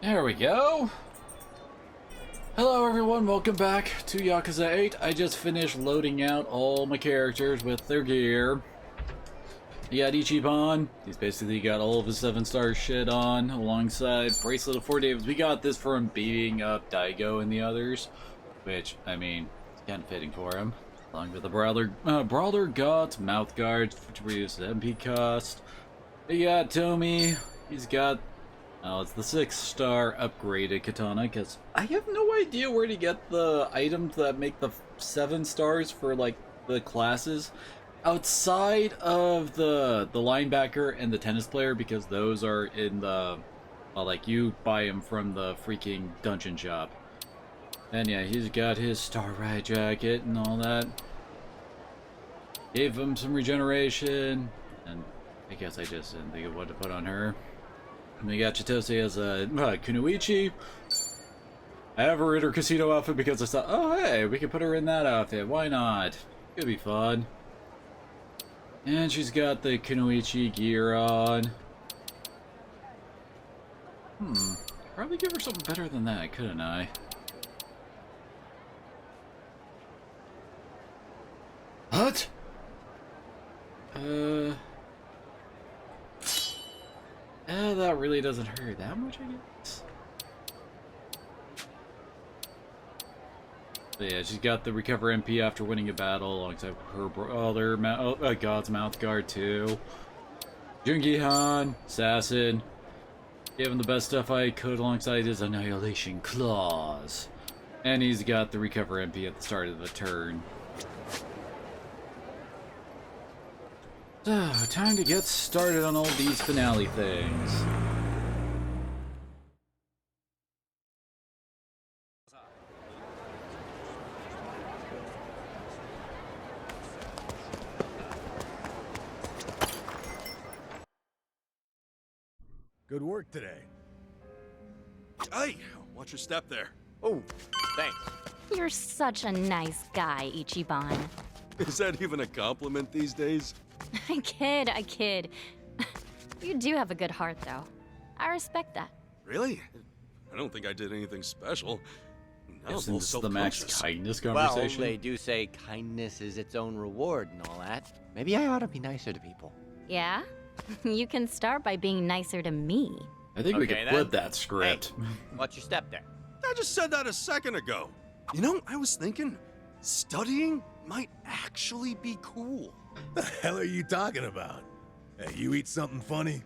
There we go. Hello everyone, welcome back to Yakuza 8. I just finished loading out all my characters with their gear. You got Ichiban. He's basically got all of his 7-star shit on, alongside Bracelet of 4 Days. We got this from beating up Daigo and the others, which, I mean, it's kind of fitting for him. Along with the Brawler Gods, Mouth Guards to reduce the MP cost. You got Tomi. He's got... Oh, it's the 6-star upgraded katana, because I have no idea where to get the items that make the 7 stars for, like, the classes outside of the linebacker and the tennis player, because those are in the, well, like, you buy them from the freaking dungeon shop. And yeah, he's got his Star Ride jacket and all that. Gave him some regeneration, and I guess I just didn't think of what to put on her. And we got Chitose as a Kunoichi. I have her in her casino outfit because I thought, oh hey, we can put her in that outfit. Why not? Could be fun. And she's got the Kunoichi gear on. Probably give her something better than that, couldn't I? What? That really doesn't hurt that much, I guess. But yeah, she's got the recover MP after winning a battle alongside her brother, God's Mouth Guard too. Jungi-han, Assassin. Gave him the best stuff I could alongside his Annihilation Claws. And he's got the recover MP at the start of the turn. So, time to get started on all these finale things. Good work today. Hey, watch your step there. Oh, thanks. You're such a nice guy, Ichiban. Is that even a compliment these days? I kid. You do have a good heart, though. I respect that. Really? I don't think I did anything special. Now Isn't I'm all this the max self-conscious. kindness Well, conversation? they do say kindness is its own reward and all that. Maybe I ought to be nicer to people. Yeah? You can start by being nicer to me. I think we Okay, could flip then. that script. Watch your step there. I just said that a second ago. You know, I was thinking, studying might actually be cool. The hell are you talking about? Hey, you eat something funny?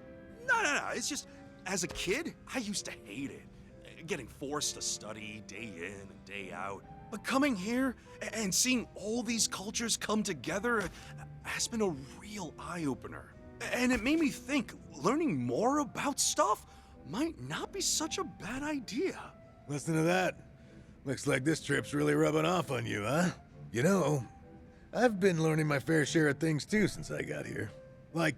No. It's just, as a kid, I used to hate it. Getting forced to study day in and day out. But coming here and seeing all these cultures come together has been a real eye-opener. And it made me think learning more about stuff might not be such a bad idea. Listen to that. Looks like this trip's really rubbing off on you, huh? You know, I've been learning my fair share of things too since I got here. Like,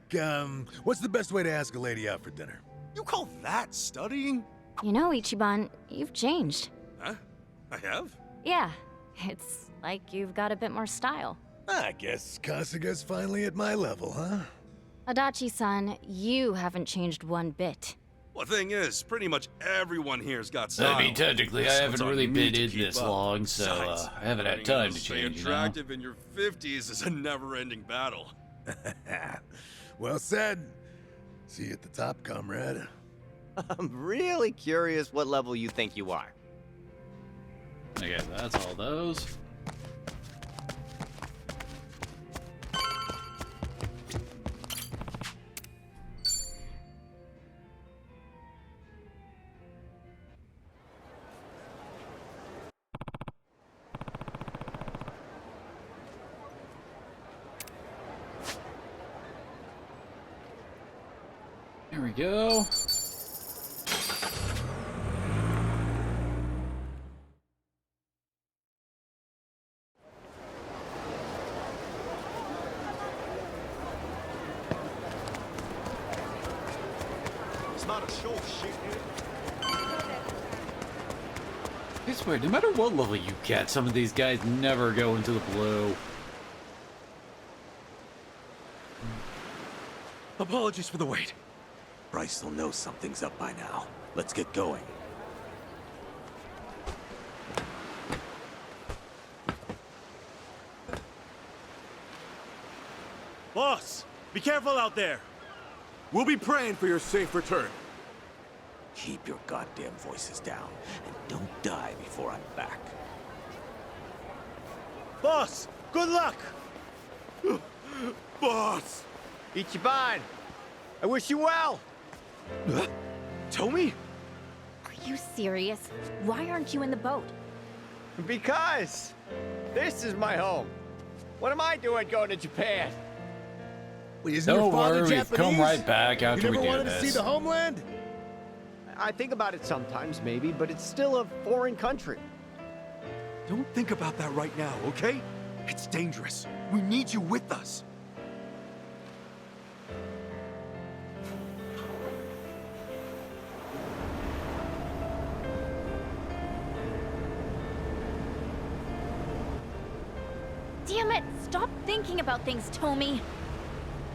what's the best way to ask a lady out for dinner? You call that studying? You know, Ichiban, you've changed. Huh? I have? Yeah, it's like you've got a bit more style. I guess Kasuga's finally at my level, huh? Adachi-san, you haven't changed one bit. Well, the thing is, pretty much everyone here's got style. I mean, technically, I So haven't it's on really me been to in keep this up. long, so Besides, I haven't had learning time how to stay change, you know? attractive in your 50s is a never-ending battle. Well said. See you at the top, comrade. I'm really curious what level you think you are. Okay, that's all those. There we go. It's not a show, shit. I swear, no matter what level you get, some of these guys never go into the blue. Apologies for the wait. Bryce will know something's up by now. Let's get going. Boss, be careful out there. We'll be praying for your safe return. Keep your goddamn voices down, and don't die before I'm back. Boss, good luck! Boss! Ichiban, I wish you well. Tommy? Are you serious? Why aren't you in the boat? Because this is my home. What am I doing going to Japan? Wait, isn't Don't your father worry, we've Japanese? come right back after You we never do wanted this. to see the homeland? I think about it sometimes, maybe, but it's still a foreign country. Don't think about that right now, okay? It's dangerous. We need you with us. Damn it! Stop thinking about things, Tommy.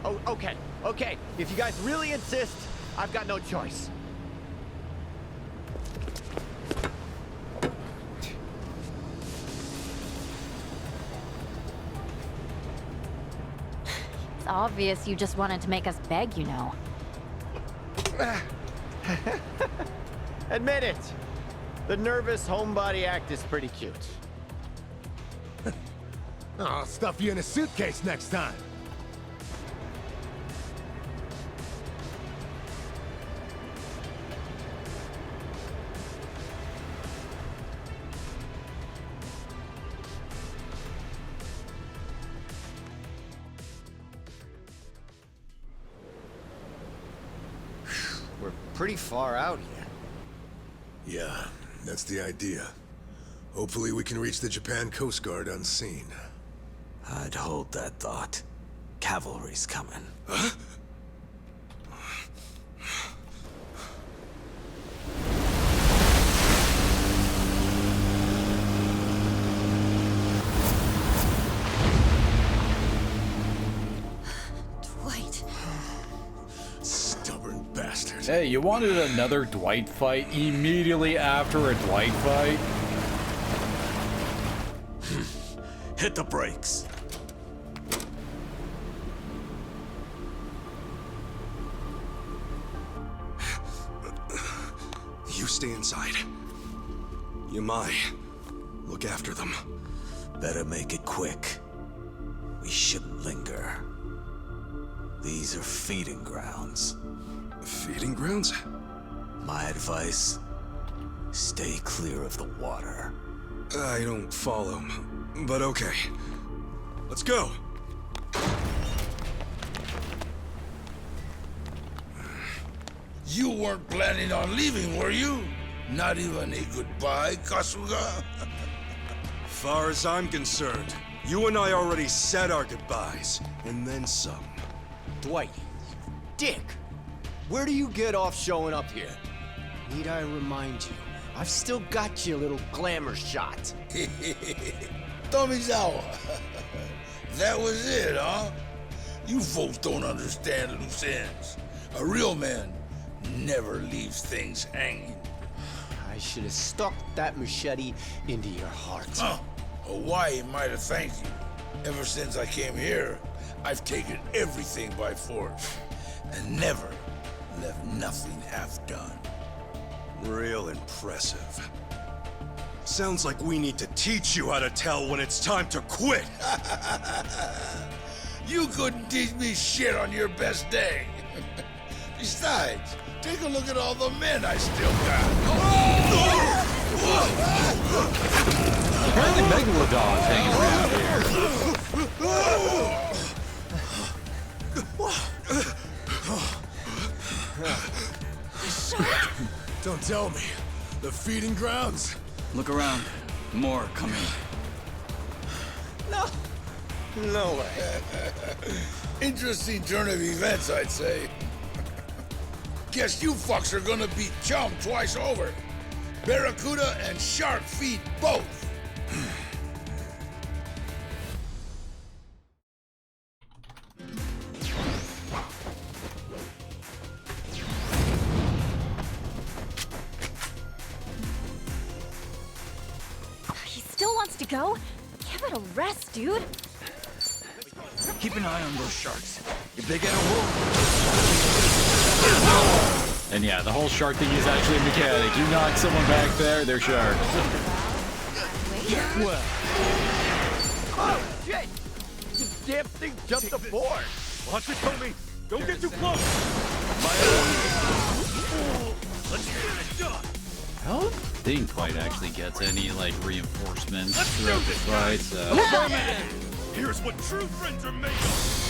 Oh, okay, okay. If you guys really insist, I've got no choice. It's obvious you just wanted to make us beg, you know. Admit it. The nervous homebody act is pretty cute. I'll stuff you in a suitcase next time. We're pretty far out here. Yeah, that's the idea. Hopefully we can reach the Japan Coast Guard unseen. I'd hold that thought. Cavalry's coming. Dwight. Stubborn bastard. Hey, you wanted another Dwight fight immediately after a Dwight fight? Hit the brakes. You stay inside. Yamai, look after them. Better make it quick. We shouldn't linger. These are feeding grounds. Feeding grounds? My advice, stay clear of the water. I don't follow, but okay. Let's go. You weren't planning on leaving, were you? Not even a goodbye, Kasuga? Far as I'm concerned, you and I already said our goodbyes, and then some. Dwight, you dick. Where do you get off showing up here? Need I remind you, I've still got you a little glamour shot. Tomizawa. That was it, huh? You folks don't understand loose ends. A real man never leaves things hanging. I should have stuck that machete into your heart. Hawaii might have thanked you. Ever since I came here, I've taken everything by force and never left nothing half done. Real impressive. Sounds like we need to teach you how to tell when it's time to quit. You couldn't teach me shit on your best day. Besides, take a look at all the men I still got. Apparently Megalodon's hanging around here. Don't tell me. The feeding grounds? Look around. More coming. No way. Interesting turn of events, I'd say. Guess you fucks are gonna beat Chum twice over. Barracuda and shark feed both. He still wants to go? Give it a rest, dude. Keep an eye on those sharks. You big at a wolf. And yeah, the whole shark thing is actually a mechanic. You knock someone back there, they're sharks. Well. Oh, shit! This damn thing jumped the board. Watch it, Tommy. Don't get too close. Let's get it done. I don't think White actually gets any, like, reinforcements Let's do throughout the this, fight, so... Here's what true friends are made of.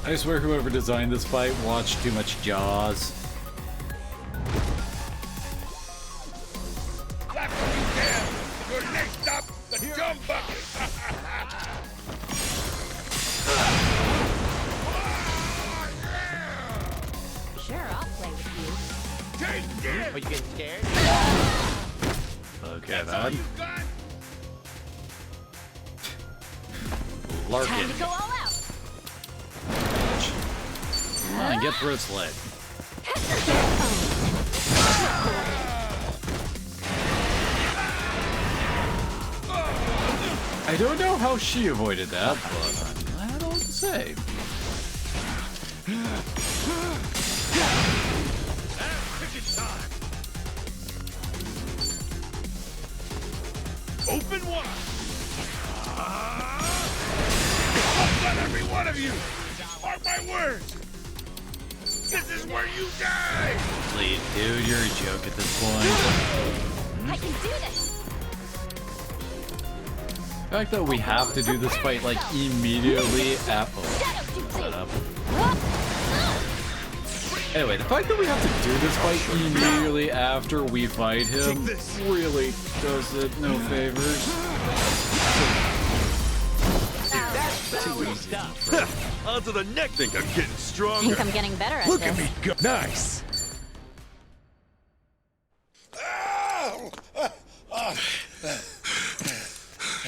I swear whoever designed this fight watched too much Jaws. Clap when you can. You're next up, the jump bucket. Sure, I'll play with you. Take this. Are you getting scared? Okay, That's all man. you got? Time Larkin. to go all out. Come on, get through its leg. I don't know how she avoided that, but I don't know what to say. Open wide. I'll let every one of you. Mark my words. This is where you die. Please, dude, you're a joke at this point. I can do this. The fact that we have to do this fight like immediately after. Shut up. Anyway, the fact that we have to do this fight immediately after we fight him really does it no favors. Too easy. Onto the neck. Think I'm getting I stronger. think I'm getting better at Look this. at me go. Nice.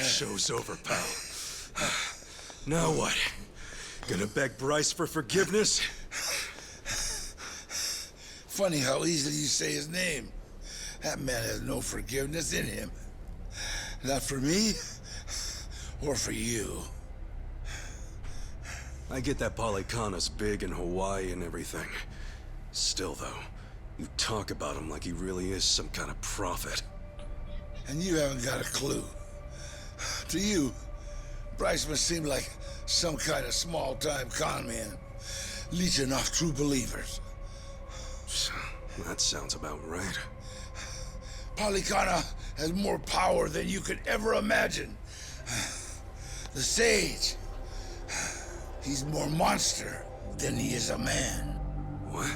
Show's over, pal. Now what? Gonna beg Bryce for forgiveness? Funny how easily you say his name. That man has no forgiveness in him. Not for me, or for you. I get that Polycana's big in Hawaii and everything. Still, though, you talk about him like he really is some kind of prophet. And you haven't got a clue. To you, Bryce must seem like some kind of small-time con man, leeching off true believers. That sounds about right. Polycana has more power than you could ever imagine. The Sage, he's more monster than he is a man. What?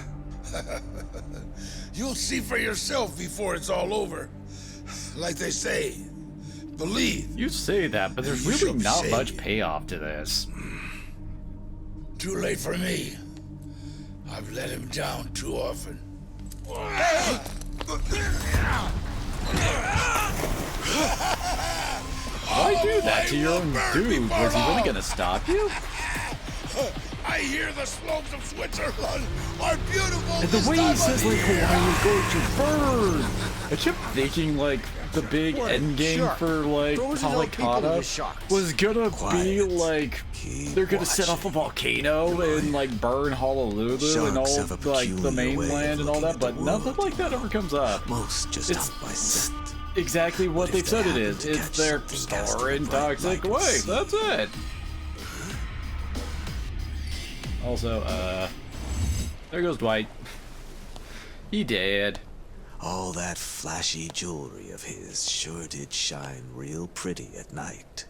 You'll see for yourself before it's all over. Like they say, believe. You say that, but there's You really shall not save much you. payoff to this. Too late for me. I've let him down too often. Why do that to your own dude? Was he really gonna stop you? I hear the slopes of Switzerland are beautiful. And the way he says like Hawaii is going to burn. I kept thinking like the big What a end game shark. for like Throws his own people Polycana into sharks. was gonna be Quiet. like Keep they're gonna set off a watching. volcano and like burn Honolulu and Sharks all have a like the peculiar way of mainland and all that, looking at but the nothing world. like that ever comes up. Most just It's hunt by scent. exactly what But if they've said they it happen is. to It's catch their something cast store in and a bright toxic light and way. see. That's it. Also, there goes Dwight. He dead. All that flashy jewelry of his sure did shine real pretty at night.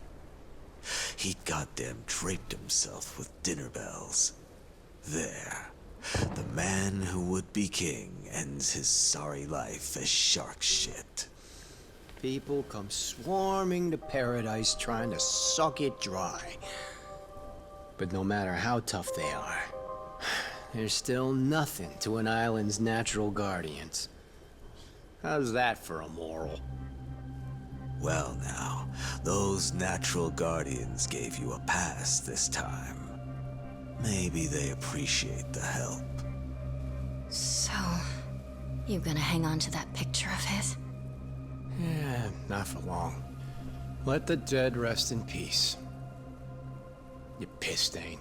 he goddamn draped himself with dinner bells. There. The man who would be king ends his sorry life as shark shit. People come swarming to paradise trying to suck it dry. But no matter how tough they are, there's still nothing to an island's natural guardians. How's that for a moral? Well now, those natural guardians gave you a pass this time. Maybe they appreciate the help. So, you gonna hang on to that picture of his? Yeah, not for long. Let the dead rest in peace. You piss stain.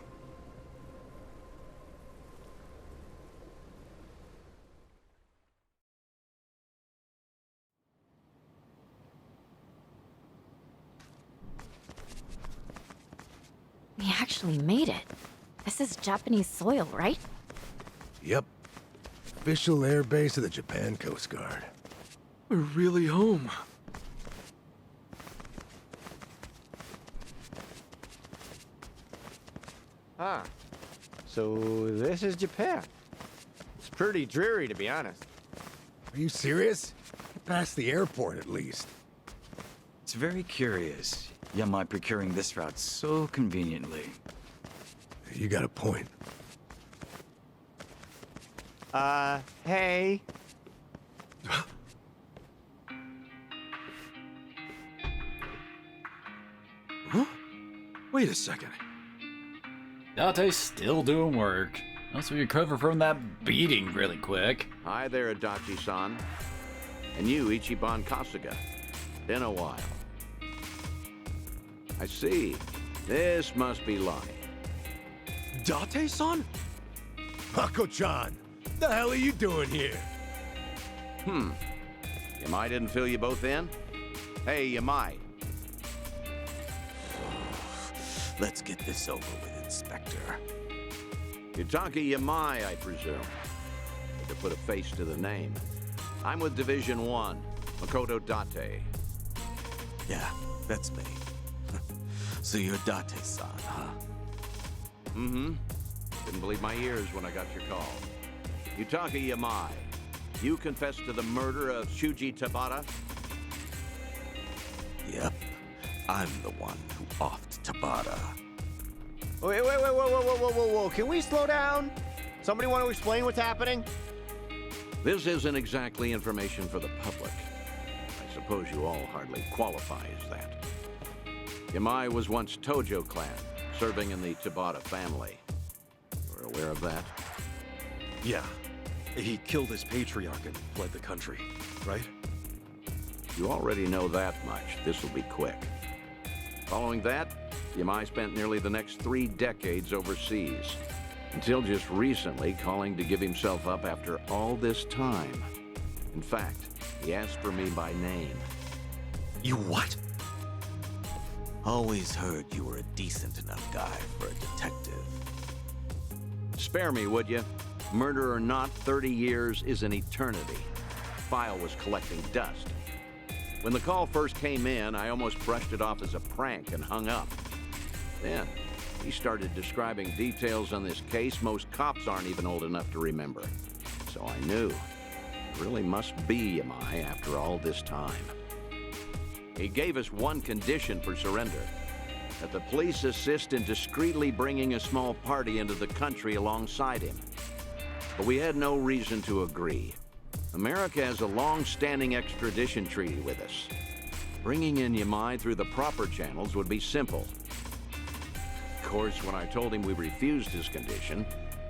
We actually made it. This is Japanese soil, right? Yep. Official air base of the Japan Coast Guard. We're really home. Ah, so this is Japan. It's pretty dreary, to be honest. Are you serious? Past the airport, at least. It's very curious. Yamai procuring this route so conveniently. You got a point. Hey. Huh? Wait a second. Date's still doing work. Once we recover from that beating really quick. Hi there, Adachi-san. And you, Ichiban Kasuga. Been a while. I see. This must be Lonnie. Date-san? Mako-chan, the hell are you doing here? Yamai didn't fill you both in? Hey, Yamai. Let's get this over with, Inspector. Yutaka Yamai, I presume. To put a face to the name. I'm with Division 1, Makoto Date. Yeah, that's me. So you're Date-san, huh? Mm-hmm. Didn't believe my ears when I got your call. Yutaka Yamai, you confessed to the murder of Shuji Tabata? Yep. I'm the one who offed Tabata. Wait, whoa. Can we slow down? Somebody want to explain what's happening? This isn't exactly information for the public. I suppose you all hardly qualify as that. Yamai was once Tojo clan, serving in the Tabata family. You're aware of that? Yeah. He killed his patriarch and fled the country, right? You already know that much. This will be quick. Following that, Yamai spent nearly the next 3 decades overseas, until just recently calling to give himself up after all this time. In fact, he asked for me by name. You what? Always heard you were a decent enough guy for a detective. Spare me, would you? Murder or not, 30 years is an eternity. The file was collecting dust. When the call first came in, I almost brushed it off as a prank and hung up. Then, he started describing details on this case most cops aren't even old enough to remember. So I knew. It really must be Yamai after all this time. He gave us one condition for surrender. That the police assist in discreetly bringing a small party into the country alongside him. But we had no reason to agree. America has a long-standing extradition treaty with us. Bringing in Yamai through the proper channels would be simple. Of course, when I told him we refused his condition,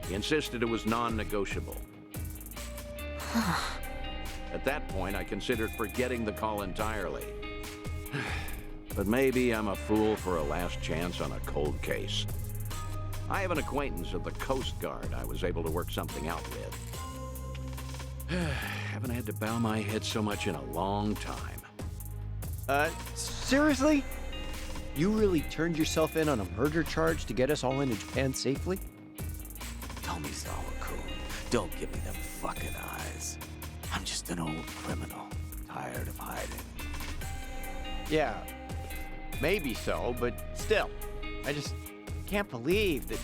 he insisted it was non-negotiable. At that point, I considered forgetting the call entirely. But maybe I'm a fool for a last chance on a cold case. I have an acquaintance at the Coast Guard I was able to work something out with. Haven't had to bow my head so much in a long time. Seriously? You really turned yourself in on a murder charge to get us all into Japan safely? Tomizawa-kun, don't give me them fucking eyes. I'm just an old criminal, tired of hiding. Yeah, maybe so, but still. I just can't believe that...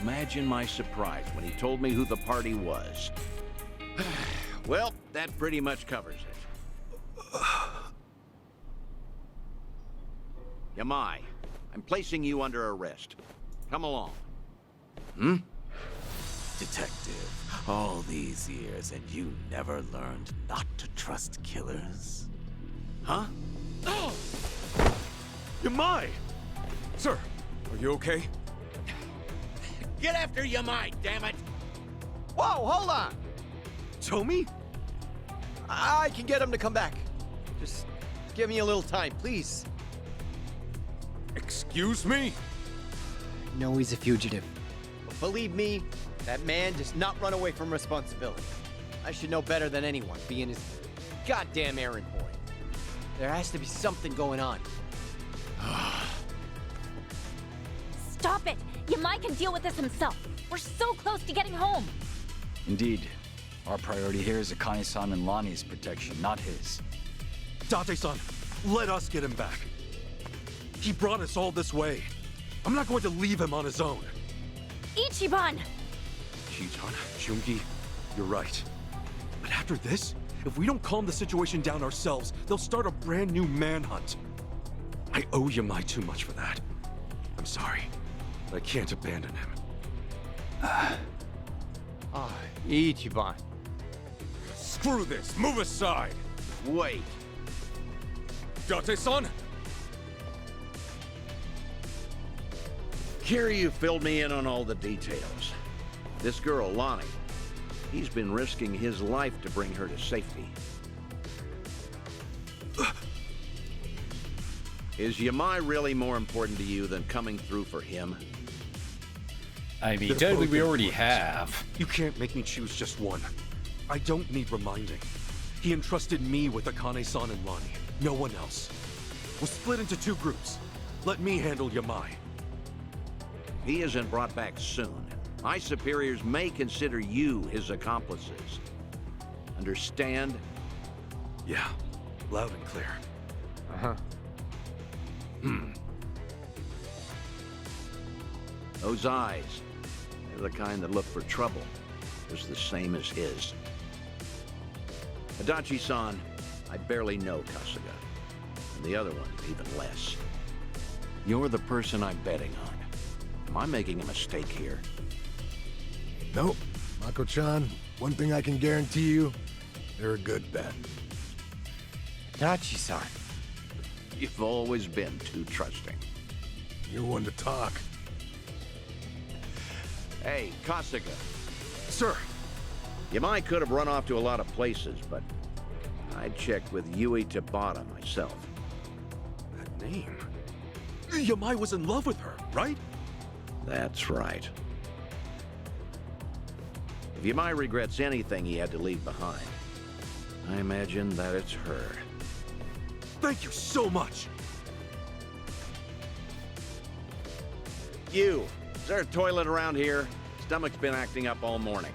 Imagine my surprise when he told me who the party was. Well, that pretty much covers it. Yamai, I'm placing you under arrest. Come along. Detective, all these years and you never learned not to trust killers? Huh? Yamai! Sir, are you okay? Get after Yamai, damn it! Whoa, hold on! Tommy? I can get him to come back. Just give me a little time, please. Excuse me? No, he's a fugitive. But believe me, that man does not run away from responsibility. I should know better than anyone, being his goddamn errand boy. There has to be something going on. Stop it! Yamai can deal with this himself. We're so close to getting home. Indeed. Our priority here is Akane-san and Lonnie's protection, not his. Date-san, let us get him back. He brought us all this way. I'm not going to leave him on his own. Ichiban! Shitan, Jungi, you're right. But after this, if we don't calm the situation down ourselves, they'll start a brand new manhunt. I owe Yamai too much for that. I'm sorry, but I can't abandon him. Ichiban. Screw this! Move aside! Wait. Date-san? Kiryu filled me in on all the details. This girl, Lonnie, he's been risking his life to bring her to safety. Is Yamai really more important to you than coming through for him? I mean, They're technically both we already important. have. You can't make me choose just one. I don't need reminding. He entrusted me with Akane-san and Lonnie. No one else. We'll split into two groups. Let me handle Yamai. He isn't brought back soon. My superiors may consider you his accomplices. Understand? Yeah, loud and clear. Uh-huh. Those eyes, they're the kind that look for trouble, just the same as his. Adachi-san, I barely know Kasuga. And the other one, even less. You're the person I'm betting on. Am I making a mistake here? Nope. Mako-chan, one thing I can guarantee you, they're a good bet. Dachi-san. You've always been too trusting. You're one to talk. Hey, Kasuga. Sir! Yamai could have run off to a lot of places, but I checked with Yui Tabata myself. That name? Yamai was in love with her, right? That's right. If Yamai regrets anything he had to leave behind, I imagine that it's her. Thank you so much! You! Is there a toilet around here? Stomach's been acting up all morning.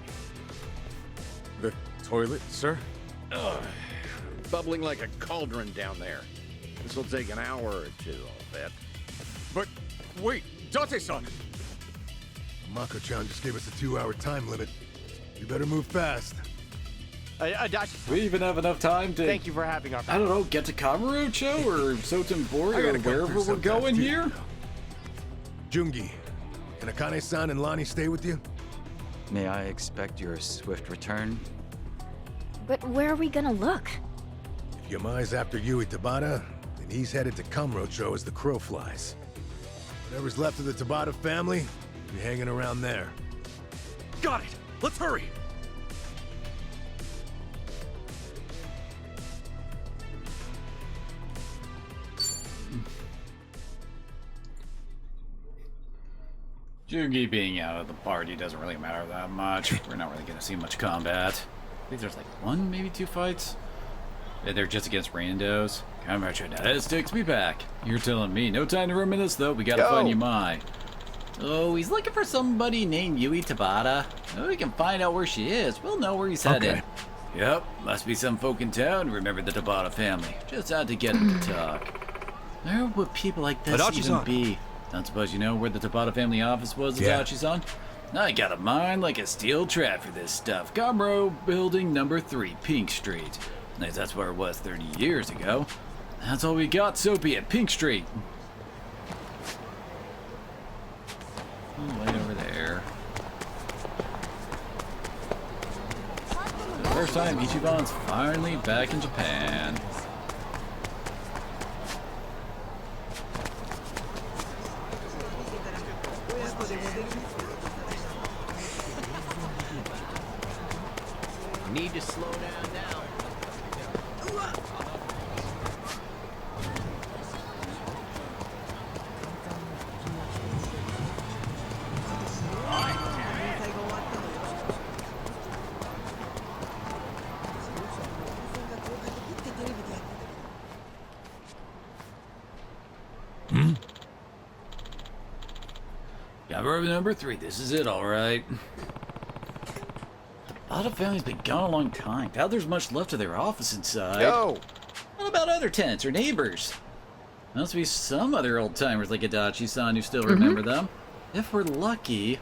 The toilet, sir? Ugh. Bubbling like a cauldron down there. This'll take an hour or two, I'll bet. But, wait, Date-san! Mako-chan just gave us a 2-hour time limit. You better move fast. Dachi-san. We even have enough time to, Thank you for having our... I don't know, get to Kamurocho or Sotenbori I or gotta go wherever through we're sometimes, going too. here. Jungi, can Akane-san and Lonnie stay with you? May I expect your swift return? But where are we gonna look? If Yamai's after Yui Tabata, then he's headed to Kamurocho as the crow flies. Whatever's left of the Tabata family will be hanging around there. Got it! Let's hurry! Jungi being out of the party doesn't really matter that much. We're not really going to see much combat. I think there's like 1, maybe 2 fights. And they're just against randos. Kamurocho, now this takes me back. You're telling me. No time to reminisce though. We gotta find Yamai. Oh, he's looking for somebody named Yui Tabata. Oh, we can find out where she is. We'll know where he's headed. Yep, must be some folk in town who remember the Tabata family. Just had to get him to talk. Where would people like this even Adachi-san. be? Don't suppose you know where the Tabata family office was, Yeah. Itachi-san? I got a mind like a steel trap for this stuff. Gomro Building number 3, Pink Street. At least that's where it was 30 years ago. That's all we got, so be it. Pink Street. Way over there. The first time Ichiban's finally back in Japan. Need to slow down now. Got room number 3. This is it, all right. A lot of families been gone a long time. Doubt there's much left of their office inside. Yo! What about other tenants or neighbors? Must be some other old timers like Adachi-san who still remember them. If we're lucky.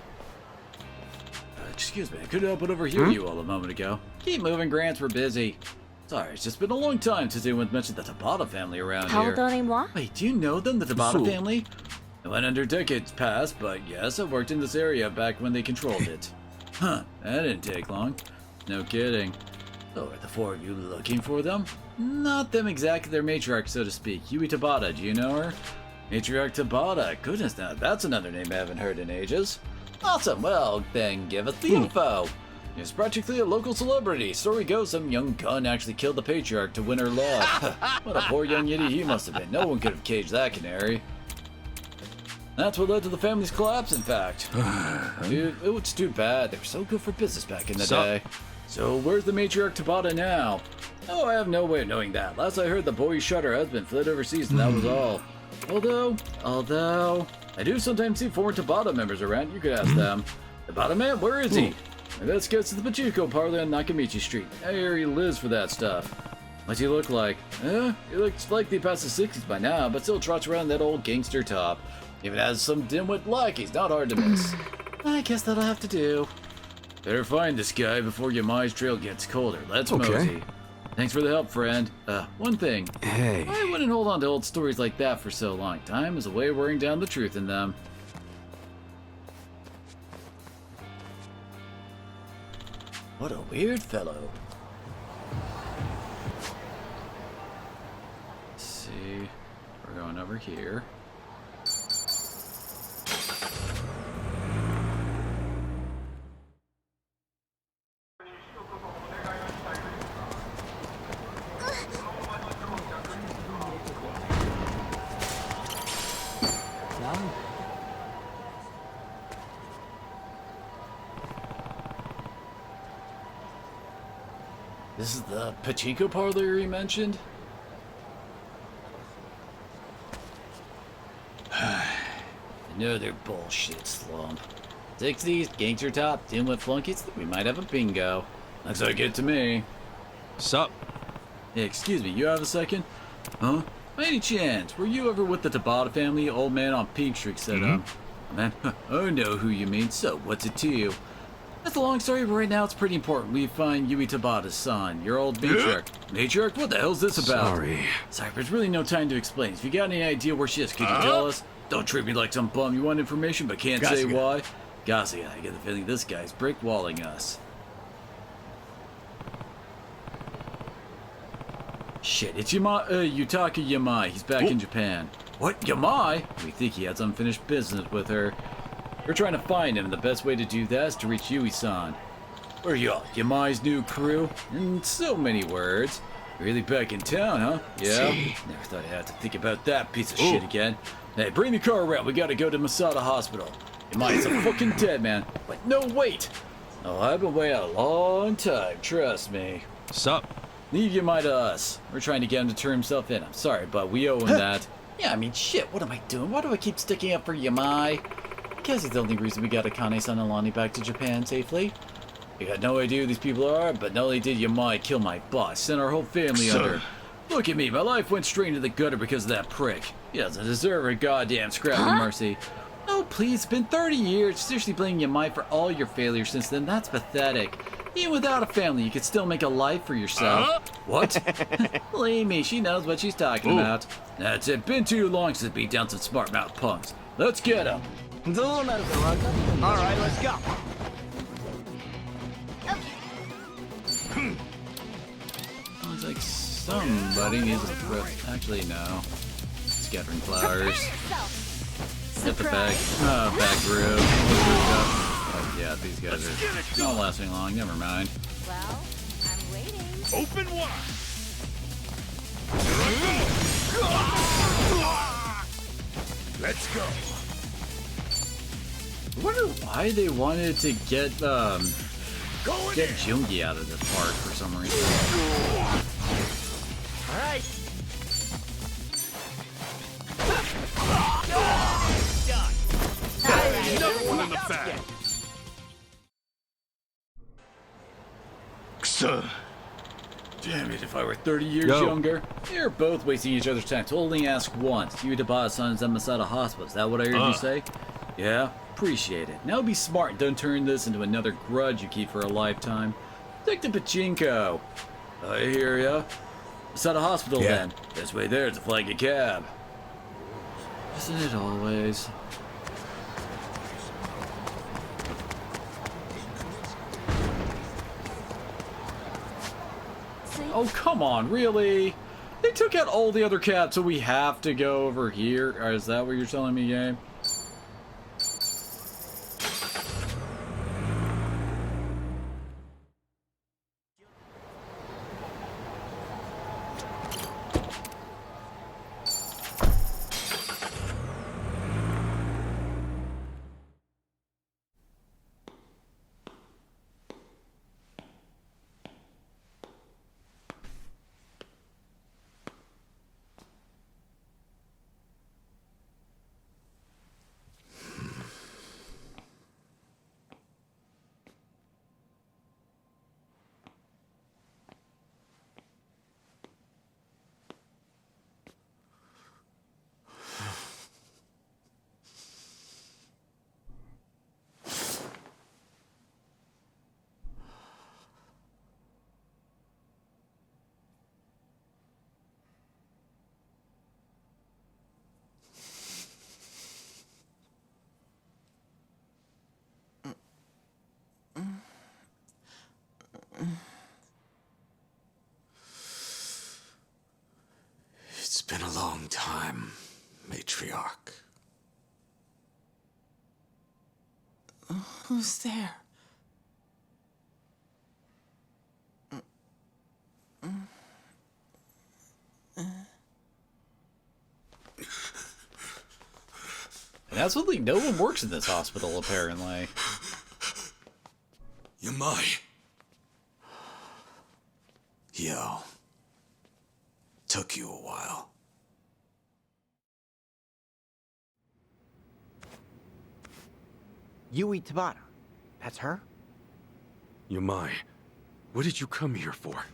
Excuse me, I couldn't help but overhear you all a moment ago. Keep moving, Grants. We're busy. Sorry, it's just been a long time since anyone mentioned the Tabata family around here. Pardonnez-moi? Wait, do you know them, the Tabata family? It went under decades past, but yes, I worked in this area back when they controlled it. Huh, that didn't take long. No kidding. So are the 4 of you looking for them? Not them exactly, their matriarch, so to speak. Yui Tabata, do you know her? Matriarch Tabata, goodness, now that's another name I haven't heard in ages. Awesome, well, then give us the info. It's practically a local celebrity. Story goes some young gun actually killed the patriarch to win her love. What a poor young idiot he must have been. No one could have caged that canary. That's what led to the family's collapse, in fact. Dude, it's too bad. They were so good for business back in the day. So where's the matriarch Tabata now? Oh, I have no way of knowing that. Last I heard, the boy who shot her husband fled overseas, and that was all. Although, I do sometimes see former Tabata members around. You could ask them. Tabata man, where is he? My best guess is the Pachinko parlor on Nakamichi Street. I hear he lives for that stuff. What's he look like? He looks like he passed the 60s by now, but still trots around that old gangster top. Even has some dimwit like, he's not hard to miss. I guess that'll have to do. Better find this guy before Yamai's trail gets colder. Let's mosey. Thanks for the help, friend. One thing. Hey. I wouldn't hold on to old stories like that for so long. Time is a way of wearing down the truth in them. What a weird fellow. Let's see. We're going over here. This is the Pachinko parlor you mentioned? Another bullshit slump. 60s, gangster top, dimwit flunkies, we might have a bingo. Looks like it to me. Sup? Hey, excuse me, you have a second? Huh? By any chance, were you ever with the Tabata family? Old man on Pink Street said, man, I know who you mean, so what's it to you? That's a long story, but right now it's pretty important. We find Yui Tabata's son, your old matriarch. Matriarch? What the hell's this about? Sorry, there's really no time to explain. If you got any idea where she is, could you tell us? Don't treat me like some bum. You want information but can't say why? Gasiga, I get the feeling this guy's brick walling us. Shit, it's Yutaka Yamai. He's back in Japan. What? Yamai? We think he has unfinished business with her. We're trying to find him, and the best way to do that is to reach Yui-san. Where y'all? Yamai's new crew? In so many words. You're really back in town, huh? Yeah? Never thought I'd have to think about that piece of shit again. Hey, bring the car around. We gotta go to Masada Hospital. Yamai's a fucking dead man. But no, wait! Oh, I've been waiting a long time, trust me. Sup? Leave Yamai to us. We're trying to get him to turn himself in. I'm sorry, but we owe him that. Yeah, I mean, shit, what am I doing? Why do I keep sticking up for Yamai? Guess he's the only reason we got Akane-san and Alani back to Japan safely. We got no idea who these people are, but not only did Yamai kill my boss, sent our whole family under. Look at me, my life went straight into the gutter because of that prick. He doesn't deserve a goddamn scrap of mercy. Oh, please, it's been 30 years. Seriously blaming your mind for all your failures since then, that's pathetic. Even without a family, you could still make a life for yourself. What? Believe me, she knows what she's talking about. That's it, been too long since I beat down some smart-mouth punks. Let's get them. Alright, let's go. Looks like somebody needs a throw. Actually, no. Scattering flowers. Get the bag. Bag roof. Oh, yeah, these guys are not lasting long. Never mind. Well, I'm waiting. Open wide. Let's go. I wonder why they wanted to get Jungi out of this part for some reason. Alright. Another one in the bag. Damn it, if I were 30 years younger. You're both wasting each other's time to only ask once. You to buy sons them inside a hospital. Is that what I heard you say? Yeah? Appreciate it. Now be smart and don't turn this into another grudge you keep for a lifetime. Take the pachinko. I hear ya. Beside a hospital then. This way there's a flag a cab. Isn't it always? Oh, come on, really? They took out all the other cabs, so we have to go over here? Or is that what you're telling me, game? It's been a long time, matriarch. Who's there? And absolutely no one works in this hospital, apparently. Yamai. Yo. Took you a while. Yui Tabata. That's her? Yamai, what did you come here for?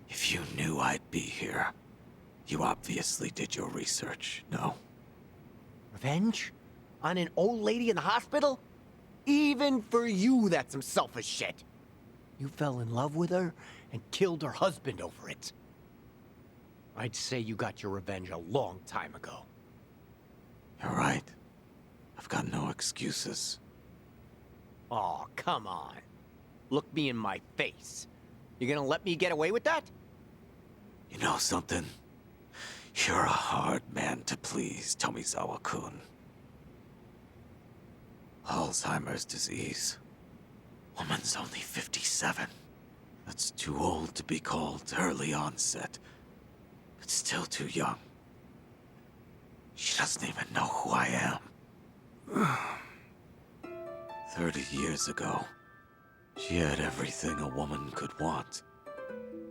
If you knew I'd be here, you obviously did your research, no? Revenge? On an old lady in the hospital? Even for you, that's some selfish shit. You fell in love with her and killed her husband over it. I'd say you got your revenge a long time ago. You're right. I've got no excuses. Oh, come on. Look me in my face. You gonna let me get away with that? You know something? You're a hard man to please, Tomizawa-kun. Alzheimer's disease. Woman's only 57. That's too old to be called early onset, but still too young. She doesn't even know who I am. 30 years ago, she had everything a woman could want.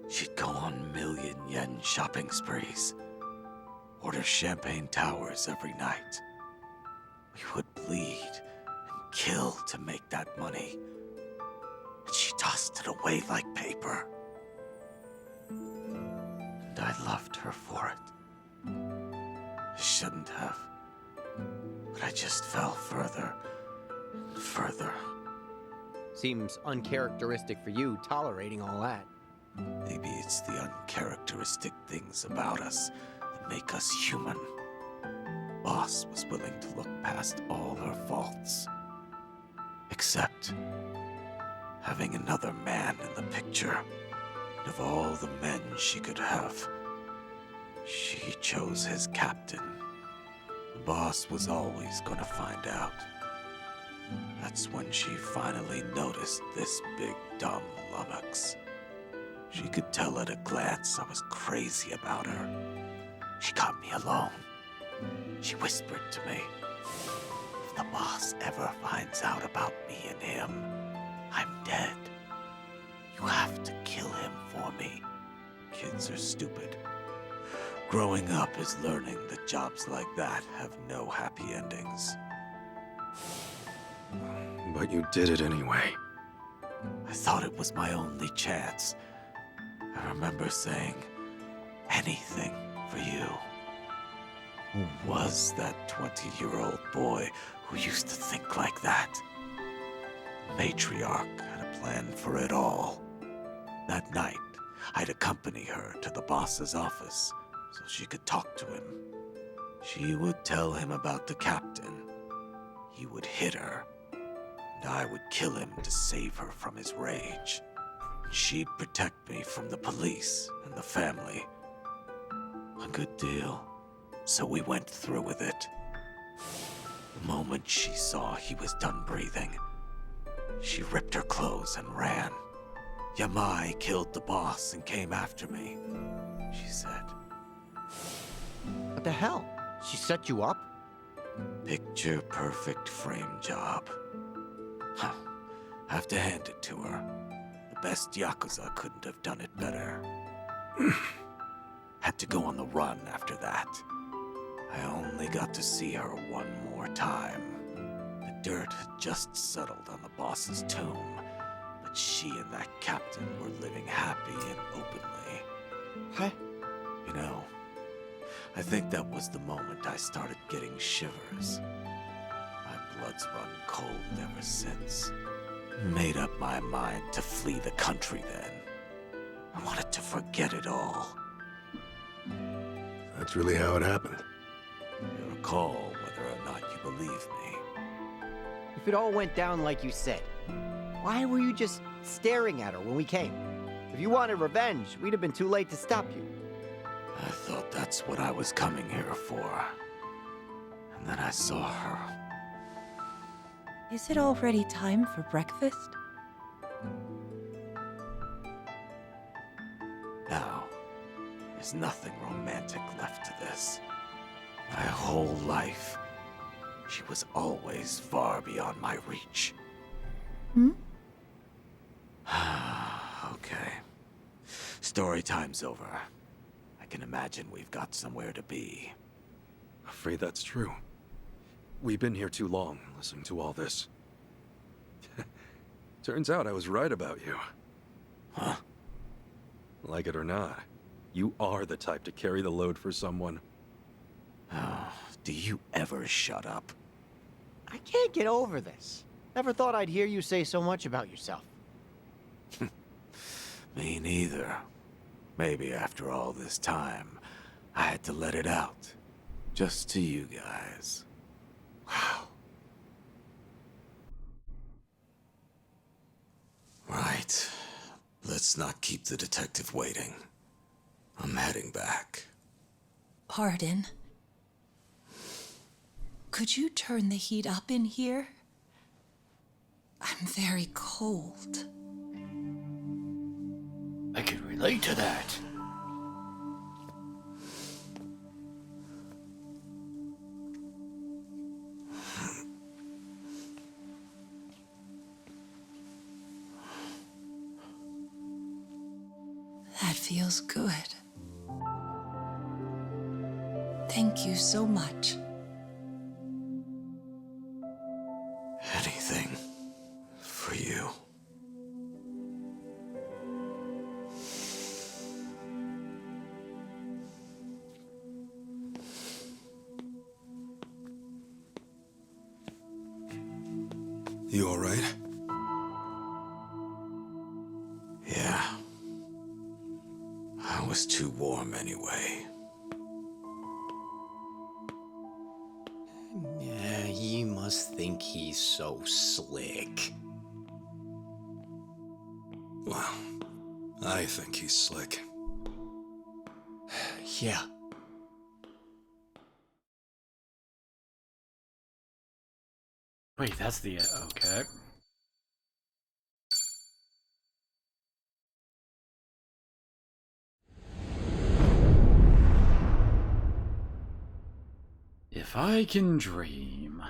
She'd go on million-yen shopping sprees, order champagne towers every night. We would bleed and kill to make that money. And she tossed it away like paper. I loved her for it. I shouldn't have. But I just fell further and further. Seems uncharacteristic for you, tolerating all that. Maybe it's the uncharacteristic things about us that make us human. Boss was willing to look past all her faults. Except having another man in the picture. And of all the men she could have, she chose his captain. The boss was always gonna find out. That's when she finally noticed this big dumb lummox. She could tell at a glance I was crazy about her. She got me alone. She whispered to me, if the boss ever finds out about me and him, I'm dead. You have to kill him for me. Kids are stupid. Growing up is learning that jobs like that have no happy endings. But you did it anyway. I thought it was my only chance. I remember saying, anything for you. Who was that 20-year-old boy who used to think like that? The matriarch had a plan for it all. That night, I'd accompany her to the boss's office so she could talk to him. She would tell him about the captain. He would hit her, and I would kill him to save her from his rage. She'd protect me from the police and the family. A good deal. So we went through with it. The moment she saw he was done breathing, she ripped her clothes and ran. Yamai killed the boss and came after me, she said. What the hell? She set you up? Picture perfect frame job. Huh. Have to hand it to her. The best Yakuza couldn't have done it better. Had to go on the run after that. I only got to see her one more time. The dirt had just settled on the boss's tomb, but she and that captain were living happy and openly. Huh? You know, I think that was the moment I started getting shivers. My blood's run cold ever since. Made up my mind to flee the country then. I wanted to forget it all. That's really how it happened. You recall whether or not you believe me. If it all went down like you said, why were you just staring at her when we came? If you wanted revenge, we'd have been too late to stop you. I thought that's what I was coming here for. And then I saw her. Is it already time for breakfast? Now, there's nothing romantic left to this. My whole life, she was always far beyond my reach. Hmm? Okay. Story time's over. I can imagine we've got somewhere to be. Afraid that's true. We've been here too long, listening to all this. Turns out I was right about you. Huh? Like it or not, you are the type to carry the load for someone. Oh, do you ever shut up? I can't get over this. Never thought I'd hear you say so much about yourself. Me neither. Maybe after all this time, I had to let it out. Just to you guys. Wow. Right. Let's not keep the detective waiting. I'm heading back. Pardon? Could you turn the heat up in here? I'm very cold. I can relate to that. That feels good. Thank you so much. Anything for you. You all right? Yeah. I was too warm anyway. Yeah, you must think he's so slick. Well, I think he's slick. Yeah. Wait, that's the okay. If I can dream.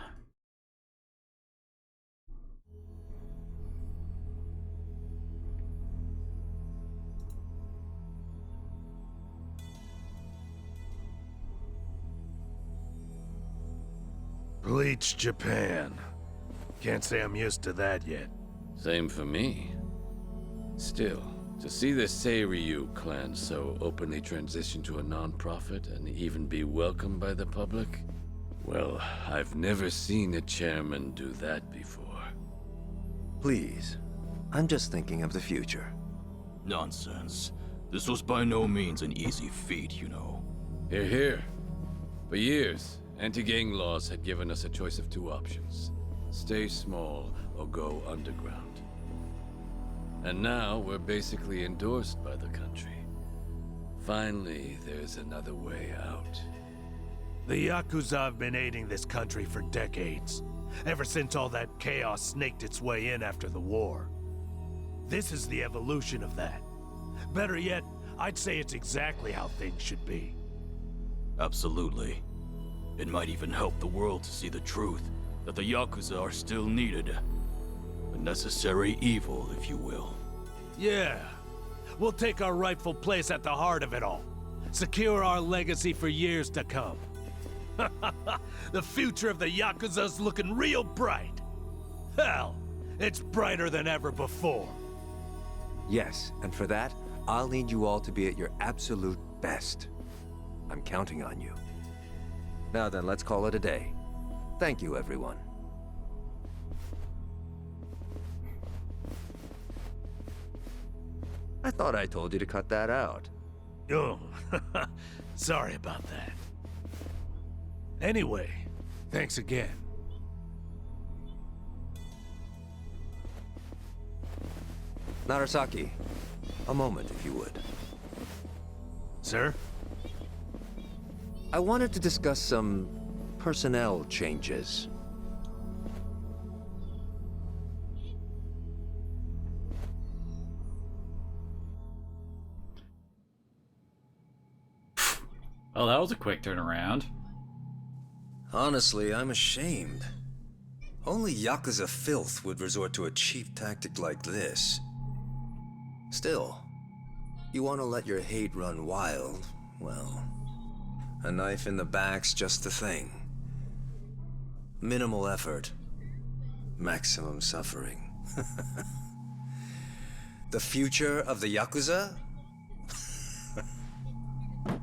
Bleach Japan. Can't say I'm used to that yet. Same for me. Still, to see the Seiryu clan so openly transition to a non-profit and even be welcomed by the public, well, I've never seen a chairman do that before. Please, I'm just thinking of the future. Nonsense. This was by no means an easy feat, you know. Hear, hear. For years, anti-gang laws had given us a choice of two options. Stay small or go underground. And now we're basically endorsed by the country. Finally, there's another way out. The Yakuza have been aiding this country for decades. Ever since all that chaos snaked its way in after the war. This is the evolution of that. Better yet, I'd say it's exactly how things should be. Absolutely. It might even help the world to see the truth, that the Yakuza are still needed. A necessary evil, if you will. Yeah. We'll take our rightful place at the heart of it all. Secure our legacy for years to come. The future of the Yakuza's looking real bright. Hell, it's brighter than ever before. Yes, and for that, I'll need you all to be at your absolute best. I'm counting on you. Now then, let's call it a day. Thank you, everyone. I thought I told you to cut that out. Oh, sorry about that. Anyway, thanks again. Narasaki, a moment, if you would. Sir? I wanted to discuss some personnel changes. Oh, that was a quick turnaround. Honestly, I'm ashamed. Only Yakuza filth would resort to a cheap tactic like this. Still, you want to let your hate run wild, well, a knife in the back's just the thing. Minimal effort, maximum suffering. The future of the Yakuza?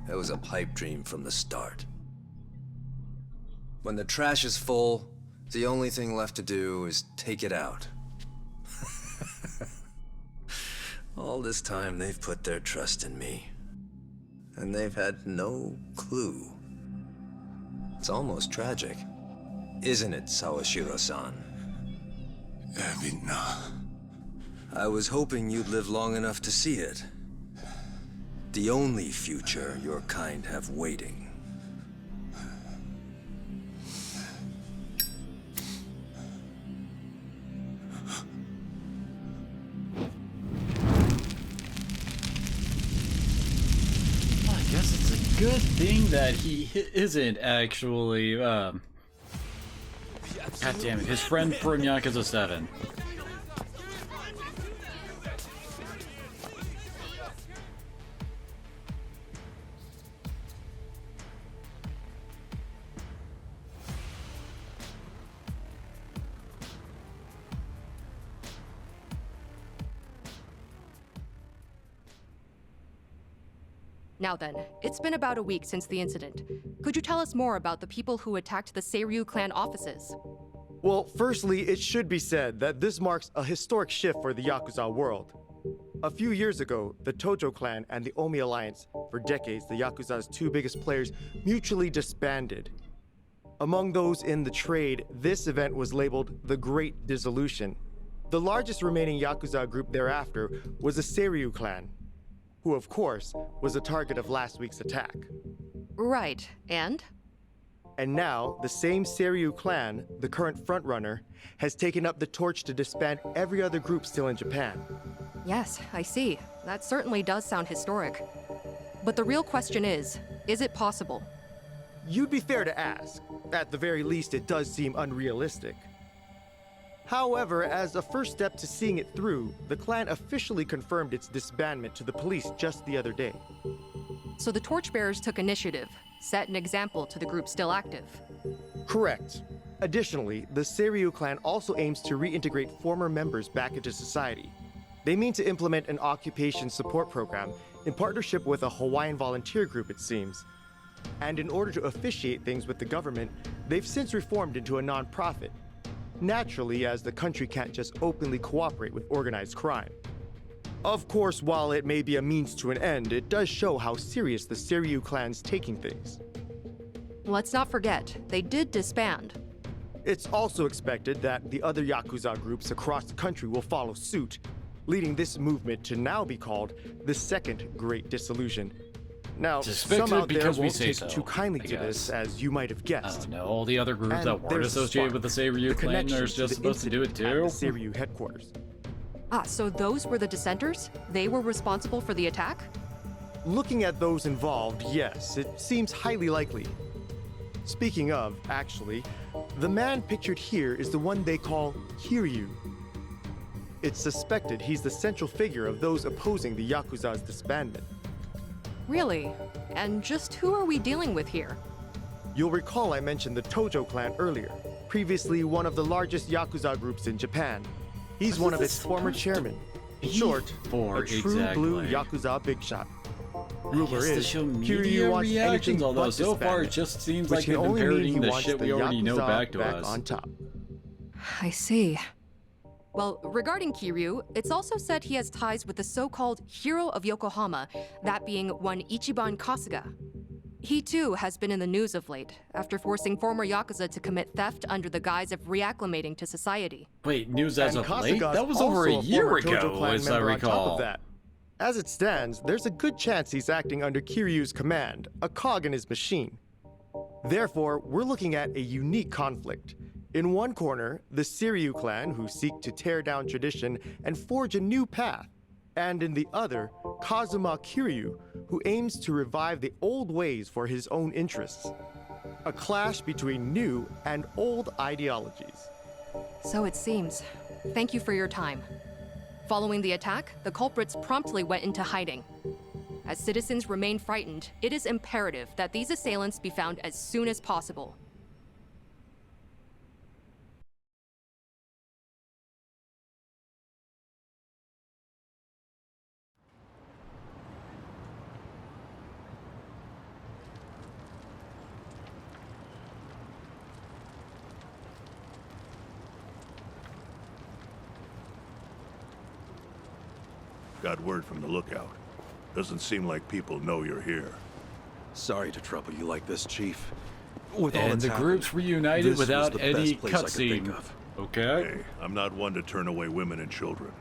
It was a pipe dream from the start. When the trash is full, the only thing left to do is take it out. All this time, they've put their trust in me. And they've had no clue. It's almost tragic. Isn't it, Sawashiro-san? I was hoping you'd live long enough to see it. The only future your kind have waiting. I guess it's a good thing that he isn't actually, God damn it, his friend from Yakuza 7. Now then, it's been about a week since the incident. Could you tell us more about the people who attacked the Seiryu clan offices? Well, firstly, it should be said that this marks a historic shift for the Yakuza world. A few years ago, the Tojo clan and the Omi Alliance, for decades the Yakuza's two biggest players, mutually disbanded. Among those in the trade, this event was labeled the Great Dissolution. The largest remaining Yakuza group thereafter was the Seiryu clan, who of course was the target of last week's attack. Right, and? And now, the same Seiryu clan, the current frontrunner, has taken up the torch to disband every other group still in Japan. Yes, I see. That certainly does sound historic. But the real question is it possible? You'd be fair to ask. At the very least, it does seem unrealistic. However, as a first step to seeing it through, the clan officially confirmed its disbandment to the police just the other day. So the torchbearers took initiative, set an example to the group still active. Correct. Additionally, the Seiryu clan also aims to reintegrate former members back into society. They mean to implement an occupation support program in partnership with a Hawaiian volunteer group, it seems. And in order to officiate things with the government, they've since reformed into a non-profit. Naturally, as the country can't just openly cooperate with organized crime. Of course, while it may be a means to an end, it does show how serious the Seiryu clan's taking things. Let's not forget, they did disband. It's also expected that the other Yakuza groups across the country will follow suit, leading this movement to now be called the Second Great Dissolution. Now, some out there won't take too kindly to this, as you might have guessed. No, all the other groups that weren't associated with the Seiryu clan are just supposed to do it too. At the Seiryu headquarters. Ah, so those were the dissenters? They were responsible for the attack? Looking at those involved, yes, it seems highly likely. Speaking of, actually, the man pictured here is the one they call Kiryu. It's suspected he's the central figure of those opposing the Yakuza's disbandment. Really? And just who are we dealing with here? You'll recall I mentioned the Tojo clan earlier, previously one of the largest Yakuza groups in Japan. He's one of its former chairmen. In short, a true blue Yakuza big shot. Rumor is, Kiryu wants anything although but so far it disbandment, just seems which like can they've been only mean parroting he the wants shit we the already know Yakuza back to us. on top. I see. Well, regarding Kiryu, it's also said he has ties with the so-called Hero of Yokohama, that being one Ichiban Kasuga. He too has been in the news of late, after forcing former Yakuza to commit theft under the guise of reacclimating to society. Wait, news as And of late? Kasuga's That was over a also year former Tojo ago, clan as I member on top recall. of that. As it stands, there's a good chance he's acting under Kiryu's command, a cog in his machine. Therefore, we're looking at a unique conflict. In one corner, the Seiryu clan, who seek to tear down tradition and forge a new path. And in the other, Kazuma Kiryu, who aims to revive the old ways for his own interests. A clash between new and old ideologies. So it seems. Thank you for your time. Following the attack, the culprits promptly went into hiding. As citizens remain frightened, it is imperative that these assailants be found as soon as possible. Got word from the lookout. Doesn't seem like people know you're here. Sorry to trouble you like this, Chief. With all And that's the happened, groups reunited this was without the any best place I could think cutscene. of. Okay. Hey, I'm not one to turn away women and children.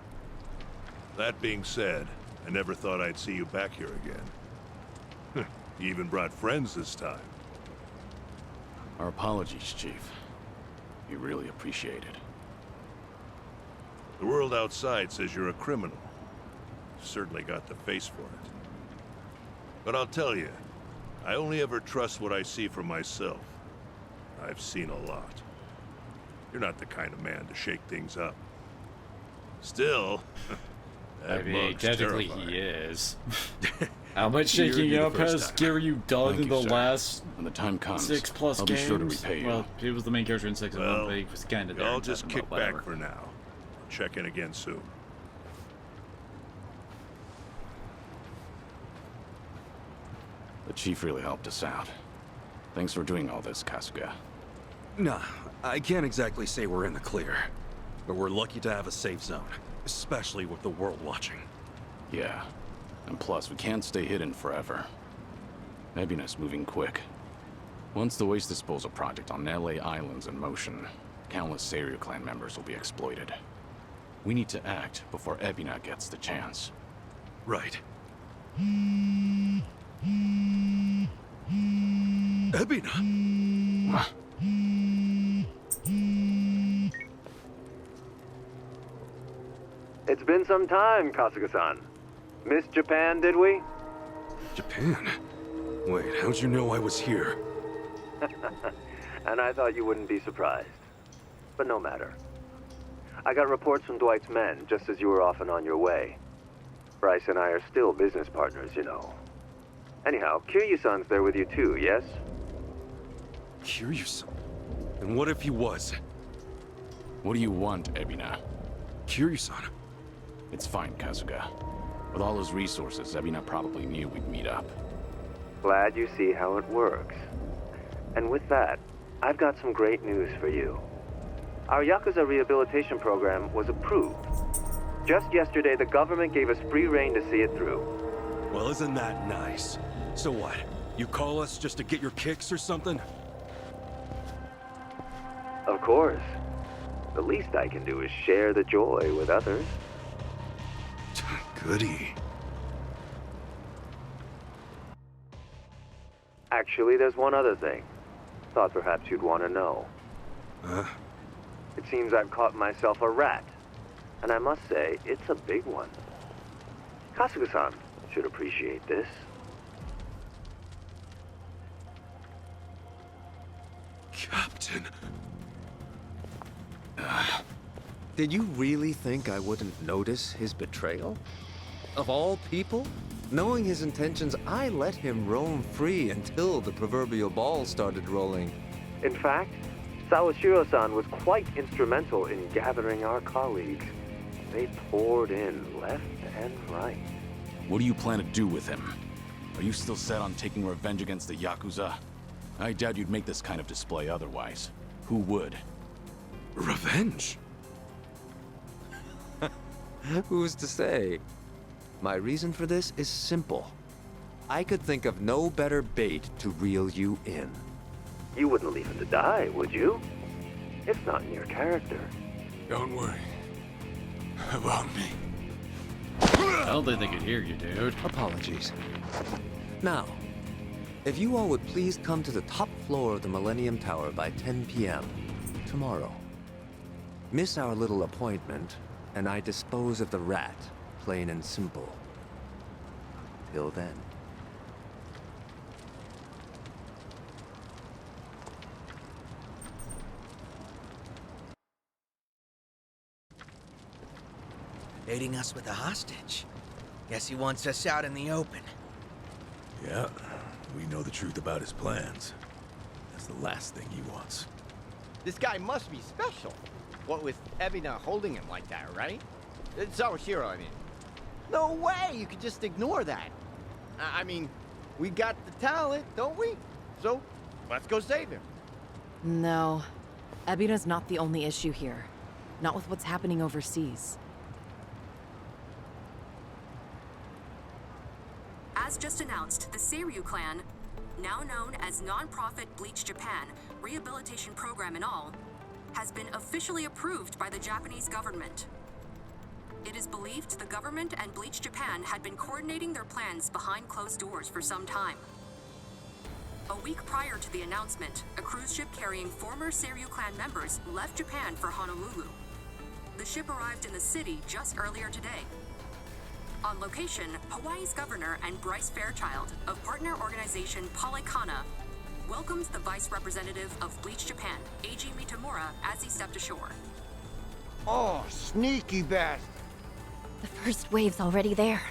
That being said, I never thought I'd see you back here again. You even brought friends this time. Our apologies, Chief. We really appreciate it. The world outside says you're a criminal. You've certainly got the face for it. But I'll tell you, I only ever trust what I see for myself. I've seen a lot. You're not the kind of man to shake things up. Still, that I mean, mug's technically terrifying. he is. How much shaking up has Kiryu done in the last when the time comes, 6+ I'll be games? sure to repay you. Well, he was the main character in 6 of them, Well, but he was kind of there. I'll in just 7, kick but whatever. back for now. Check in again soon. The Chief really helped us out. Thanks for doing all this, Kasuga. Nah, I can't exactly say we're in the clear, but we're lucky to have a safe zone, especially with the world watching. Yeah, and plus we can't stay hidden forever. Ebina's moving quick. Once the waste disposal project on LA Island's in motion, countless Seiryu clan members will be exploited. We need to act before Ebina gets the chance. Right. Ebina! It's been some time, Kasuga-san. Missed Japan, did we? Japan? Wait, how'd you know I was here? And I thought you wouldn't be surprised. But no matter. I got reports from Dwight's men just as you were off and on your way. Bryce and I are still business partners, you know. Anyhow, Kiryu-san's there with you too, yes? Kiryu-san? And what if he was? What do you want, Ebina? Kiryu-san. It's fine, Kasuga. With all his resources, Ebina probably knew we'd meet up. Glad you see how it works. And with that, I've got some great news for you. Our Yakuza rehabilitation program was approved. Just yesterday, the government gave us free rein to see it through. Well, isn't that nice? So what? You call us just to get your kicks or something? Of course. The least I can do is share the joy with others. Goody. Actually, there's one other thing. Thought perhaps you'd want to know. Huh? It seems I've caught myself a rat. And I must say, it's a big one. Kasuga-san should appreciate this. Captain. Did you really think I wouldn't notice his betrayal? Of all people? Knowing his intentions, I let him roam free until the proverbial ball started rolling. In fact, Sawashiro-san was quite instrumental in gathering our colleagues. They poured in left and right. What do you plan to do with him? Are you still set on taking revenge against the Yakuza? I doubt you'd make this kind of display otherwise. Who would? Revenge? Who's to say? My reason for this is simple. I could think of no better bait to reel you in. You wouldn't leave him to die, would you? It's not in your character. Don't worry about me. I don't think they could hear you, dude. Apologies. Now, if you all would please come to the top floor of the Millennium Tower by 10 p.m. tomorrow. Miss our little appointment, and I dispose of the rat, plain and simple. Till then. Baiting us with a hostage. Guess he wants us out in the open. Yeah, we know the truth about his plans. That's the last thing he wants. This guy must be special. What with Ebina holding him like that, right? Sawashiro, I mean. No way you could just ignore that. I mean, we got the talent, don't we? So, let's go save him. No. Ebina's not the only issue here. Not with what's happening overseas. As just announced, the Seiryu clan, now known as non-profit Bleach Japan, rehabilitation program and all, has been officially approved by the Japanese government. It is believed the government and Bleach Japan had been coordinating their plans behind closed doors for some time. A week prior to the announcement, a cruise ship carrying former Seiryu clan members left Japan for Honolulu. The ship arrived in the city just earlier today. On location, Hawaii's governor and Bryce Fairchild of partner organization Volcano welcomes the vice representative of Bleach Japan, Eiji Mitamura, as he stepped ashore. Oh, sneaky bastard. The first wave's already there.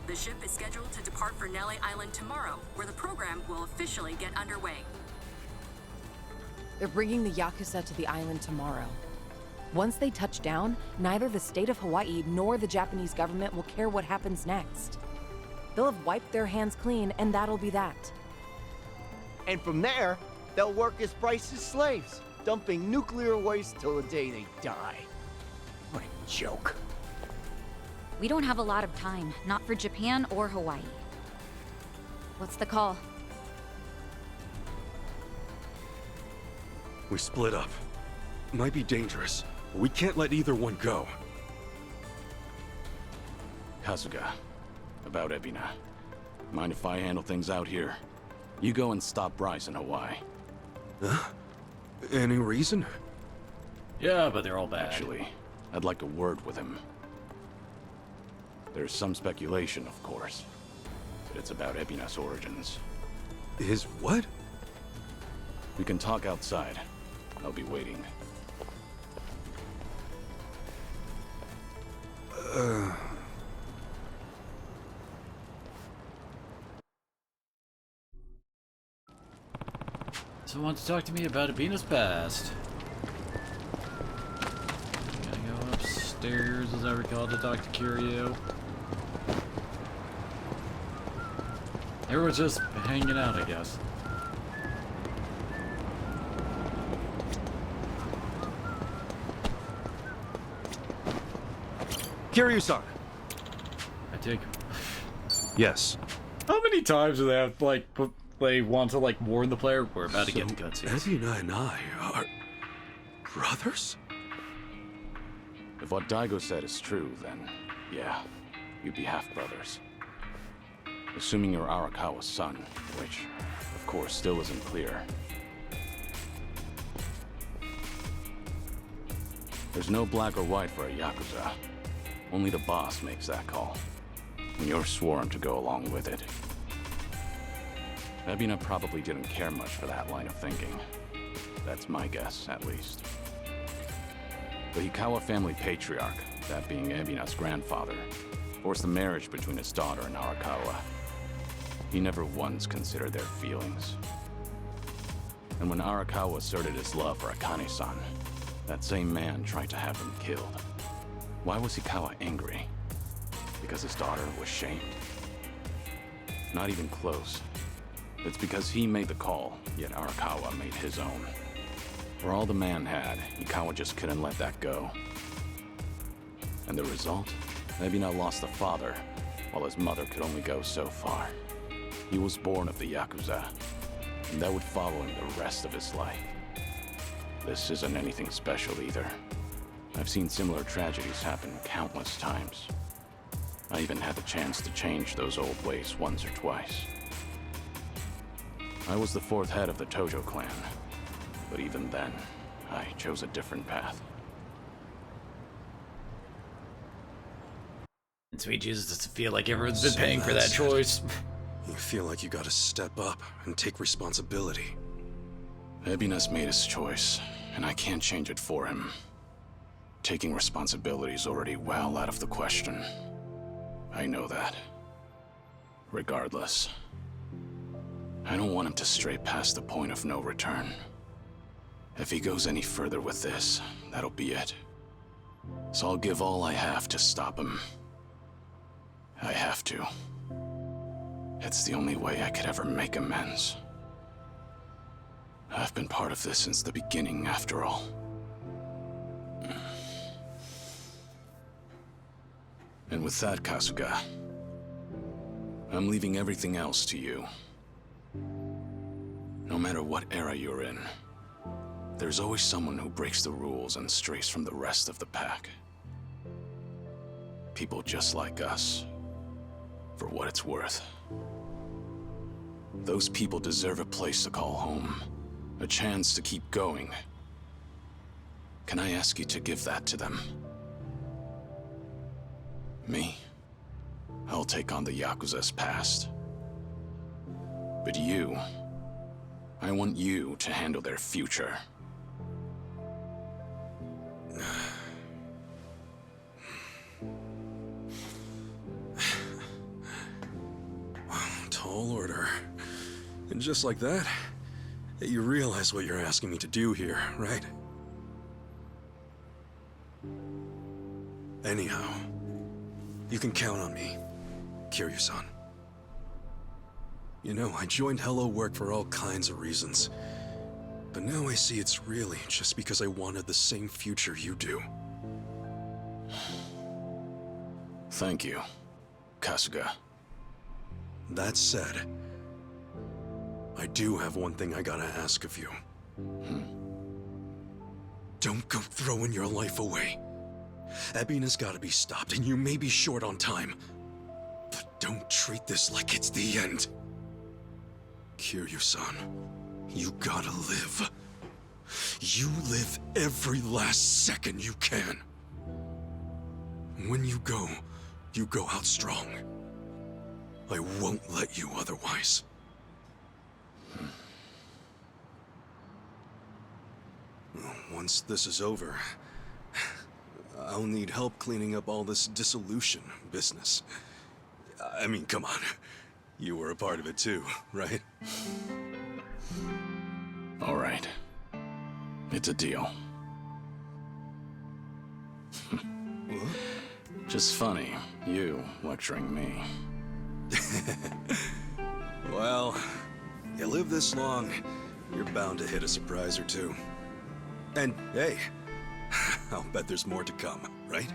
The ship is scheduled to depart for Nelly Island tomorrow, where the program will officially get underway. They're bringing the Yakuza to the island tomorrow. Once they touch down, neither the state of Hawaii nor the Japanese government will care what happens next. They'll have wiped their hands clean, and that'll be that. And from there, they'll work as Bryce's slaves. dumping nuclear waste till the day they die. What a joke. We don't have a lot of time, not for Japan or Hawaii. What's the call? We split up. Might be dangerous, but we can't let either one go. Kasuga, about Ebina. Mind if I handle things out here? You go and stop Bryce in Hawaii. Huh? Any reason? Yeah, but they're all bad. Actually, I'd like a word with him. There's some speculation, of course, but it's about Ebina's origins. His what? We can talk outside. I'll be waiting. So wants to talk to me about Abina's past. Gotta go upstairs, as I recall, to talk to Kiryu. Everyone's just hanging out, I guess. Kiryu-san! I take... Yes. How many times do they have, like, they want to, like, warn the player? We're about to get in cutscenes. Ebina and I are... brothers? If what Daigo said is true, then, yeah, you'd be half-brothers. Assuming you're Arakawa's son, which, of course, still isn't clear. There's no black or white for a Yakuza. Only the boss makes that call. And you're sworn to go along with it. Ebina probably didn't care much for that line of thinking. That's my guess, at least. The Hikawa family patriarch, that being Ebina's grandfather, forced the marriage between his daughter and Arakawa. He never once considered their feelings. And when Arakawa asserted his love for Akane-san, that same man tried to have him killed. Why was Hikawa angry? Because his daughter was shamed? Not even close. It's because he made the call, yet Arakawa made his own. For all the man had, Hikawa just couldn't let that go. And the result? Ebina lost a father, while his mother could only go so far. He was born of the Yakuza, and that would follow him the rest of his life. This isn't anything special either. I've seen similar tragedies happen countless times. I even had the chance to change those old ways once or twice. I was the fourth head of the Tojo clan, but even then, I chose a different path. And sweet Jesus, does it feel like everyone's been paying for that choice? You feel like you gotta step up and take responsibility. Ebina's made his choice, and I can't change it for him. Taking responsibility is already well out of the question. I know that. Regardless, I don't want him to stray past the point of no return. If he goes any further with this, that'll be it. So I'll give all I have to stop him. I have to. It's the only way I could ever make amends. I've been part of this since the beginning, after all. And with that, Kasuga, I'm leaving everything else to you. No matter what era you're in, there's always someone who breaks the rules and strays from the rest of the pack. People just like us, for what it's worth. Those people deserve a place to call home, a chance to keep going. Can I ask you to give that to them? Me? I'll take on the Yakuza's past. But you, I want you to handle their future. Tall order. And just like that, you realize what you're asking me to do here, right? Anyhow, you can count on me, Kiryu-san. You know, I joined Hello Work for all kinds of reasons. But now I see it's really just because I wanted the same future you do. Thank you, Kasuga. That said, I do have one thing I gotta ask of you. Don't go throwing your life away. Ebina's gotta be stopped, and you may be short on time. But don't treat this like it's the end. Kiryu-san, you gotta live. You live every last second you can. When you go out strong. I won't let you otherwise. Once this is over, I'll need help cleaning up all this dissolution business. I mean, come on. You were a part of it too, right? All right. It's a deal. Just funny, you lecturing me. Well, you live this long, you're bound to hit a surprise or two. And hey, I'll bet there's more to come, right?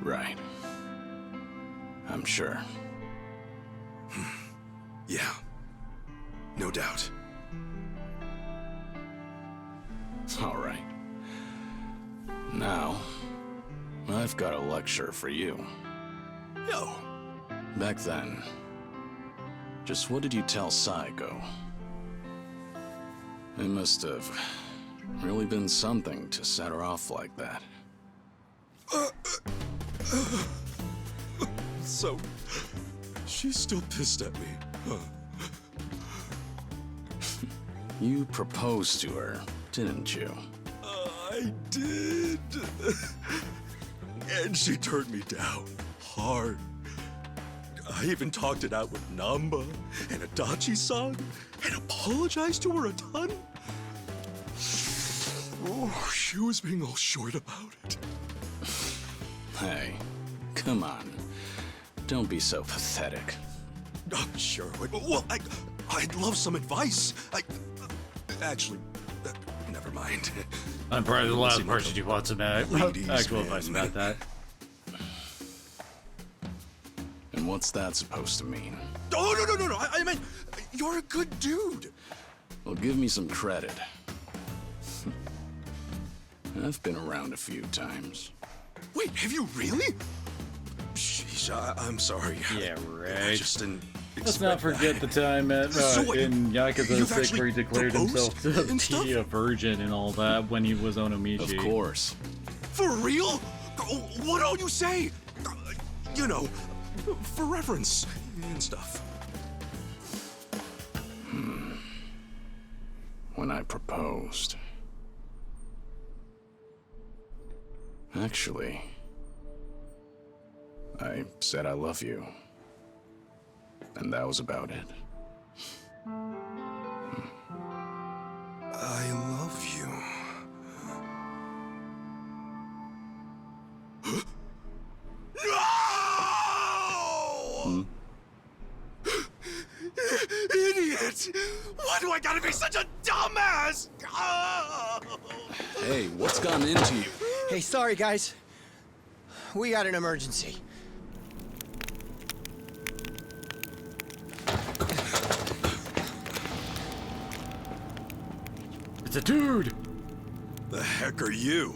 Right. I'm sure. Yeah, no doubt. All right. Now, I've got a lecture for you. Yo! Back then, just what did you tell Saigo? It must have really been something to set her off like that. So, she's still pissed at me, huh? You proposed to her, didn't you? I did. And she turned me down hard. I even talked it out with Namba and Adachi-san and apologized to her a ton. Oh, she was being all short about it. Hey, come on. Don't be so pathetic. Sure. Well, I'd love some advice. Actually, never mind. I'm probably the last person you want some actual advice about that. And what's that supposed to mean? Oh, no. I meant, you're a good dude. Well, give me some credit. I've been around a few times. Wait, have you really? Sheesh, I'm sorry. Yeah, right. I just didn't Let's not forget the time at in Yakuza 6 where he declared himself to be a virgin and all that when he was Onomichi. Of course. For real? What all you say? You know, for reference and stuff. When I proposed. Actually, I said I love you. And that was about it. I love you. No! Idiot! Why do I gotta be such a dumbass? Hey, what's gotten into you? Hey, sorry, guys. We got an emergency. It's a dude! The heck are you?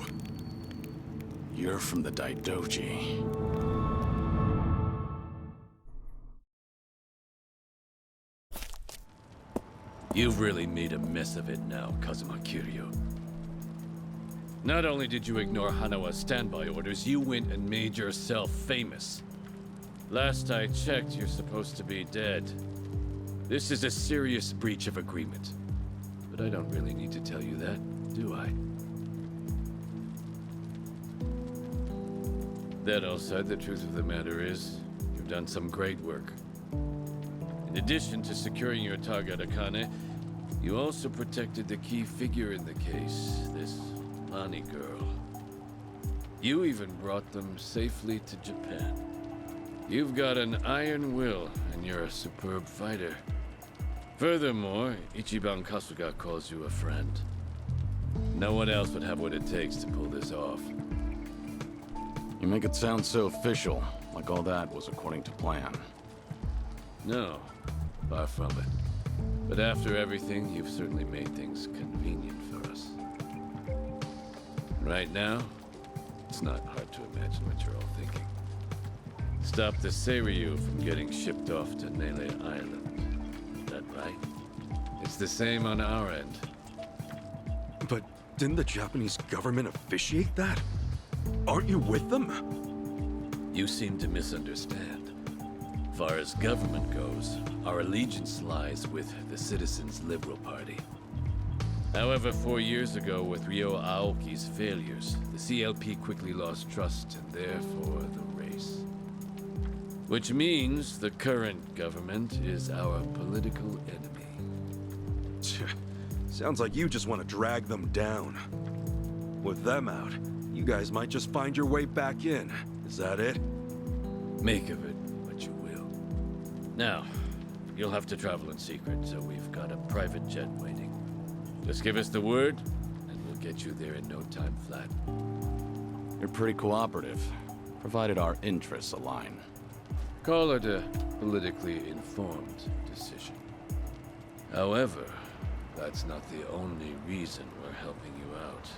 You're from the Daidoji. You've really made a mess of it now, Kazuma Kiryu. Not only did you ignore Hanawa's standby orders, you went and made yourself famous. Last I checked, you're supposed to be dead. This is a serious breach of agreement. But I don't really need to tell you that, do I? That all said, the truth of the matter is, you've done some great work. In addition to securing your target Akane, you also protected the key figure in the case, this Ani girl. You even brought them safely to Japan. You've got an iron will, and you're a superb fighter. Furthermore, Ichiban Kasuga calls you a friend. No one else would have what it takes to pull this off. You make it sound so official, like all that was according to plan. No, far from it. But after everything, you've certainly made things convenient for us. Right now, it's not hard to imagine what you're all thinking. Stop the Seiryu from getting shipped off to Nele Island. Is that right? It's the same on our end. But didn't the Japanese government officiate that? Aren't you with them? You seem to misunderstand. Far as government goes, our allegiance lies with the Citizens' Liberal Party. However, 4 years ago, with Ryo Aoki's failures, the CLP quickly lost trust and therefore the race. Which means the current government is our political enemy. Sounds like you just want to drag them down. With them out, you guys might just find your way back in. Is that it? Make of it what you will. Now, you'll have to travel in secret, so we've got a private jet waiting. Just give us the word, and we'll get you there in no time flat. You're pretty cooperative, provided our interests align. Call it a politically informed decision. However, that's not the only reason we're helping you out.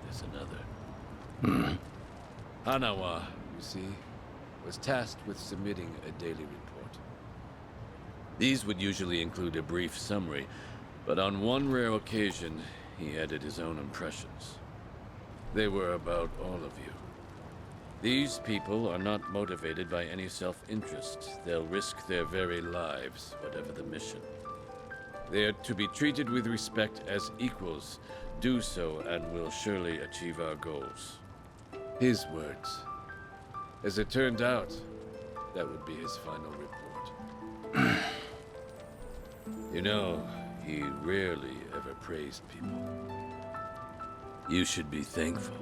There's another. Hanawa, you see, was tasked with submitting a daily report. These would usually include a brief summary, but on one rare occasion, he added his own impressions. They were about all of you. These people are not motivated by any self-interest. They'll risk their very lives, whatever the mission. They are to be treated with respect as equals. Do so, and we'll surely achieve our goals. His words. As it turned out, that would be his final report. You know, he rarely ever praised people. You should be thankful.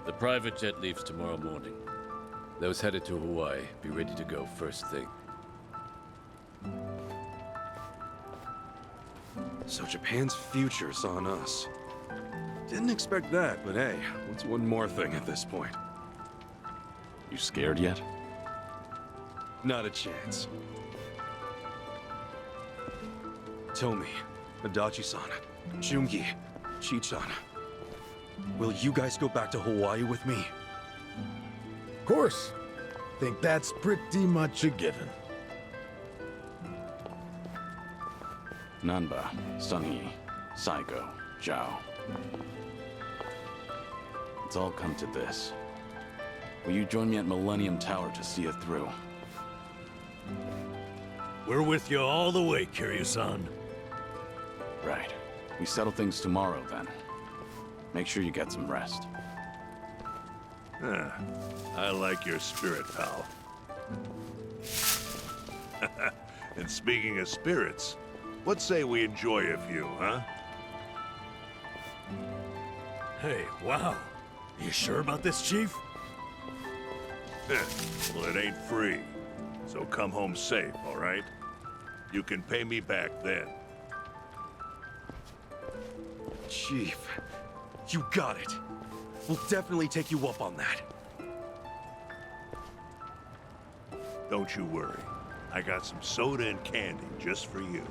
The private jet leaves tomorrow morning. Those headed to Hawaii, be ready to go first thing. So Japan's future's on us. Didn't expect that, but hey, what's one more thing at this point? You scared yet? Not a chance. Tomi, Adachi-san, Jungi, Chi-chan. Will you guys go back to Hawaii with me? Of course. Think that's pretty much a given. Nanba, Sunhee, Saiko, Zhao. It's all come to this. Will you join me at Millennium Tower to see it through? We're with you all the way, Kiryu-san. Right. We settle things tomorrow, then. Make sure you get some rest. I like your spirit, pal. And speaking of spirits, what say we enjoy a few, huh? Hey, wow. You sure about this, Chief? Well, it ain't free. So come home safe, all right? You can pay me back then. Chief, you got it. We'll definitely take you up on that. Don't you worry. I got some soda and candy just for you.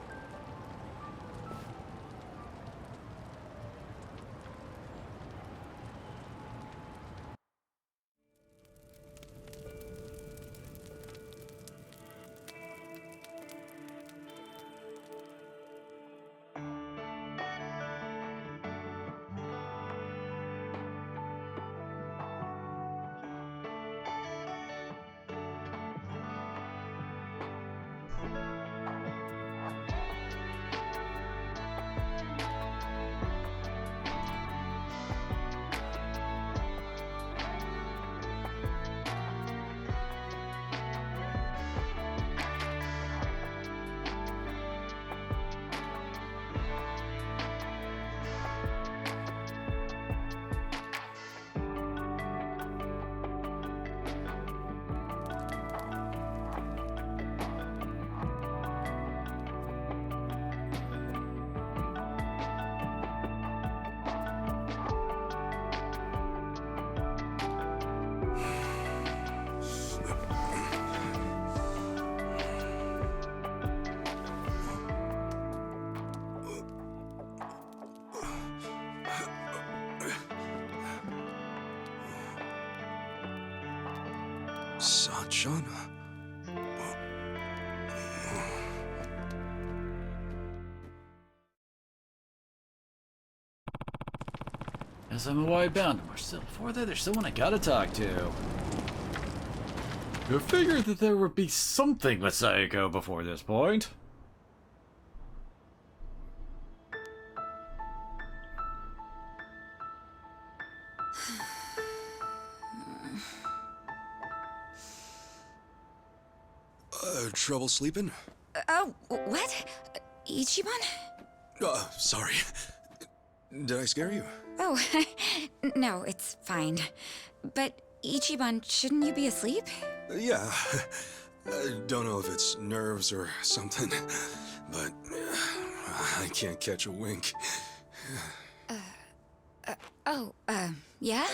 Sachan? As I'm Hawaii bound, we're still before that. There's someone I gotta talk to. I figured that there would be something with Sayako before this point. Trouble sleeping? Oh, what? Ichiban? Sorry. Did I scare you? Oh, no, it's fine. But Ichiban, shouldn't you be asleep? Yeah. I don't know if it's nerves or something, but I can't catch a wink. Yeah?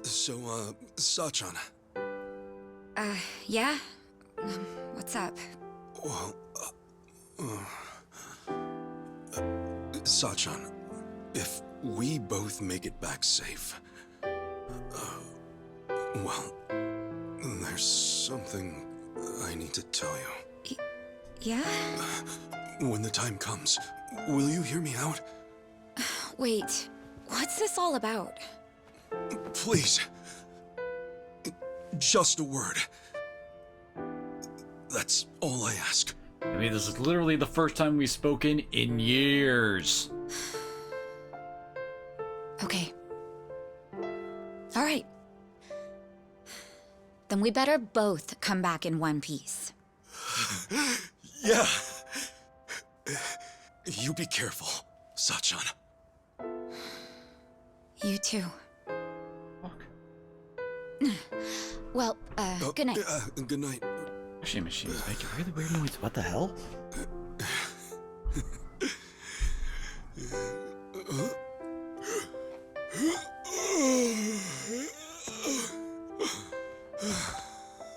So, Sachan. Yeah? What's up? Well, Sachan, if we both make it back safe, well, there's something I need to tell you. Yeah? When the time comes, will you hear me out? Wait, what's this all about? Please. Just a word. That's all I ask. I mean, this is literally the first time we've spoken in years. Okay. All right. Then we better both come back in one piece. Yeah. You be careful, Sachan. You too. Well, good night. Good night. Washing machines make a really weird noise. What the hell?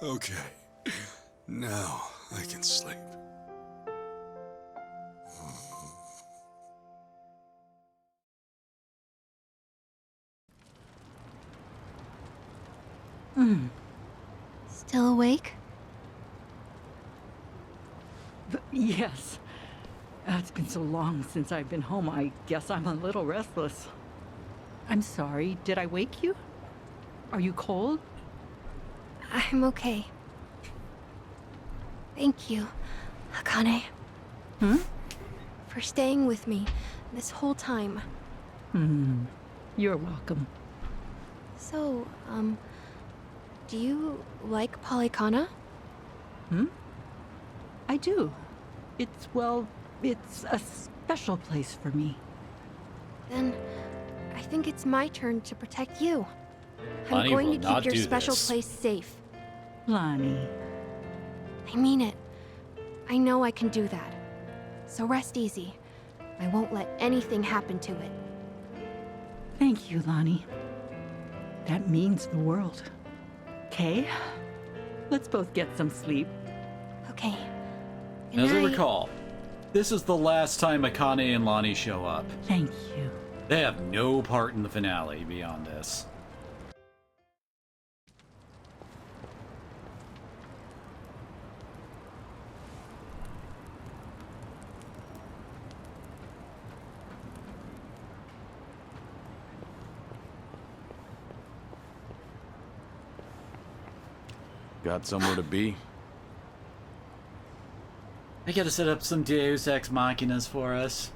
Okay. Now I can sleep. Still awake? Yes. It's been so long since I've been home. I guess I'm a little restless. I'm sorry. Did I wake you? Are you cold? I'm okay. Thank you, Akane. For staying with me this whole time. You're welcome. So, do you like Polycana? I do. It's a special place for me. Then, I think it's my turn to protect you. I'm Lonnie going will to keep not your do special this. place safe. Lonnie. I mean it. I know I can do that. So rest easy. I won't let anything happen to it. Thank you, Lonnie. That means the world. Okay? Let's both get some sleep. Okay. Good As I night. recall, this is the last time Akane and Lonnie show up. Thank you. They have no part in the finale beyond this. Got somewhere to be? I gotta set up some Deus Ex Machinas for us.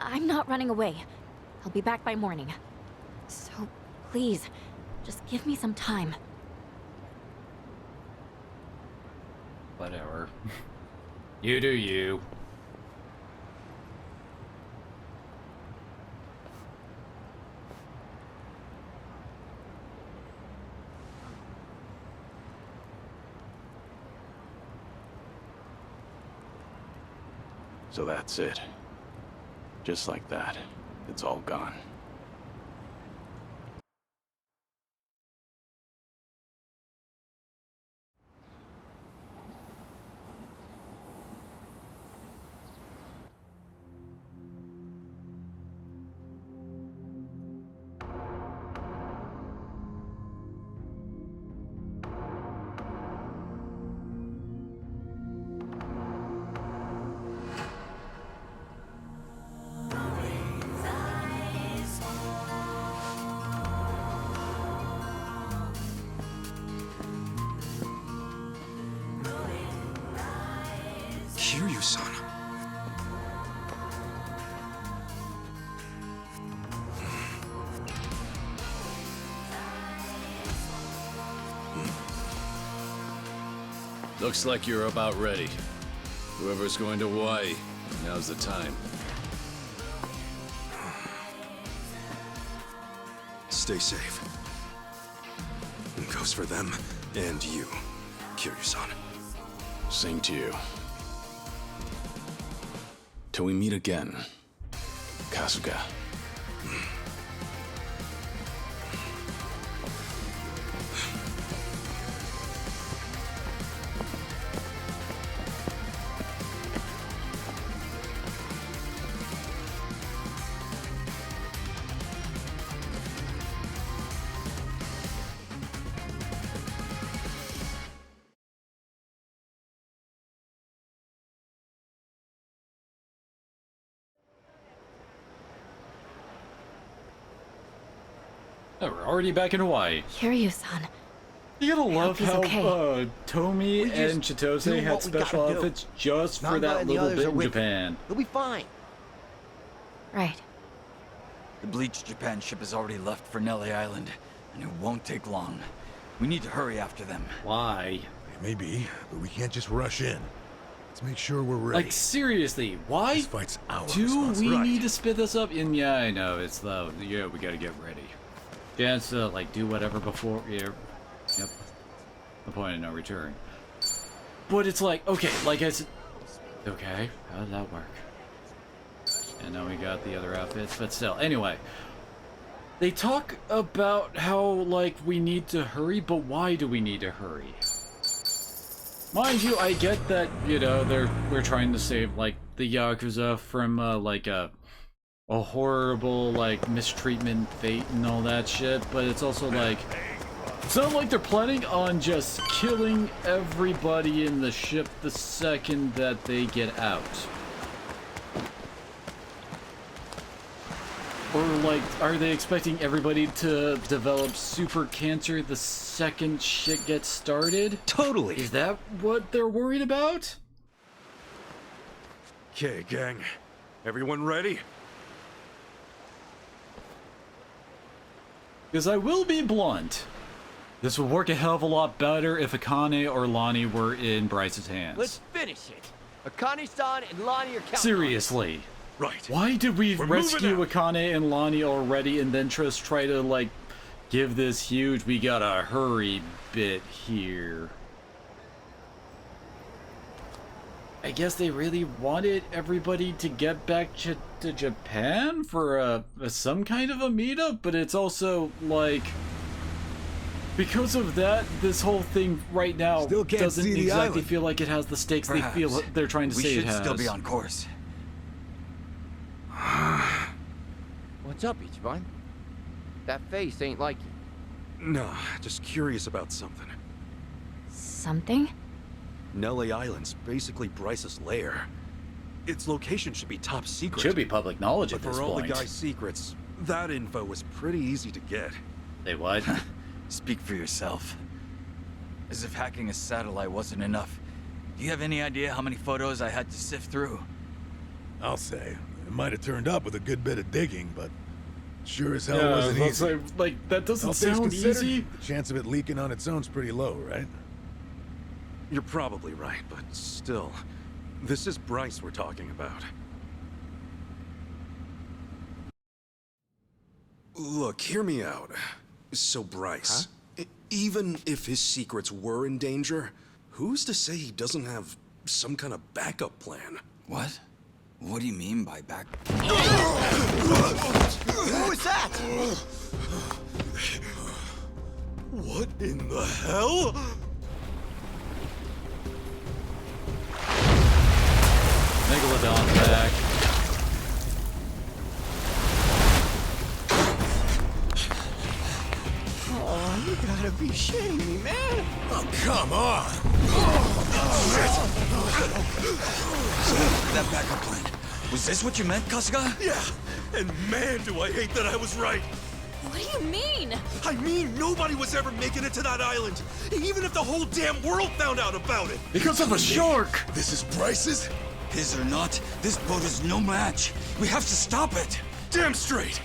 I'm not running away. I'll be back by morning. So, please, just give me some time. Whatever. You do you. So that's it. Just like that, it's all gone. son. Looks like you're about ready. Whoever's going to Hawaii, now's the time. Stay safe. It goes for them and you, Kiryu-san. Same to you. Till we meet again, Kasuga. Oh, we're already back in Hawaii. Kiryu-san. You gotta love he's how okay. Tomi We just and do Chitose had what we gotta special do. outfits just for Nanga that and the little others bit are in with Japan. He'll be fine. Right. The Bleach Japan ship has already left for Nelly Island, and it won't take long. We need to hurry after them. Why? Maybe, but we can't just rush in. Let's make sure we're ready. Like, seriously, why This fight's our do we responsibility. need to split this up? And yeah, I know, it's the, yeah, we gotta get ready. Chance to, like, do whatever before, yeah, yep, the point of no return. But it's like, okay, like I said, okay, how does that work? And now we got the other outfits, but still, anyway. They talk about how, like, we need to hurry, but why do we need to hurry? Mind you, I get that, you know, we're trying to save, like, the Yakuza from, like, a horrible, like, mistreatment, fate, and all that shit, but it's also, like, it's not like they're planning on just killing everybody in the ship the second that they get out. Or, like, are they expecting everybody to develop super cancer the second shit gets started? Totally. Is that what they're worried about? Okay, gang. Everyone ready? Because I will be blunt. This would work a hell of a lot better if Akane or Lonnie were in Bryce's hands. Let's finish it. Akane-san and Lonnie are counting. Seriously. Right. Why did we We're rescue moving Akane and Lonnie already and then just try to, like, give this huge we gotta hurry bit here? I guess they really wanted everybody to get back to Japan for some kind of a meetup, but it's also, like, because of that, this whole thing right now Still can't doesn't see the exactly island. feel like it has the stakes Perhaps. they feel they're trying to say it has. We should still be on course. What's up, Ichiban? That face ain't like you. No, just curious about something. Something? Nelly Island's basically Bryce's lair. Its location should be top secret. Should be public knowledge But at this for all point. the guy's secrets, that info was pretty easy to get. They what? Speak for yourself. As if hacking a satellite wasn't enough. Do you have any idea how many photos I had to sift through? I'll say. It might have turned up with a good bit of digging, but sure as hell Yeah, wasn't I'll easy. say, like, that doesn't All things sound considered, easy. The chance of it leaking on its own's pretty low, right? You're probably right, but still, this is Bryce we're talking about. Look, hear me out. So Bryce, even if his secrets were in danger, who's to say he doesn't have some kind of backup plan? What? What do you mean by back? Who was that? What in the hell? Megalodon's back. Oh, you gotta be shitting me, man. Oh, come on. That backup plan. Was this what you meant, Kasuga? Yeah, and man, do I hate that I was right. What do you mean? I mean, nobody was ever making it to that island, even if the whole damn world found out about it. Because of a shark! This is Bryce's? His or not, this boat is no match. We have to stop it. Damn straight.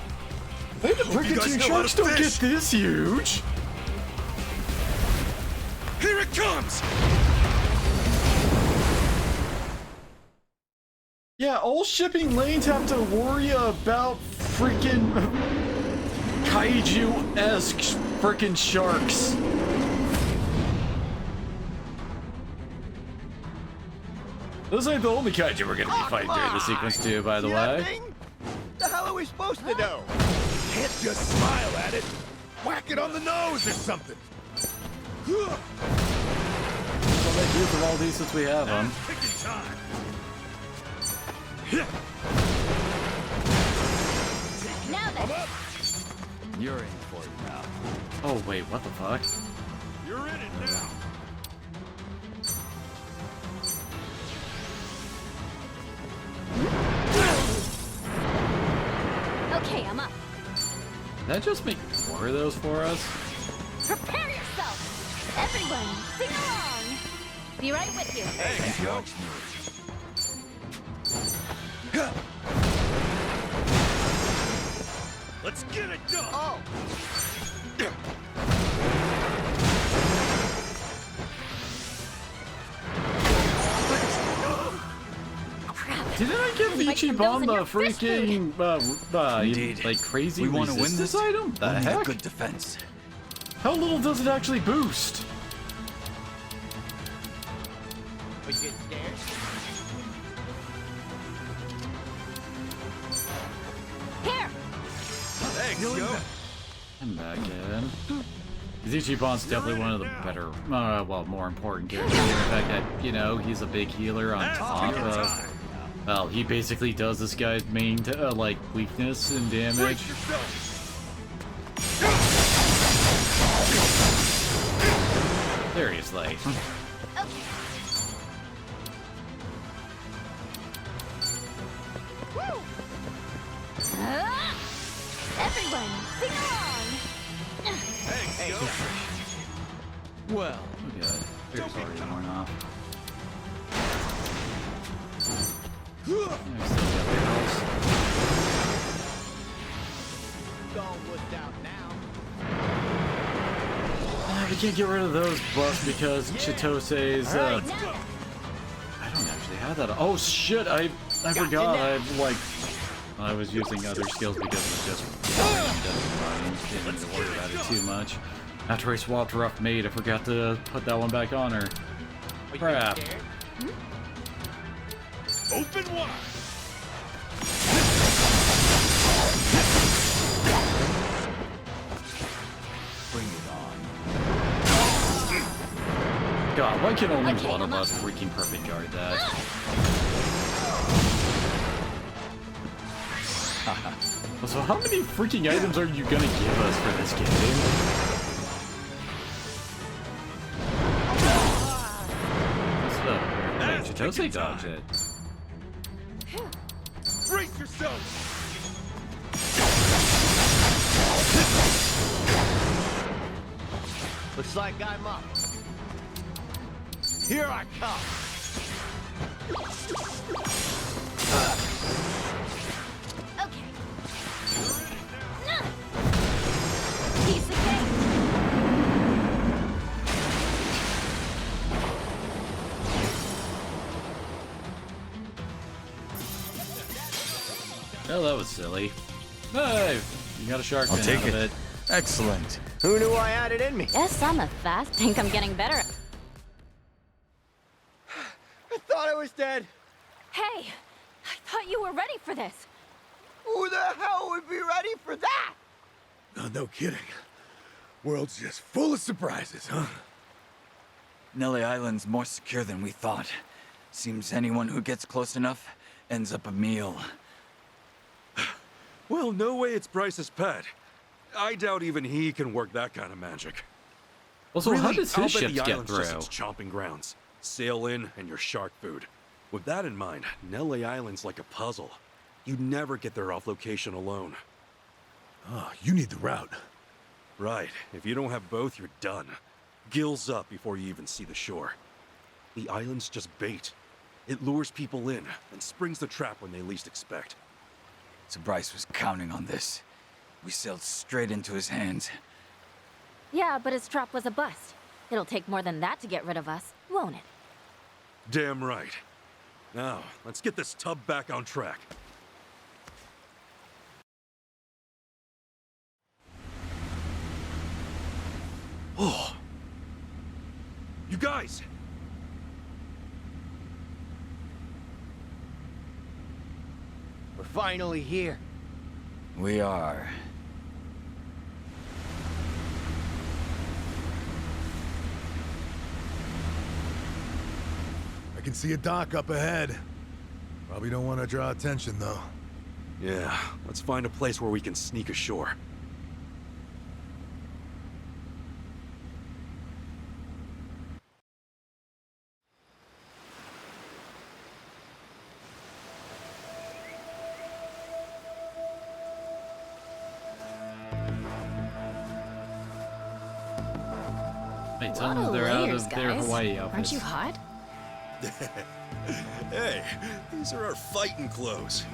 Hey, the Hope you guys brigantine know how to sharks don't get fish. this huge. Here it comes! Yeah, all shipping lanes have to worry about freaking kaiju-esque freaking sharks. Those ain't the only kaiju we're gonna be fighting during the sequence too, by the way. The hell are we supposed to do? Can't just smile at it. Whack it on the nose or something. We'll make use of all these since we have them. Taking time. Now then. You're in for it now. Oh wait, what the fuck? You're in it now. Okay, I'm up. Did that just make more of those for us? Prepare yourself! Everyone, sing along! Be right with you. Thank you. Let's get it done. Oh. Didn't I give Ichiban the freaking like crazy We want to win resistance this item? The We'll need a heck? good defense. How little does it actually boost? We get scared. Here! Thanks, yo. I'm back in. Ichiban's definitely one of the better, well, more important characters. The fact that, you know, he's a big healer on top of... Well, he basically does this guy's main, like, weakness and damage. Seriously. Everyone, sing along! Well, Oh, good. Here's already worn off. Yeah, we still got barrels. All wood down now. We can't get rid of those buffs because Chitose's, I don't actually have that. Oh shit, I forgot. I was using other skills because it was just didn't need to worry about it too much. After I swapped Rough Maid, I forgot to put that one back on her. Crap. Open wide. bring it on. God, why can only one of us freaking perfect guard that? So how many freaking items are you gonna give us for this game? Wait, Chitose dodged it. Brace yourself! Looks like I'm up. Here I come. Piece of cake. Oh, that was silly. Hey, you got a shark I'll fin take out of it. it. Excellent. Who knew I had it in me? Yes, I'm a fast. Think I'm getting better. I thought I was dead. Hey, I thought you were ready for this. Who the hell would be ready for that? No kidding. World's just full of surprises, huh? Nelly Island's more secure than we thought. Seems anyone who gets close enough ends up a meal. Well, no way it's Bryce's pet. I doubt even he can work that kind of magic. Also, how does I'll his bet ships the get island's just through? its chomping grounds. Sail in and your shark food. With that in mind, Nelly Island's like a puzzle. You never get there off location alone. Oh, you need the route. Right. If you don't have both, you're done. Gills up before you even see the shore. The island's just bait. It lures people in and springs the trap when they least expect. So Bryce was counting on this. We sailed straight into his hands. Yeah, but his trap was a bust. It'll take more than that to get rid of us, won't it? Damn right. Now, let's get this tub back on track. Oh. You guys! We're finally here. We are. I can see a dock up ahead. Probably don't want to draw attention, though. Yeah, let's find a place where we can sneak ashore. Hey, tell them they're out of their Hawaii outfits. Aren't you hot? Hey, these are our fighting clothes.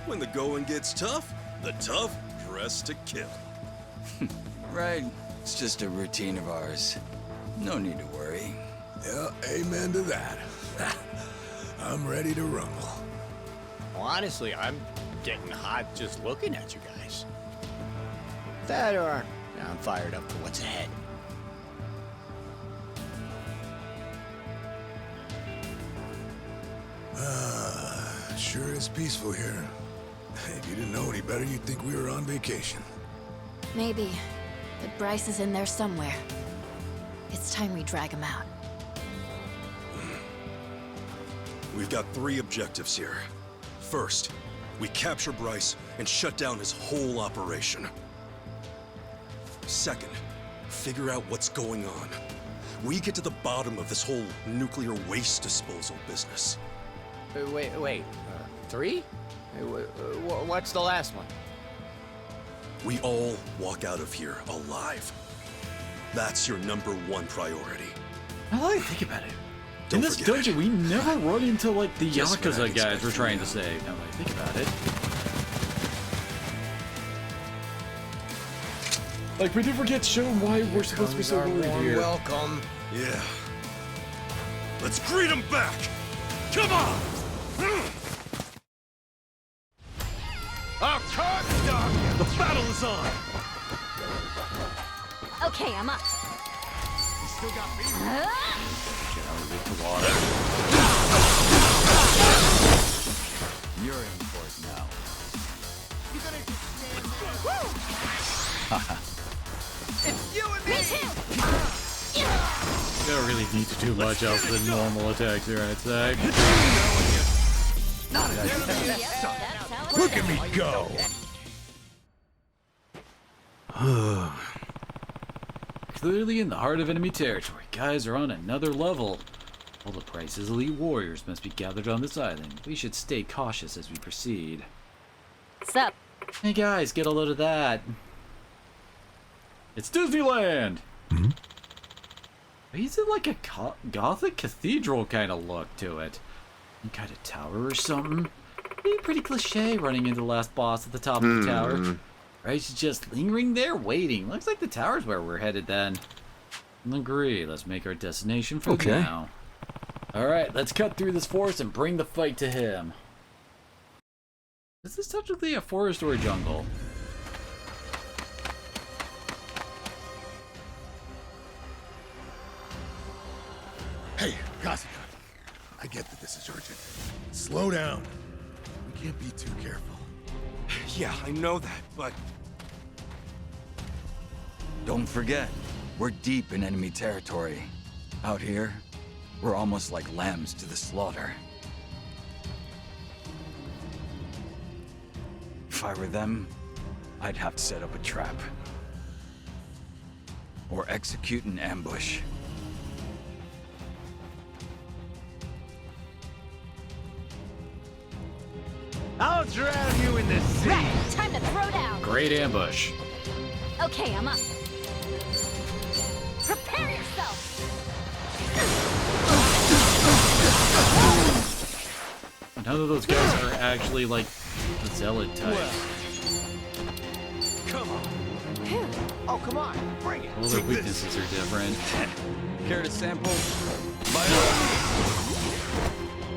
When the going gets tough, the tough dress to kill. Right. It's just a routine of ours. No need to worry. Yeah, amen to that. I'm ready to rumble. Well, honestly, I'm getting hot just looking at you guys. That or I'm fired up for what's ahead. Sure is peaceful here. If you didn't know any better, you'd think we were on vacation. Maybe. But Bryce is in there somewhere. It's time we drag him out. We've got 3 objectives here. First, we capture Bryce and shut down his whole operation. Second, figure out what's going on. We get to the bottom of this whole nuclear waste disposal business. Wait. 3? What's the last one? We all walk out of here alive. That's your #1 priority. Now that I think about it, Don't in this forget dungeon we never run into like the Just what Yakuza I'd guys expect we're from trying you. to save. Now that I think about it. Like, we never get shown why we're supposed to be so worried here. Welcome. Yeah. Let's greet him back! Come on! Our card dog! The battle is on! Okay, I'm up. You still got me? Get out of the water. You're in for it now. You gonna just stand there? It's you and me! You don't really need to do much else than normal attacks here, I'd say. Not an enemy. Look at me go! Clearly in the heart of enemy territory, guys are on another level. All the Price's elite warriors must be gathered on this island. We should stay cautious as we proceed. Sup? Hey guys, get a load of that. It's Disneyland! Is it like a Gothic cathedral kind of look to it? Some kind of tower or something? Pretty cliche running into the last boss at the top of the tower. Bryce is just lingering there waiting. Looks like the tower's where we're headed then. Agree, let's make our destination for now. Alright, let's cut through this forest and bring the fight to him. Is this technically a forest or a jungle? Hey, Kasuga. I get that this is urgent. Slow down. We can't be too careful. Yeah, I know that, but... Don't forget, we're deep in enemy territory. Out here, we're almost like lambs to the slaughter. If I were them, I'd have to set up a trap. Or execute an ambush. I'll drown you in the sea! Right, time to throw down! Great ambush. Okay, I'm up. Prepare yourself! None of those guys are actually like the zealot type. Come on. Oh, come on. Bring it. All their weaknesses are different. Care to sample?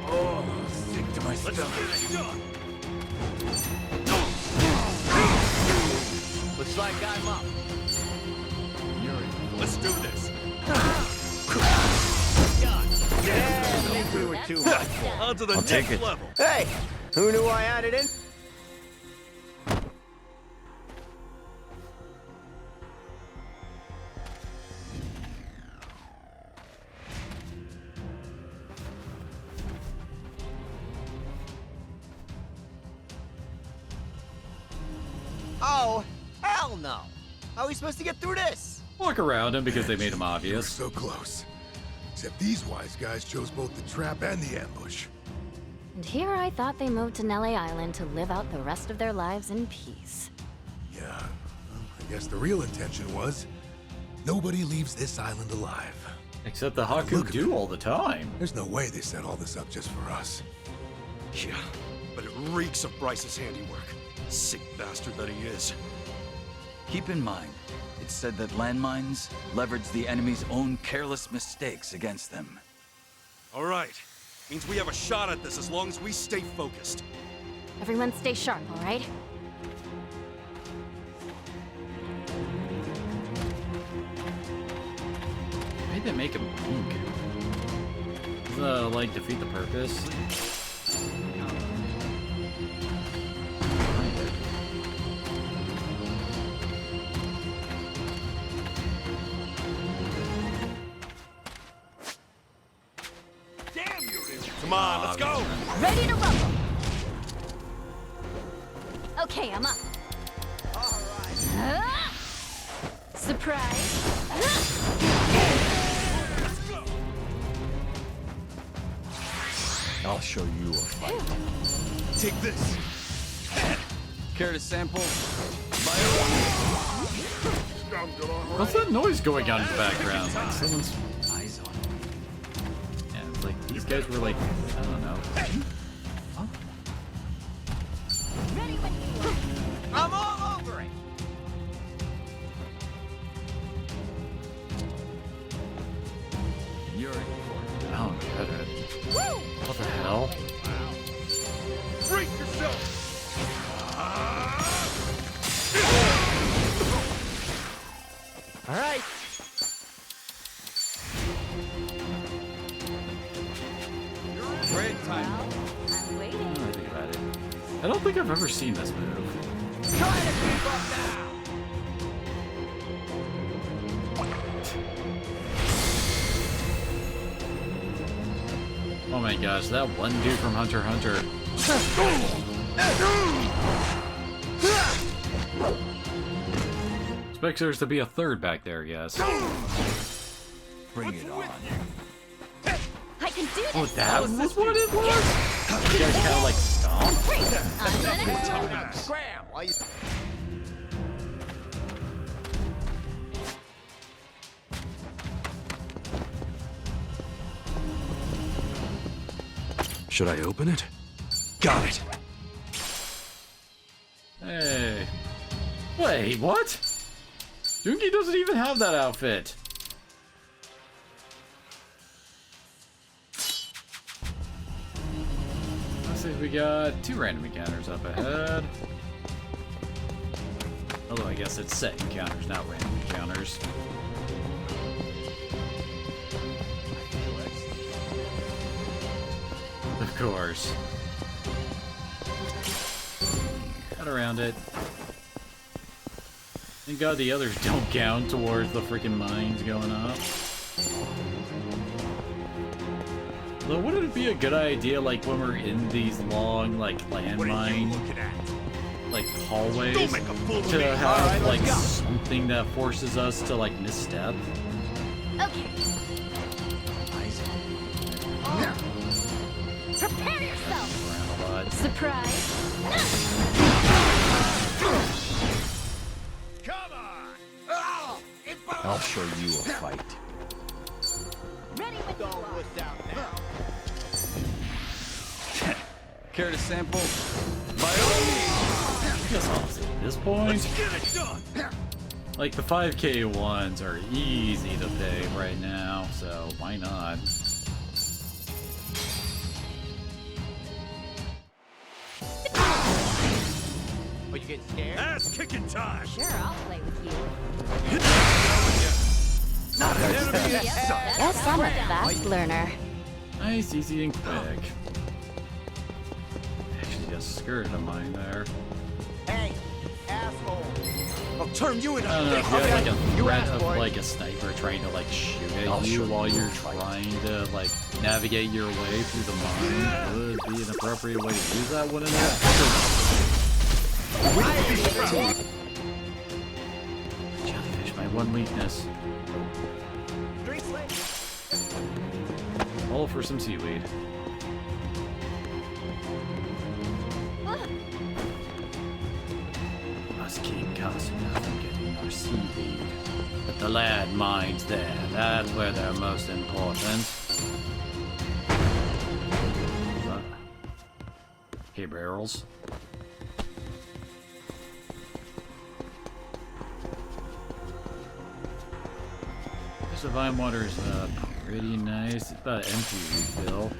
Oh, sick to my stomach. Looks like I'm up. Let's do this. Yeah, I think we were too much. On to the I'll take next it. level. Hey, who knew I had it in? Oh, hell no. How are we supposed to get through this? Walk around him because they made him obvious. So close. Except these wise guys chose both the trap and the ambush. And here I thought they moved to Nele Island to live out the rest of their lives in peace. Yeah, well, I guess the real intention was nobody leaves this island alive. Except the Haku do all the time. There's no way they set all this up just for us. Yeah, but it reeks of Bryce's handiwork. Sick bastard that he is. Keep in mind, it's said that landmines leverage the enemy's own careless mistakes against them. All right. Means we have a shot at this as long as we stay focused. Everyone stay sharp, all right? Why did they make him pink? Like, defeat the purpose? Damn you! Come on, let's go! Ready to rumble! Okay, I'm up. Alright. Surprise! I'll show you a fight. Take this. Care to sample? What's that noise going on in the background? Like someone's eyes on him. Yeah, it's like these guys were like, I don't know. I'm all over it. You're in for it. I don't get it. What the hell? Break yourself! All right. Great time. I'm waiting. I don't think about it. I don't think I've ever seen this move. Try to keep up now. Oh my gosh, that one dude from Hunter x Hunter. Expect there's to be a third back there, yes. Bring it on. I can do this! Oh, that was what it was? You guys kind of like stomp? Scram while you... Should I open it? Got it. Hey. Wait, what? Junki doesn't even have that outfit. Let's see, we got 2 random encounters up ahead. Although I guess it's set encounters, not random encounters. Of course. Got around it. Thank God the others don't count towards the freaking mines going up. Though, wouldn't it be a good idea, like, when we're in these long, like, landmine, like, hallways, to have, like, something that forces us to, like, misstep? Okay. Oh. Prepare yourself! Around a lot. Surprise! Come on! I'll show you a fight. Ready when you are. Care to sample? By all means. I guess honestly, at this point, Let's get it done. like the 5K ones are easy to pay right now, so why not? Are you getting scared? Ass kicking time. Sure, I'll play with you. Not an enemy in sight. Yes, I'm a fast learner. Nice, easy, and quick. Actually, just skirted of mine there. Hey, asshole. I'll turn you into I don't know if you Okay. have like a You threat asked of for it. like a sniper trying to like shoot at I'll show you you while you're a fight. trying to like navigate your way through the mine would be an appropriate way to use that one in there. Jellyfish, my one weakness. All for some seaweed. Us keep casting nothing getting our seaweed. But the land mines there, that's where they're most important. Hey, barrels. The vine water is pretty nice. It's about an empty refill.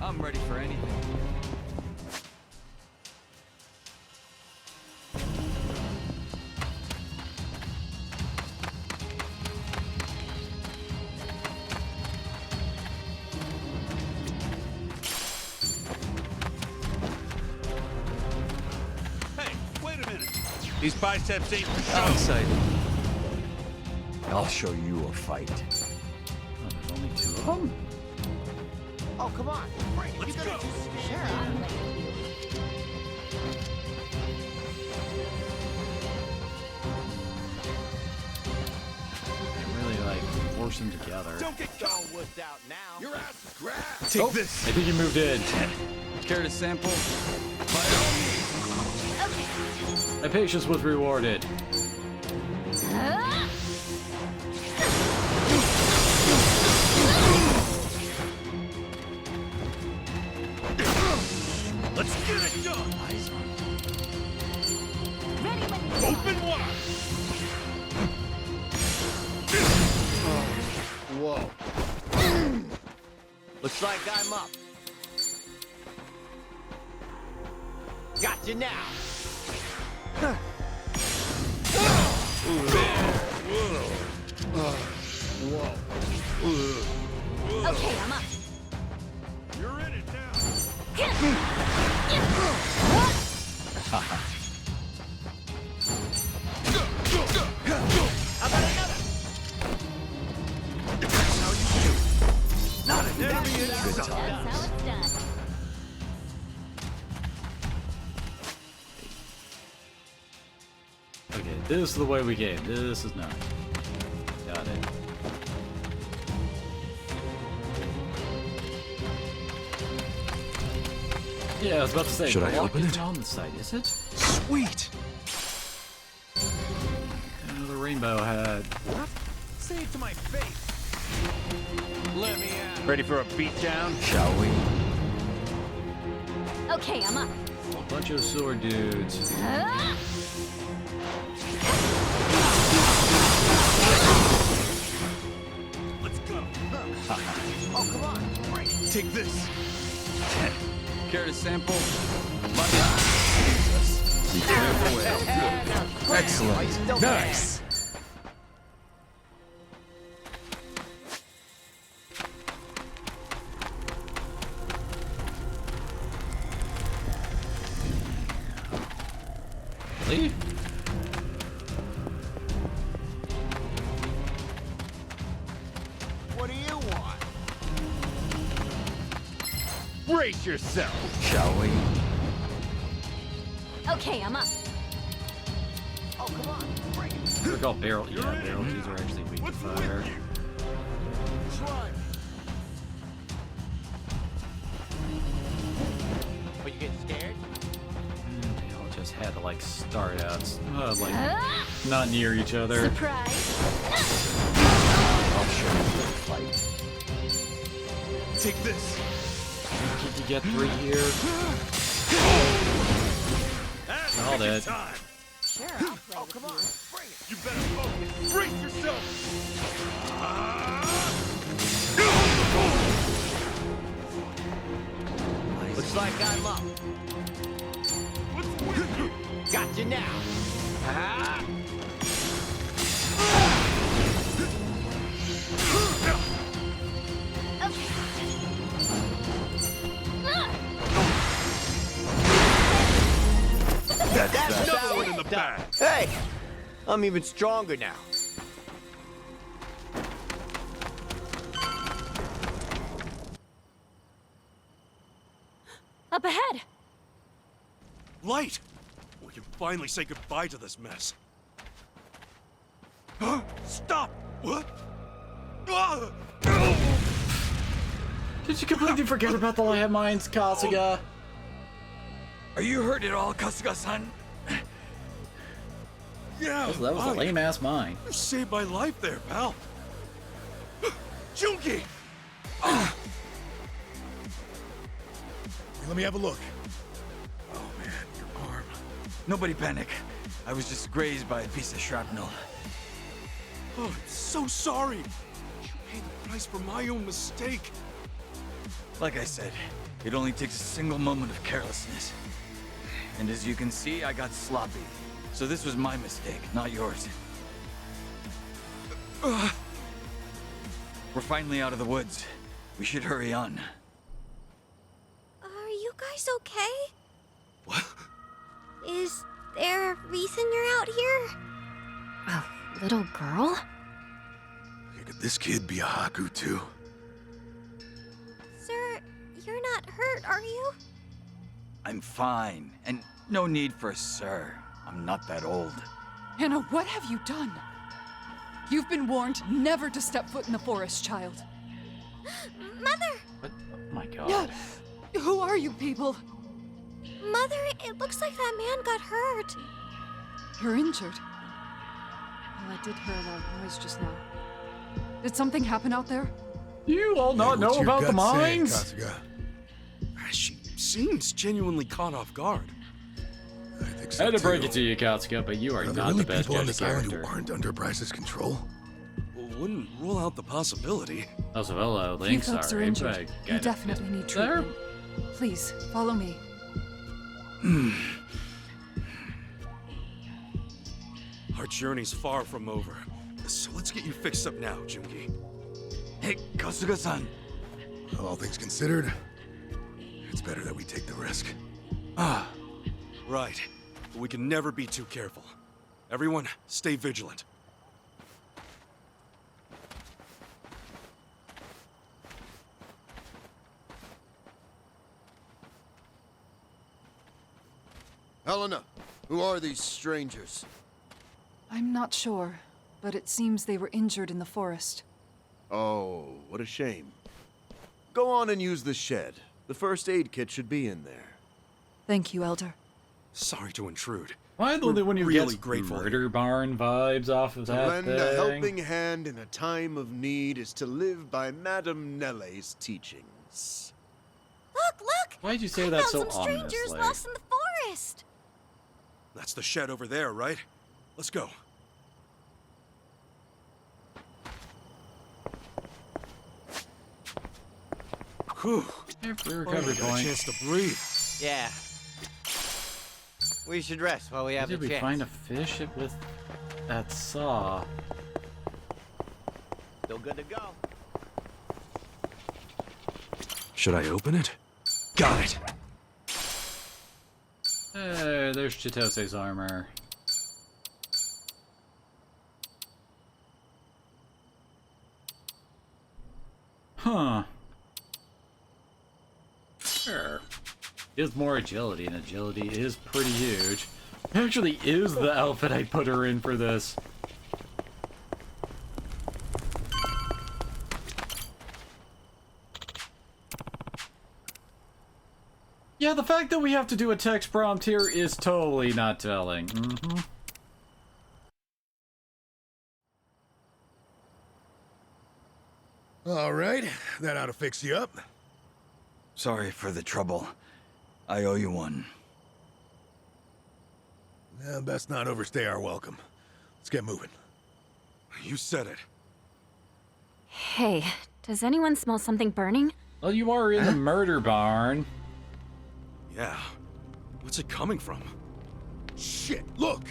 I'm ready for anything. Hey, wait a minute. These biceps ain't for show. I'm excited. I'll show you a fight. Oh, there's only two of them? Oh, come on. Let's go. Sure, I'll play with you. They really like force them together. Don't get all wussed out now. Your ass is grass. Take this. I think you moved in. Care to sample? By all means. My patience was rewarded. Let's get it done. Open wide. Whoa. Looks like I'm up. Got you now. Okay, I'm up. You're in it now. How about another? That's how you do it. Not an enemy in That's sight. how it's done. Okay, this is the way we game. This is not. Got it. Yeah, I was about to say, Should I the lock open isn't it? on the side, is it? Sweet. The rainbow had. Say it to my face. Let me out. Ready for a beatdown? Shall we? Okay, I'm up. A bunch of sword dudes. Let's go. Oh, come on. Take this. Care to sample? Excellent. Nice. Leave? What do you want? Brace yourself. Shall we? Okay, I'm up. Oh, come on. Bring it. They're called barrel. Yeah, barrel keys are actually weak to What's fire. with you? Try me. Are you getting scared? They all just had to like start out like not near each other. Surprise. I'll show you a fight. Take this. Keep to get 3 here. All dead. Sure, I'll play with you. Bring it. You better focus. Brace yourself. Looks like I'm up. Got you now. That's another one in the bag. Hey, I'm even stronger now. Up ahead! Light! We can finally say goodbye to this mess. Huh? Stop! What? Ah! Did you completely forget about the landmines, Kasuga? Are you hurt at all, Kasuga-san? Yeah, That was a lame-ass mine. You saved my life there, pal. Junki! Let me have a look. Oh man, your arm. Nobody panic. I was just grazed by a piece of shrapnel. Oh, I'm so sorry. You paid the price for my own mistake. Like I said, it only takes a single moment of carelessness. And as you can see, I got sloppy. So this was my mistake, not yours. We're finally out of the woods. We should hurry on. Are you guys okay? What? Is there a reason you're out here? A little girl? Could this kid be a Haku too? Sir, you're not hurt, are you? I'm fine, and no need for a sir. I'm not that old. Hannah, what have you done? You've been warned never to step foot in the forest, child. Mother! What? Oh my god. Who are you people? Mother, it looks like that man got hurt. You're injured. Well, I did hear a loud noise just now. Did something happen out there? You all not know about the mines? She seems genuinely caught off guard. I had to break it to you, Katsuka, but you are not the best people on judge this of island character. who aren't under Bryce's control? Wouldn't rule out the possibility. Also, hello, Few Link, folks are sorry, injured. but You gotta definitely need there. treatment. Please, follow me. Our journey's far from over. So let's get you fixed up now, Junki. Hey, Kasuga-san. All things considered, it's better that we take the risk. Right. But we can never be too careful. Everyone, stay vigilant. Helena, who are these strangers? I'm not sure, but it seems they were injured in the forest. Oh, what a shame. Go on and use the shed. The first aid kit should be in there. Thank you, Elder. Sorry to intrude. Why am I the only one who really gets grateful. Murder Barn vibes off of To that lend thing? a helping hand in a time of need is to live by Madame Nelle's teachings. Look! Why'd you say I that found so some strangers ominously? lost in the forest. That's the shed over there, right? Let's go. Whew. Recovery Got a point. chance to breathe. Yeah. We should rest while we have Did the we chance. find a fish with that saw? Still good to go. Should I open it? Got it. Hey, there's Chitose's armor. Huh. Sure. Is more agility, and agility is pretty huge. Actually is the outfit I put her in for this. Yeah, the fact that we have to do a text prompt here is totally not telling. All right, that ought to fix you up. Sorry for the trouble. I owe you one. Best not overstay our welcome. Let's get moving. You said it. Hey, does anyone smell something burning? Well, you are in the murder barn. Yeah. What's it coming from? Shit, look!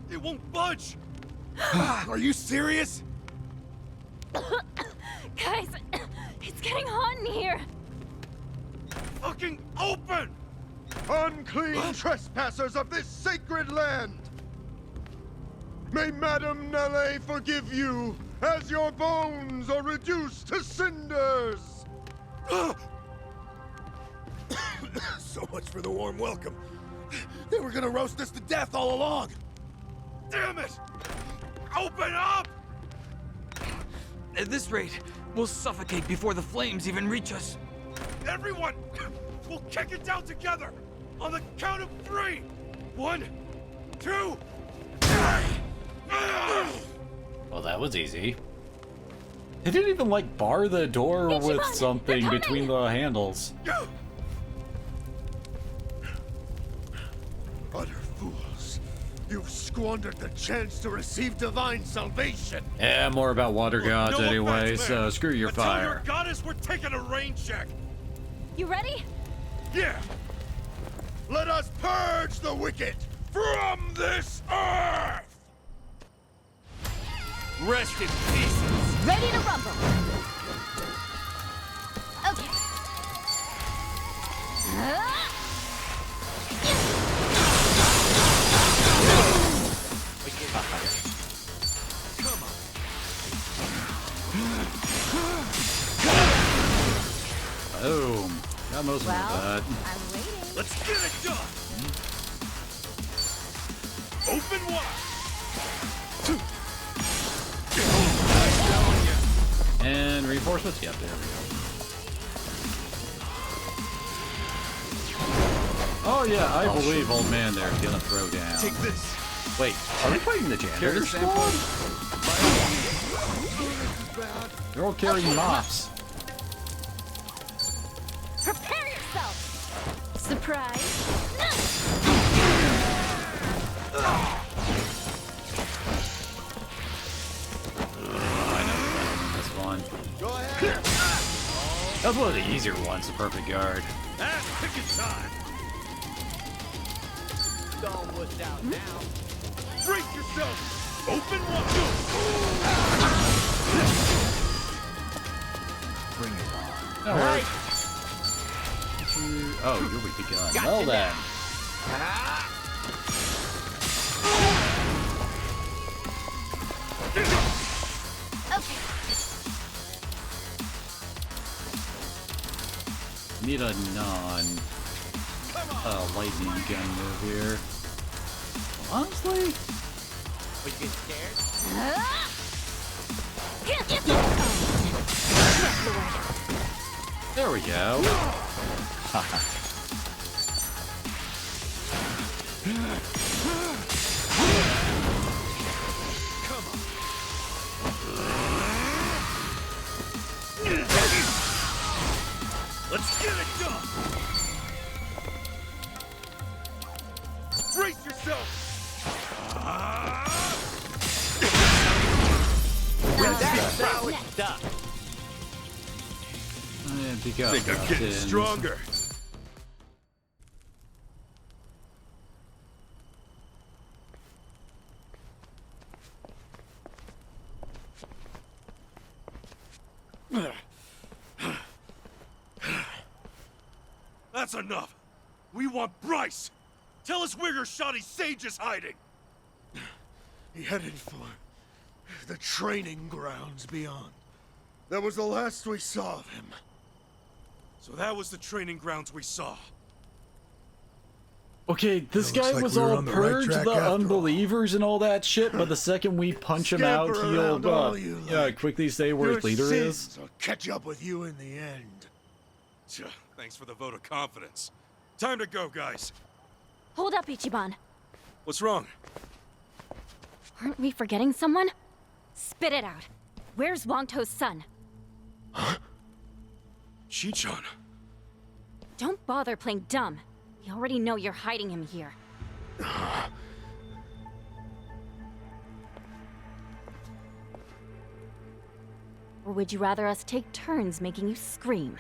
It won't budge! Are you serious? Guys, it's getting hot in here. Fucking open! Unclean trespassers of this sacred land! May Madame Nele forgive you, as your bones are reduced to cinders! So much for the warm welcome. They were gonna roast us to death all along! Damn it! Open up! At this rate, we'll suffocate before the flames even reach us. Everyone! We'll kick it down together! On the count of 3! 1, 2, 3! Well, that was easy. They didn't even, like, bar the door with something between the handles. Utter fools. You've squandered the chance to receive divine salvation. Yeah, more about water gods no anyway, offense, so man. screw your Until fire. your goddess, we're taking a rain check! You ready? Yeah! Let us purge the wicked from this earth! Rest in peace. Ready to rumble. Okay. Boom. Got most of that. I'm waiting. Let's get it done! Open wide! And reinforcements? Yep, there we go. Oh yeah, I believe old man there's gonna throw down. Take this. Wait, are they fighting the janitor squad? They're all carrying mops. Prepare yourself. Surprise. I know this one. Go ahead. That's one of the easier ones, the perfect guard. Ass picking time! Don't look down now. Brace yourself! Open wide! Bring it on. That worked. Oh, you're weak to gun. Well then. Okay. Need a lightning gun move here. Honestly? But you get scared? There we go. Let's get it done! Brace yourself! That's how it's done. Think I'm getting stronger. That's enough! We want Bryce! Tell us where your shoddy sage is hiding! He headed for the training grounds beyond. That was the last we saw of him. So that was the training grounds we saw. Okay, this guy was all purge the unbelievers and all that shit, but the second we punch him out, he'll quickly say where his leader is. I'll catch up with you in the end. Thanks for the vote of confidence. Time to go, guys. Hold up, Ichiban. What's wrong? Aren't we forgetting someone? Spit it out. Where's Wangto's son? Chi-chan. Don't bother playing dumb. We already know you're hiding him here. Or would you rather us take turns making you scream?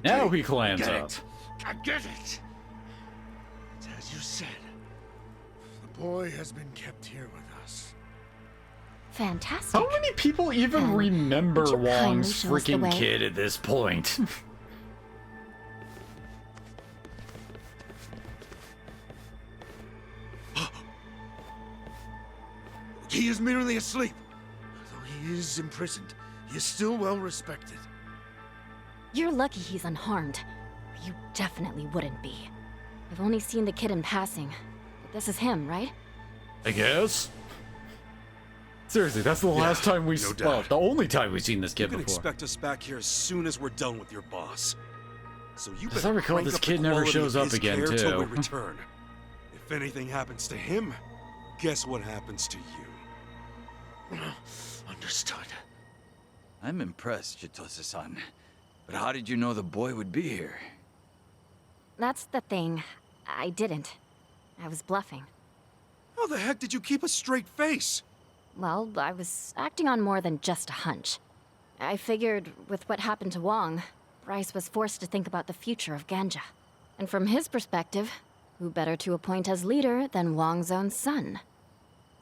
Now he clams up. I get it. It's as you said. The boy has been kept here with us. Fantastic. How many people even remember would you kindly Wong's show us the freaking way? kid at this point? He is merely asleep. Though he is imprisoned, he is still well respected. You're lucky he's unharmed. You definitely wouldn't be. I've only seen the kid in passing. But this is him, right? I guess. Seriously, that's the last time we no well, doubt. the only time we've seen this You kid can before. expect us back here as soon as we're done with your boss. So you As better I recall, crank this up the kid never quality shows of up his again, care till too. we return. If anything happens to him, guess what happens to you? Understood. I'm impressed, Chitose-san. But how did you know the boy would be here? That's the thing. I didn't. I was bluffing. How the heck did you keep a straight face? Well, I was acting on more than just a hunch. I figured with what happened to Wong, Bryce was forced to think about the future of Ganja. And from his perspective, who better to appoint as leader than Wong's own son?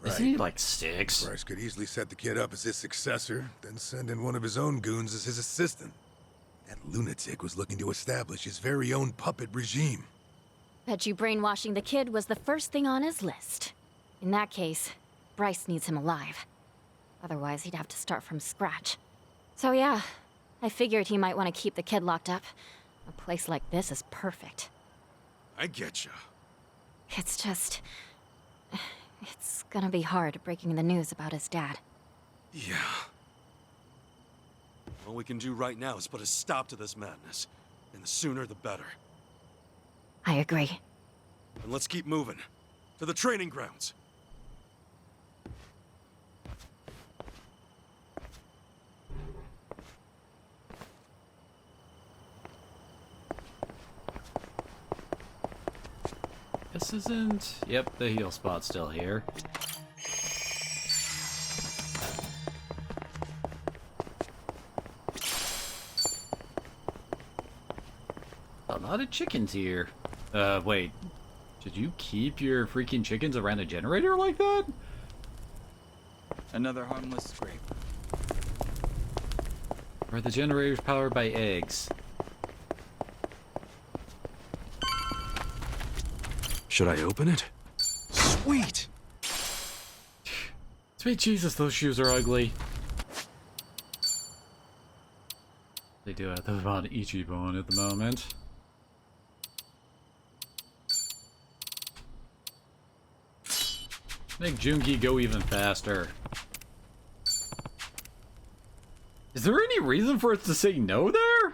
Isn't he like 6? Bryce could easily set the kid up as his successor, then send in one of his own goons as his assistant. That lunatic was looking to establish his very own puppet regime. Bet you brainwashing the kid was the first thing on his list. In that case, Bryce needs him alive. Otherwise, he'd have to start from scratch. So yeah, I figured he might want to keep the kid locked up. A place like this is perfect. I getcha. It's just... It's gonna be hard breaking the news about his dad. Yeah. All we can do right now is put a stop to this madness. And the sooner the better. I agree. And let's keep moving. To the training grounds. This isn't... Yep, the heal spot's still here. A lot of chickens here. Wait. Did you keep your freaking chickens around a generator like that? Another harmless scrape. Or the generator's powered by eggs? Should I open it? Sweet! Sweet Jesus, those shoes are ugly. They do have them on Ichiban at the moment. Make Junki go even faster. Is there any reason for us to say no there?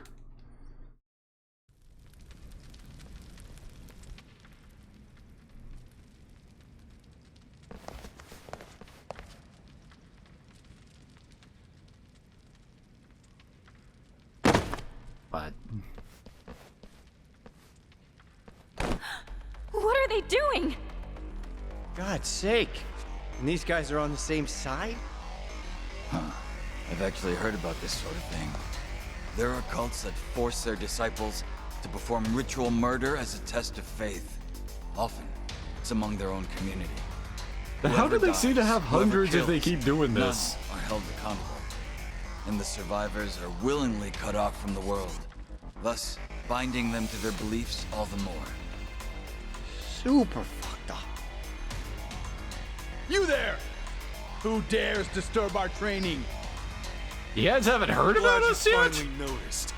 But What are they doing? God's sake. And these guys are on the same side? Huh. I've actually heard about this sort of thing. There are cults that force their disciples to perform ritual murder as a test of faith. Often, it's among their own community. But how do Whoever they seem to dies, have whoever hundreds if they kills, keep doing none this? are held accountable. And the survivors are willingly cut off from the world, thus binding them to their beliefs all the more. Super fucked up. You there! Who dares disturb our training? You guys haven't heard about us yet? Finally noticed.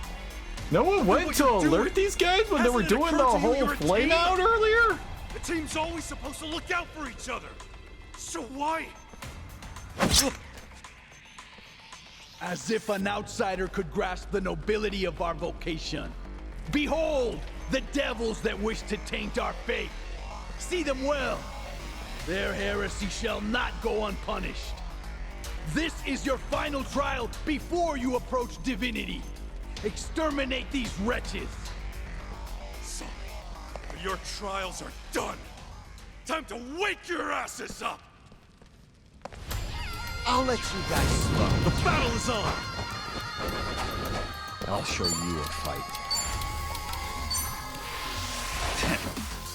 No one went to alert these guys when they were doing the whole flame out earlier? The team's always supposed to look out for each other. So why? As if an outsider could grasp the nobility of our vocation. Behold, the devils that wish to taint our faith. See them well. Their heresy shall not go unpunished. This is your final trial before you approach divinity. Exterminate these wretches. Sorry, but your trials are done. Time to wake your asses up! I'll let you guys slow. The battle is on! I'll show you a fight.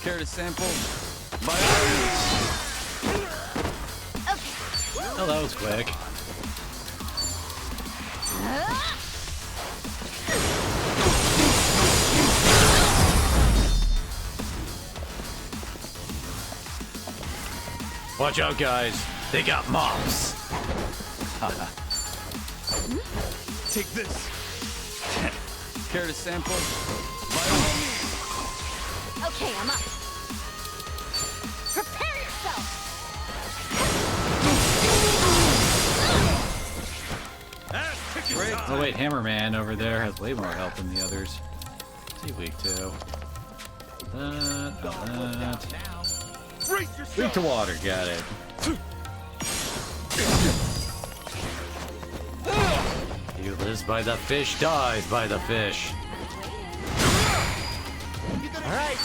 Care to sample? By all means. Oh, that was quick. Watch out, guys. They got mops. Take this. Care to sample? By all means. Okay, I'm up. Prepare yourself! Oh wait, Hammerman over there has way more health than the others. What's he weak to? That. Weak to water, got it. He lives by the fish, dies by the fish. All right.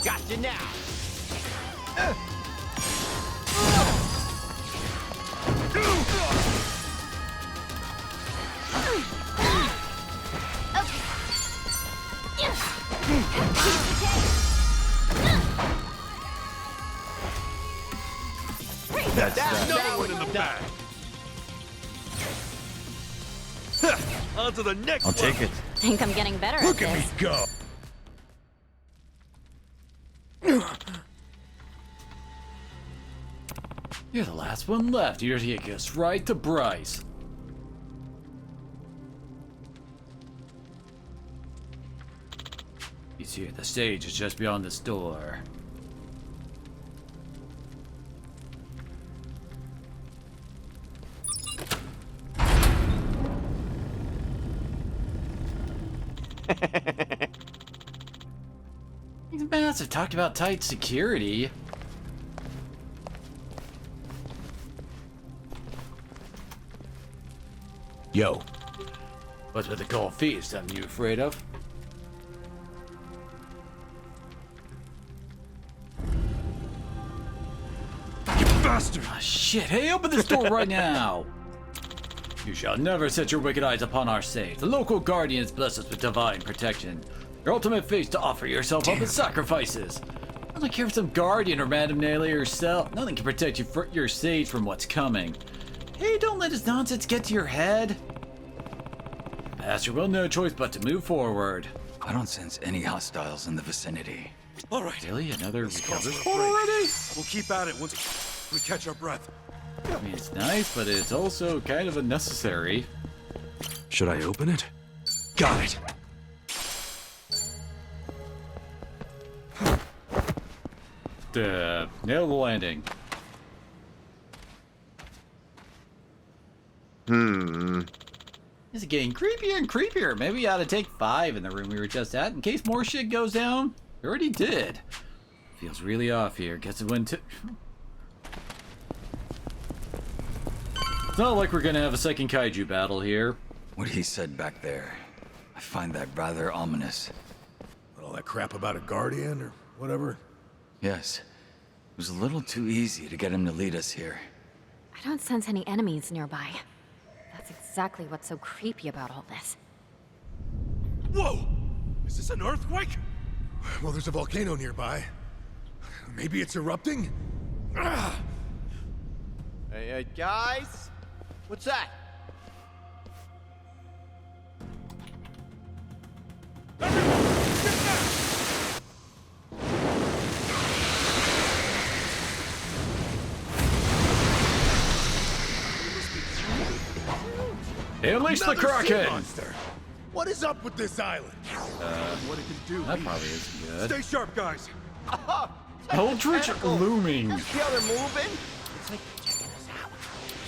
Gotcha now. That's another one in the bag. On to the next I'll take it. Think I'm getting better Look at at me this. go. You're the last one left. You're to take us right to Bryce. He's here. The stage is just beyond this door. These mans have talked about tight security. Yo. What's with the cold feet? Something you afraid of? You bastard! Ah, shit. Hey, open this door right now! You shall never set your wicked eyes upon our safe. The local guardians bless us with divine protection. Your ultimate fate is to offer yourself up as sacrifices. I don't care if some guardian or Madame Nelly herself. Nothing can protect you your sage from what's coming. Hey, don't let this nonsense get to your head. Master will no choice but to move forward. I don't sense any hostiles in the vicinity. All right. Really? Another recovery Break. already? We'll keep at it once we catch our breath. I mean, it's nice, but it's also kind of unnecessary. Should I open it? Got it. Nail the landing. This is getting creepier and creepier. Maybe we ought to take 5 in the room we were just at in case more shit goes down. We already did. Feels really off here. Guess it went to... It's not like we're gonna have a second kaiju battle here. What he said back there, I find that rather ominous. All that crap about a guardian or whatever? Yes. It was a little too easy to get him to lead us here. I don't sense any enemies nearby. That's exactly what's so creepy about all this. Whoa! Is this an earthquake? Well, there's a volcano nearby. Maybe it's erupting? Ah! Hey, guys! What's that? Unleash the Another sea Kraken! monster. What is up with this island? What it can do? That probably isn't good. Stay sharp, guys. Eldritch looming. See how they're moving? It's like they're checking us out.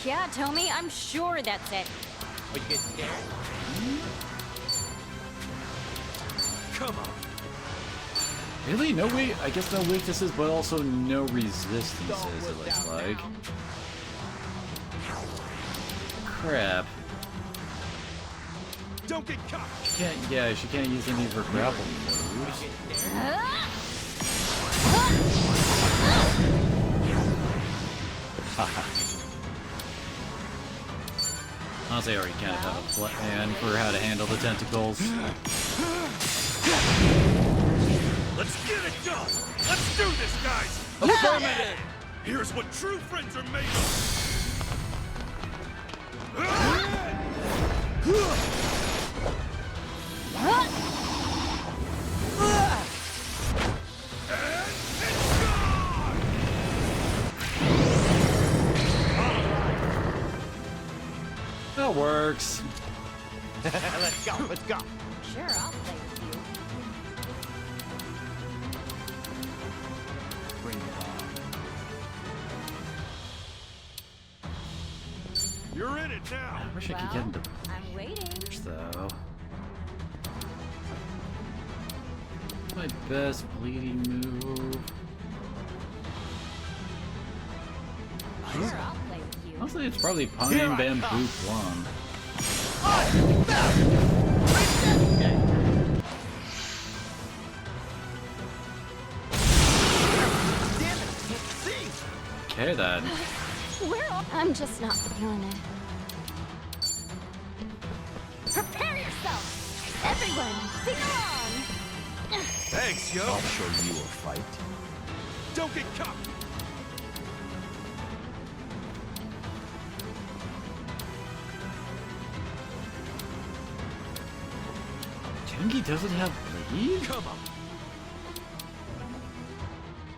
Yeah, Tommy, I'm sure that's it. Are you getting scared? Come on. Really? No weak? I guess no weaknesses, but also no resistances, it looks like. Crap. Don't get caught. She can't, yeah, she can't use any of her grapple moves. Haha. Honestly, I already kind of have a plan for how to handle the tentacles. Let's get it done! Let's do this, guys! Affirmative! Here's what true friends are made That works. Let's go, let's go. Sure, I'll play with you. Bring it on. You're in it now! I wish I could get into I'm waiting. though. My best bleeding move. Sure, I'll play with you. Honestly, it's probably Pine Bamboo Plum. Okay then. I'm just not feeling it. Prepare yourself! Everyone, sing along! Thanks, yo! I'll show you a fight. Don't get caught. Jungi doesn't have bleed? Come on.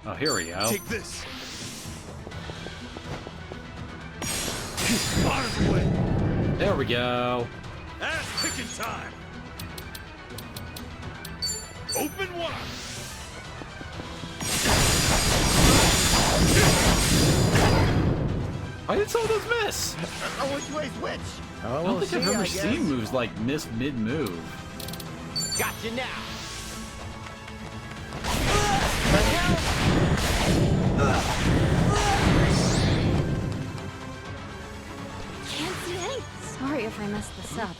Oh, here we go. Take this. Out of the way. There we go. Ass kicking time! Open wide! Why did some of those miss? Which way's which? I don't think I've ever seen moves like miss mid-move. Gotcha now. Can't see any. Sorry if I messed this up.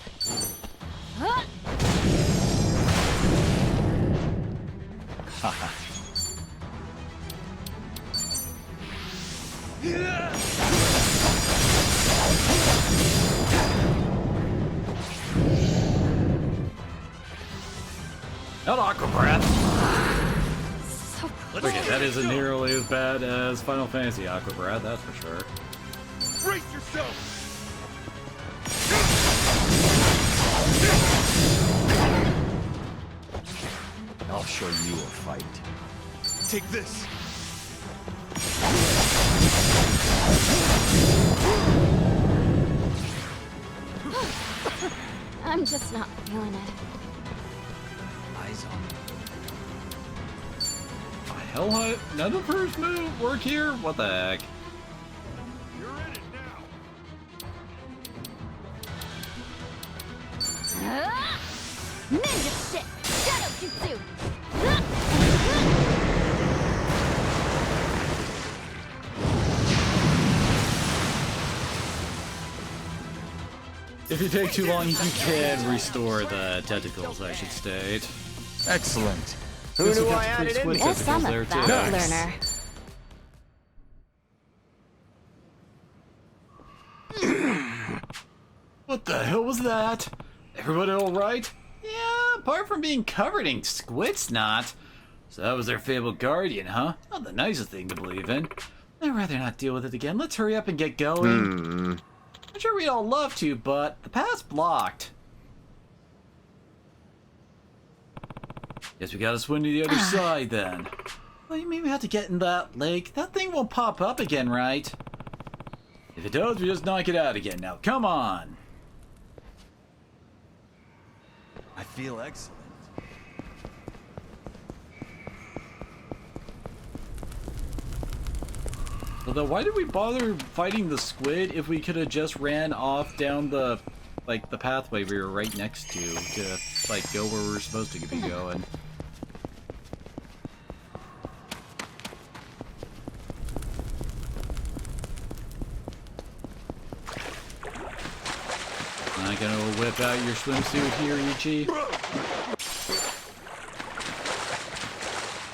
Haha. Not Aqua Breath. So close. Okay, that isn't nearly as bad as Final Fantasy Aqua Breath, that's for sure. Brace yourself! I'll show you a fight. Take this. I'm just not feeling it. Eyes on. Hell, none of hers move work here? What the heck? You're in it now! Ninja shit! Shadow Jutsu! If you take too long, you can restore the tentacles, I should state. Excellent. Who This knew will I get added squid in? Guess I'm tentacles a there, too. fast learner. What the hell was that? Everybody alright? Yeah, apart from being covered in squid snot. So that was their fabled guardian, huh? Not the nicest thing to believe in. I'd rather not deal with it again. Let's hurry up and get going. I'm sure we'd all love to, but the path's blocked. Guess we gotta swim to the other side then. Well, you mean we have to get in that lake? That thing won't pop up again, right? If it does, we just knock it out again. Now, come on! I feel excellent. Although, why did we bother fighting the squid if we could have just ran off down the, like, the pathway we were right next to, like, go where we were supposed to be going? gonna whip out your swimsuit here, Ichi.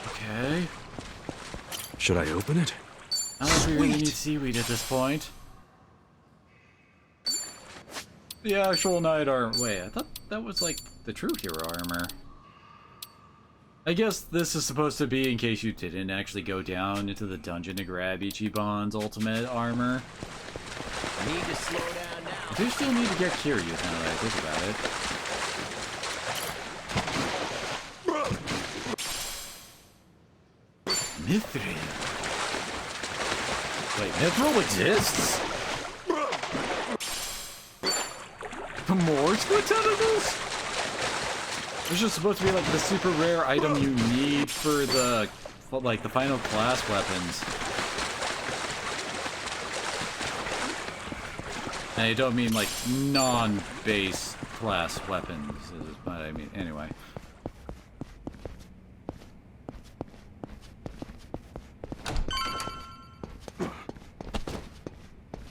Okay. Should I open it? I don't know if we really need seaweed at this point. The actual knight armor. Wait, I thought that was like the true hero armor. I guess this is supposed to be in case you didn't actually go down into the dungeon to grab Ichiban's ultimate armor. Need to slow down now. I do still need to get Kiryu, now that I think about it. Mithril. Wait, Mithril exists? More split tentacles? There's just supposed to be like the super rare item you need for the like the final class weapons. And I don't mean like non-base class weapons, but I mean anyway.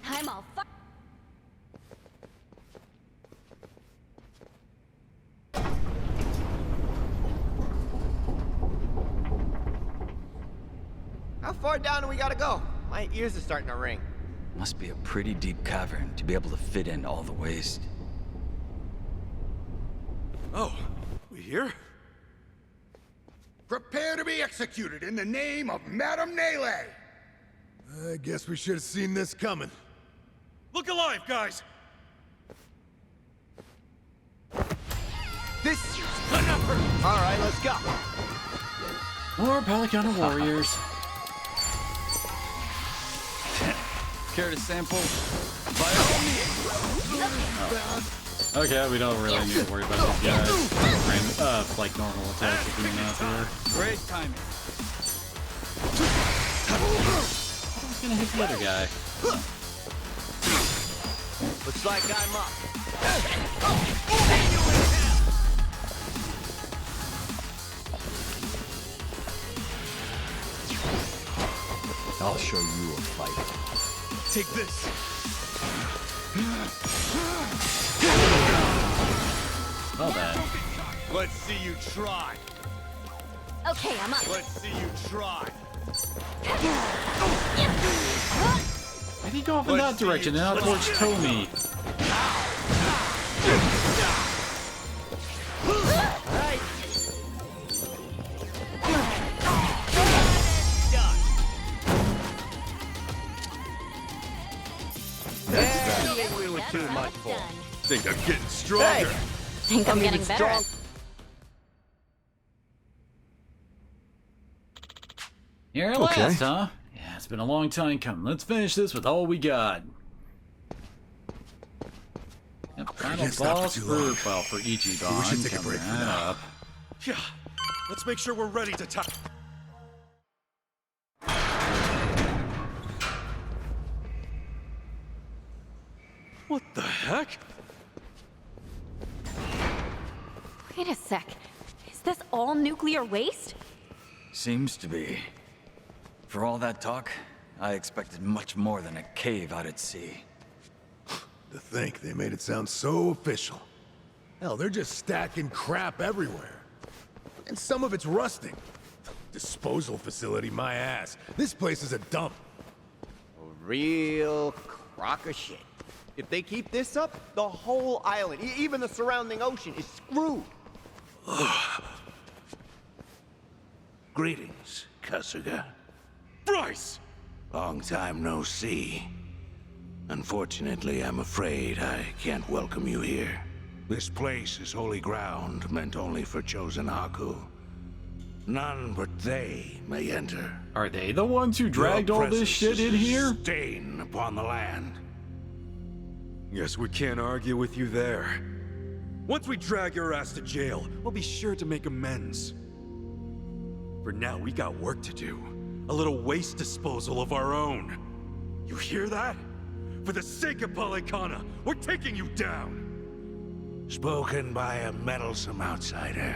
I'm all fu- How far down do we gotta go? My ears are starting to ring. Must be a pretty deep cavern to be able to fit in all the waste. Oh, we here? Prepare to be executed in the name of Madame Nele! I guess we should have seen this coming. Look alive, guys! This is enough. All right, let's go. More Volcano warriors. Care to sample? By all means. Okay, we don't really need to worry about these guys. Like normal attacks if we out there. Great timing. I was gonna hit the other guy. Looks like I'm up. I'll show you a fight. Take this! Not bad. Let's see you try. Okay, I'm up. Let's see you try. Why did he go off in that direction and not towards Tommy? Too much for. Think I'm getting stronger. Think I'm getting better. Here at last, huh? Yeah, it's been a long time coming. Let's finish this with all we got. Yep, final boss for Ichiban. We should take a break for now. Yeah, let's make sure we're ready to talk. What the heck? Wait a sec. Is this all nuclear waste? Seems to be. For all that talk, I expected much more than a cave out at sea. To think they made it sound so official. Hell, they're just stacking crap everywhere. And some of it's rusting. Disposal facility, my ass. This place is a dump. A real crock of shit. If they keep this up, the whole island, even the surrounding ocean, is screwed. Greetings, Kasuga. Bryce! Long time no see. Unfortunately, I'm afraid I can't welcome you here. This place is holy ground meant only for chosen Haku. None but they may enter. Are they the ones who dragged all this shit in here? Stain upon the land. Guess we can't argue with you there. Once we drag your ass to jail, we'll be sure to make amends. For now, we got work to do. A little waste disposal of our own. You hear that? For the sake of Volcano, we're taking you down! Spoken by a meddlesome outsider.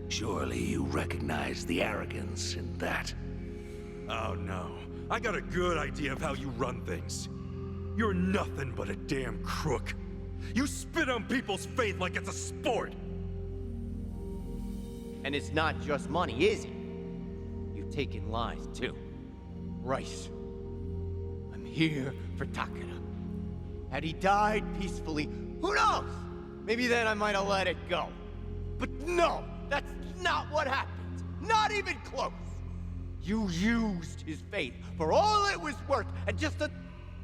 Surely you recognize the arrogance in that. Oh no, I got a good idea of how you run things. You're nothing but a damn crook. You spit on people's faith like it's a sport! And it's not just money, is it? You've taken lives, too. Bryce. I'm here for Takeda. Had he died peacefully, who knows? Maybe then I might have let it go. But no, that's not what happened. Not even close. You used his faith for all it was worth and just to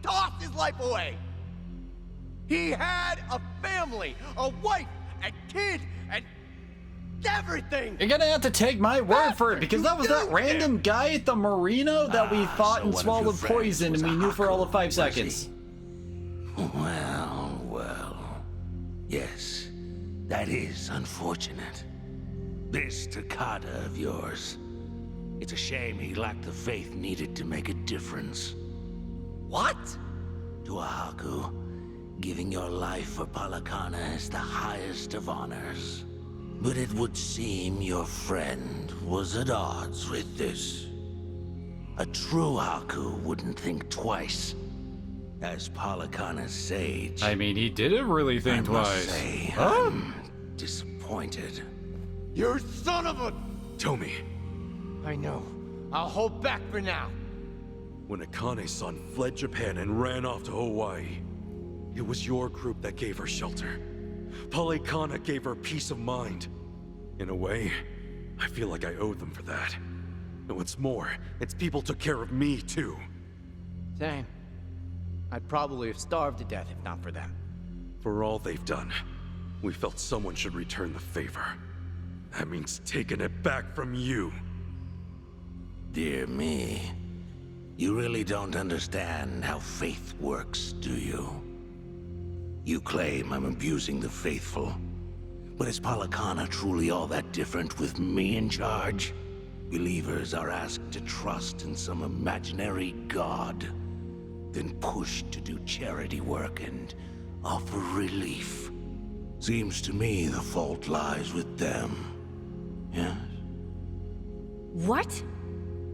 toss his life away. He had a family, a wife, and kid, and everything! You're gonna have to take my word for it, because that was that random guy at the marina that we fought and swallowed poison and we knew for all of 5 seconds. Well. Yes, that is unfortunate. This Takeda of yours. It's a shame he lacked the faith needed to make a difference. What? To a Haku, giving your life for Palakana is the highest of honors. But it would seem your friend was at odds with this. A true Haku wouldn't think twice. As Palakana's sage... I mean, he didn't really think twice. Say, I'm disappointed. You son of a... Tomi. I know. I'll hold back for now. When Akane-san fled Japan and ran off to Hawaii, it was your group that gave her shelter. Palekana gave her peace of mind. In a way, I feel like I owe them for that. And what's more, its people took care of me, too. Same. I'd probably have starved to death if not for them. For all they've done, we felt someone should return the favor. That means taking it back from you. Dear me. You really don't understand how faith works, do you? You claim I'm abusing the faithful. But is Palakana truly all that different with me in charge? Believers are asked to trust in some imaginary god, then pushed to do charity work and offer relief. Seems to me the fault lies with them. Yes? What?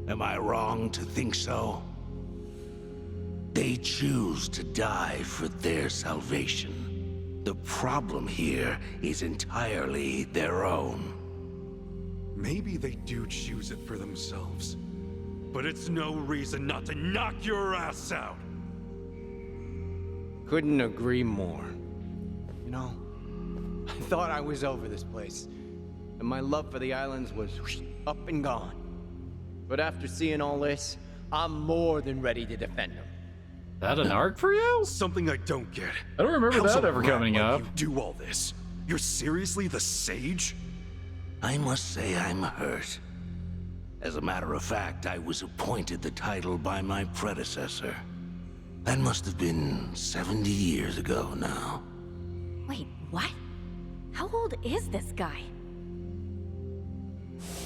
Am I wrong to think so? They choose to die for their salvation. The problem here is entirely their own. Maybe they do choose it for themselves. But it's no reason not to knock your ass out! Couldn't agree more. You know, I thought I was over this place, and my love for the islands was up and gone. But after seeing all this, I'm more than ready to defend them. That an arc for you? Something I don't get. I don't remember How's that a ever rat coming like up. You do all this? You're seriously the sage? I must say I'm hurt. As a matter of fact, I was appointed the title by my predecessor. That must have been 70 years ago now. Wait, what? How old is this guy?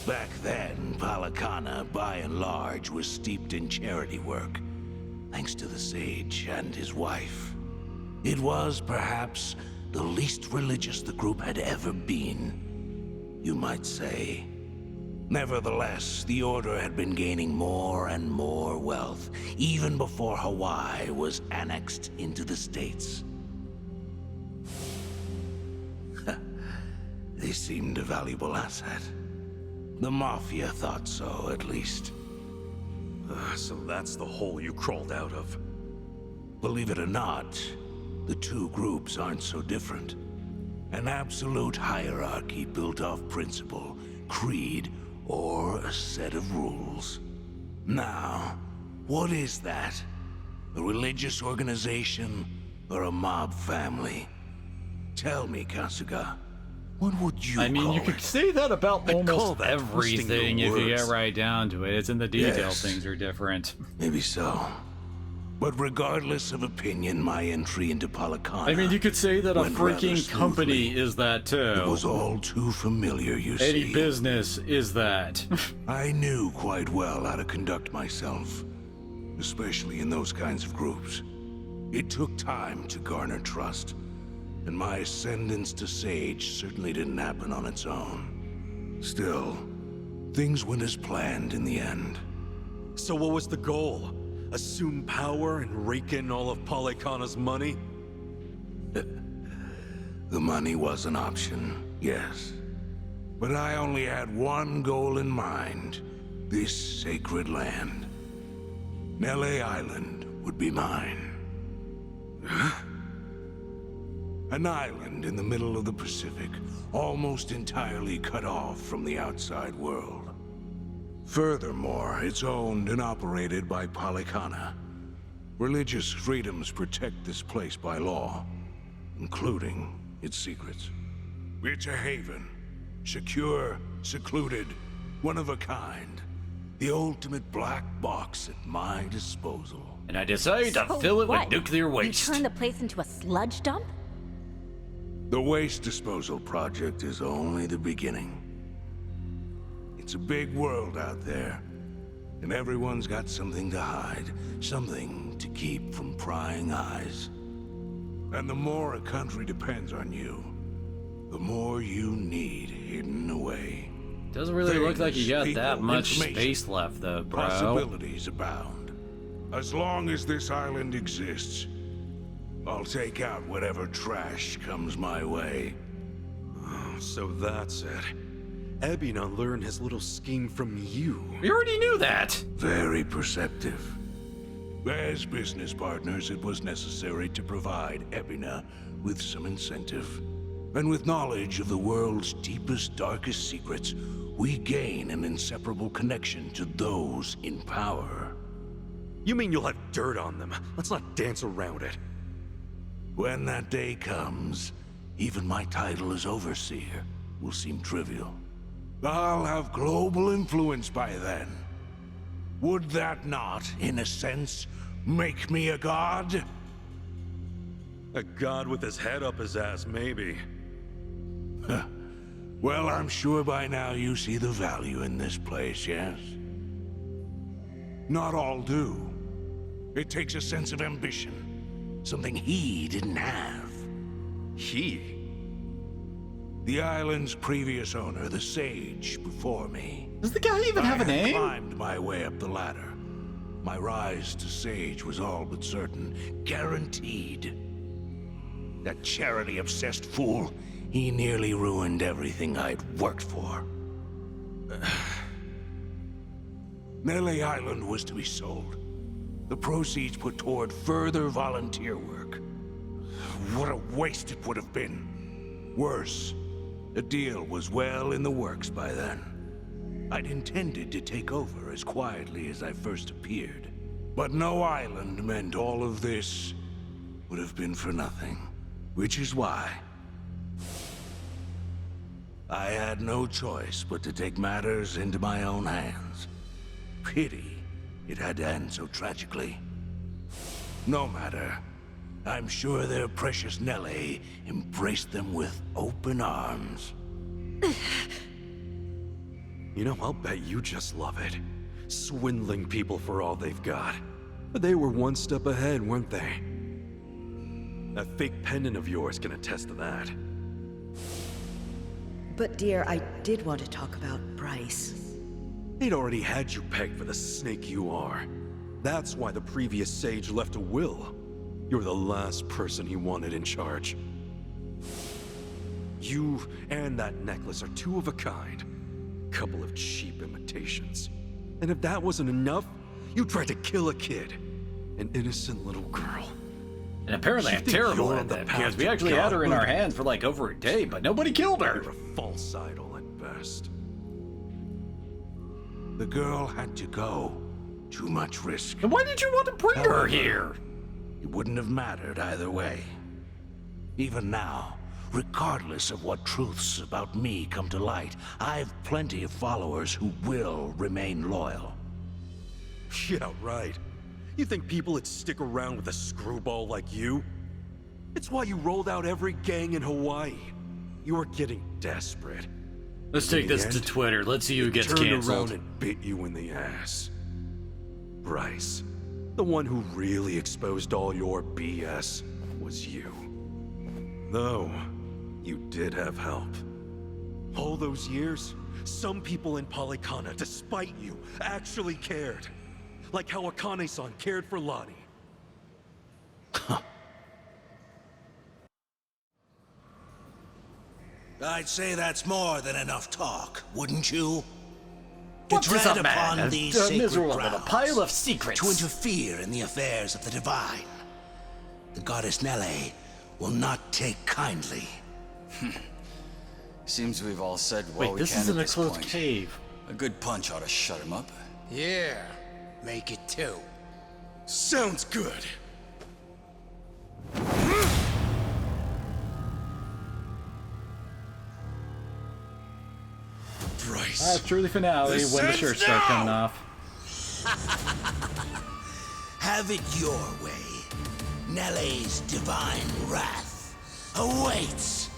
Back then, Palakana, by and large, was steeped in charity work, thanks to the sage and his wife. It was, perhaps, the least religious the group had ever been, you might say. Nevertheless, the Order had been gaining more and more wealth, even before Hawaii was annexed into the States. They seemed a valuable asset. The Mafia thought so, at least. So that's the hole you crawled out of. Believe it or not, the two groups aren't so different. An absolute hierarchy built off principle, creed, or a set of rules. Now, what is that? A religious organization or a mob family? Tell me, Kasuga. What would you I mean, call you could it? say that about I'd call almost that twisting everything your if you get words. right down to it. It's in the details, Yes. things are different. Maybe so. But regardless of opinion, my entry into Palakana I mean, you could say that a went rather freaking company smoothly. is that too. It was all too familiar, you Any see. business is that. I knew quite well how to conduct myself, especially in those kinds of groups. It took time to garner trust, and my ascendance to Sage certainly didn't happen on its own. Still, things went as planned in the end. So what was the goal? Assume power and rake in all of Palekana's money? The money was an option, yes. But I only had one goal in mind. This sacred land. Nele Island would be mine. An island in the middle of the Pacific, almost entirely cut off from the outside world. Furthermore, it's owned and operated by Polycana. Religious freedoms protect this place by law, including its secrets. It's a haven. Secure, secluded, one of a kind. The ultimate black box at my disposal. And I decide to fill it with nuclear waste. You turn the place into a sludge dump? The waste disposal project is only the beginning. It's a big world out there, and everyone's got something to hide, something to keep from prying eyes. And the more a country depends on you, the more you need hidden away. Doesn't really look like you got Things, that people, much information. space left, though, bro. Possibilities abound. As long as this island exists, I'll take out whatever trash comes my way. Oh, so that's it. Ebina learned his little scheme from you. We already knew that. Very perceptive. As business partners, it was necessary to provide Ebina with some incentive. And with knowledge of the world's deepest, darkest secrets, we gain an inseparable connection to those in power. You mean you'll have dirt on them? Let's not dance around it. When that day comes, even my title as Overseer will seem trivial. I'll have global influence by then. Would that not, in a sense, make me a god? A god with his head up his ass, maybe. Well, I'm sure by now you see the value in this place, yes? Not all do. It takes a sense of ambition. Something he didn't have. He? The island's previous owner, the sage before me. Does the guy even have a name? I climbed my way up the ladder. My rise to sage was all but certain. Guaranteed. That charity-obsessed fool, he nearly ruined everything I'd worked for. Nele Island was to be sold. The proceeds put toward further volunteer work. What a waste it would have been. Worse, the deal was well in the works by then. I'd intended to take over as quietly as I first appeared. But no island meant all of this would have been for nothing. Which is why I had no choice but to take matters into my own hands. Pity it had to end so tragically. No matter. I'm sure their precious Nelly embraced them with open arms. You know, I'll bet you just love it. Swindling people for all they've got. They were one step ahead, weren't they? That fake pendant of yours can attest to that. But dear, I did want to talk about Bryce. They'd already had you pegged for the snake you are. That's why the previous sage left a will. You're the last person he wanted in charge. You and that necklace are two of a kind. Couple of cheap imitations. And if that wasn't enough, you tried to kill a kid. An innocent little girl. And apparently I'm terrible at that, because we actually had her in our hands for like over a day, but nobody killed her. You're a false idol at best. The girl had to go. Too much risk. And why did you want to bring her here? It wouldn't have mattered either way. Even now, regardless of what truths about me come to light, I've plenty of followers who will remain loyal. Yeah, right. You think people would stick around with a screwball like you? It's why you rolled out every gang in Hawaii. You were getting desperate. Let's take this to Twitter. Let's see who gets turned canceled. around and bit you in the ass. Bryce, the one who really exposed all your BS, was you. Though, you did have help. All those years, some people in Polycana, despite you, actually cared. Like how Akane-san cared for Lottie. I'd say that's more than enough talk, wouldn't you? What To is tread a man? upon these A sacred miserable with a grounds, pile of secrets. to interfere in the affairs of the divine. The goddess Nele will not take kindly. Seems we've all said Wait, what we this can is at in a this closed point. cave. A good punch ought to shut him up. Yeah, make it 2. Sounds good. Bryce. That's true the finale This when the ends shirts start now! coming off. Have it your way. Nele's divine wrath awaits.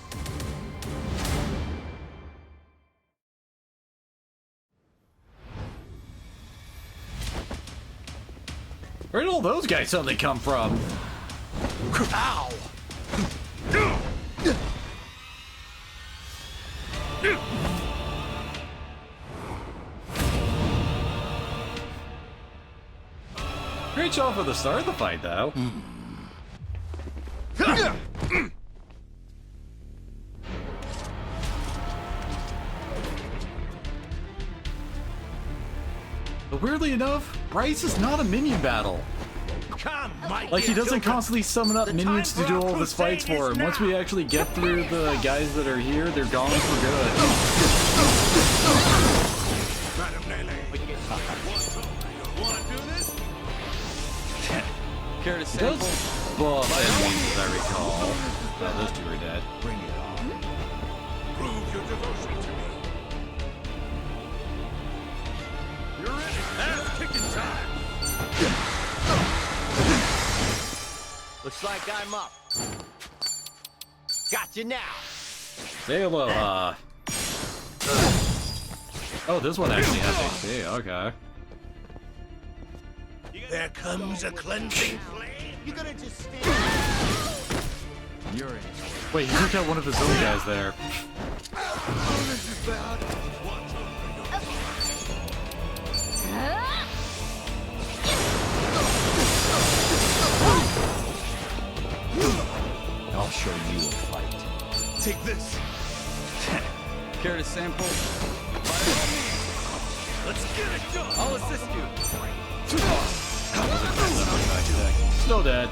Where did all those guys suddenly come from? Ow! Great job for the start of the fight, though. But weirdly enough, Bryce is not a minion battle. Come, my Like, he dear doesn't children. constantly summon up The minions time to for do our all of his fights crusade for is him. Once now. we actually get through the guys that are here, they're gone for good. Madam Nele. Want to do this? Care to He sample? does buff enemies, as I recall. Oh, those two are dead. Bring it on. Prove your devotion to me. You're in it. Ass kicking time. Looks like I'm up. Got you now. Say aloha. Oh, this one actually has HP. Okay. There comes a cleansing flame. You gonna just stand? You're in. Wait, he took out one of his own guys there. Oh, this is bad. I'll show you a fight. Take this. Care to sample? Let's get it done. I'll assist you. Still dead.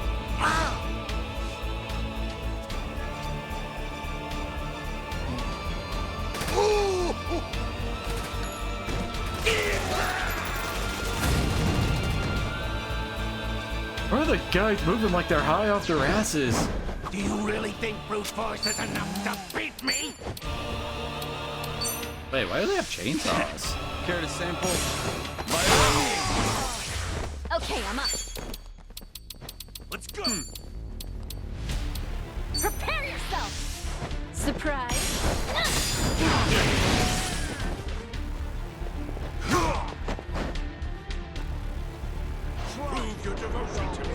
Why are the guys moving like they're high off their asses? Do you really think brute force is enough to beat me? Wait, why do they have chainsaws? Care to sample? Okay, I'm up. Let's go. Prepare yourself! Surprise! Prove your devotion to me.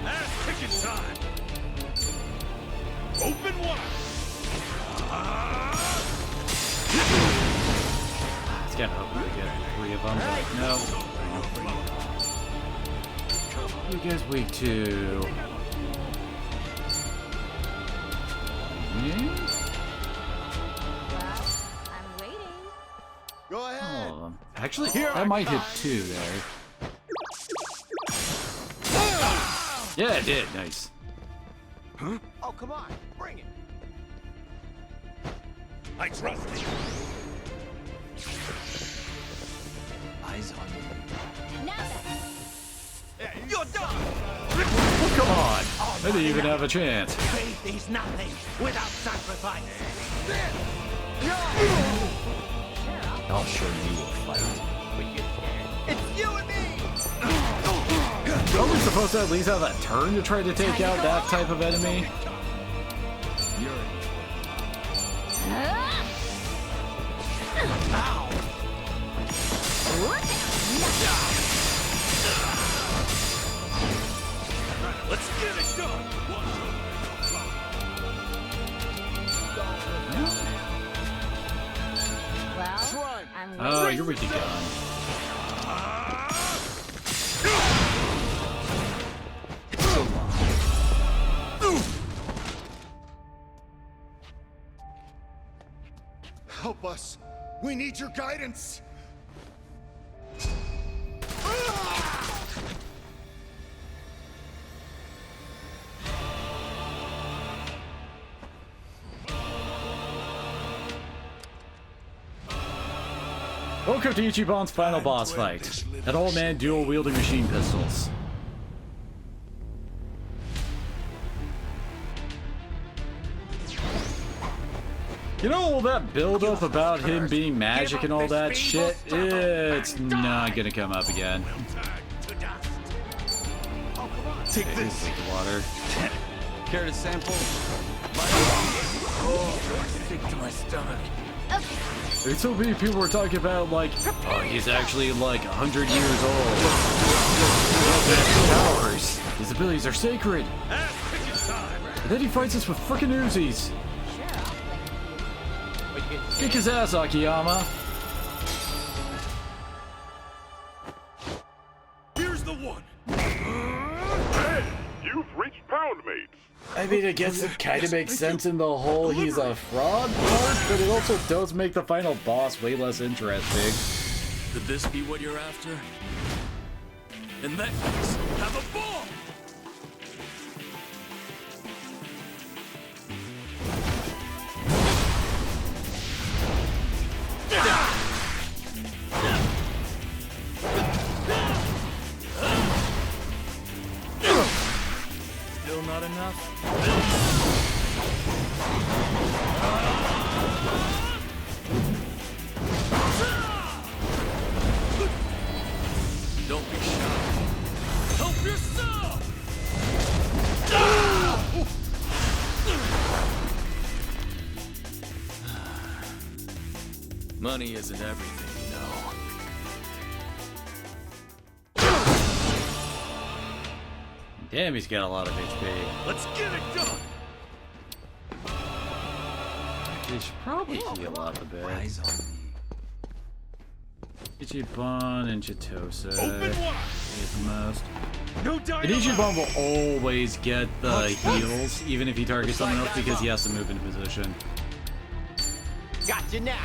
Ass kicking time. Open wide. It's kind of hoping to get 3 of them, but no. You guys weak too. Hmm? I'm waiting. Go ahead. All of them. Actually, I might hit 2 there. Yeah, it did. Nice. Oh, come on. Bring it. I trust you. Eyes on you. Now then. You're done. Oh, come on. I didn't even have a chance. Faith is nothing without sacrifice. I'll show you a fight. It's you and me. Are we supposed to at least have a turn to try to take out that type of enemy? You're in. Let's get it done. Well, I'm Oh, waiting. you're weak again. Help us. We need your guidance. Welcome to Ichiban's final boss fight. An old man dual-wielding machine pistols. You know all that build-up about him being magic and all that shit? It's not gonna come up again. Take this. Take water. Care to sample? Sick to my stomach. There's so many people were talking about, like, oh, he's actually like 100 years old. Powers. His abilities are sacred. And then he fights us with frickin' Uzis. Kick his ass, Akiyama. Here's the one. Hey, you've reached pound mates. I mean, I guess it kind of makes sense in the whole he's a fraud part, but it also does make the final boss way less interesting. Could this be what you're after? In that case, have a ball! Still not enough? Don't be shy. Help yourself! Money isn't everything, you know. Damn, he's got a lot of HP. Let's get it done. He should probably heal up a bit. Ichiban and Chitose get the most. And Ichiban will always get the heals, even if he targets someone else, because he has to move into position. Gotcha now.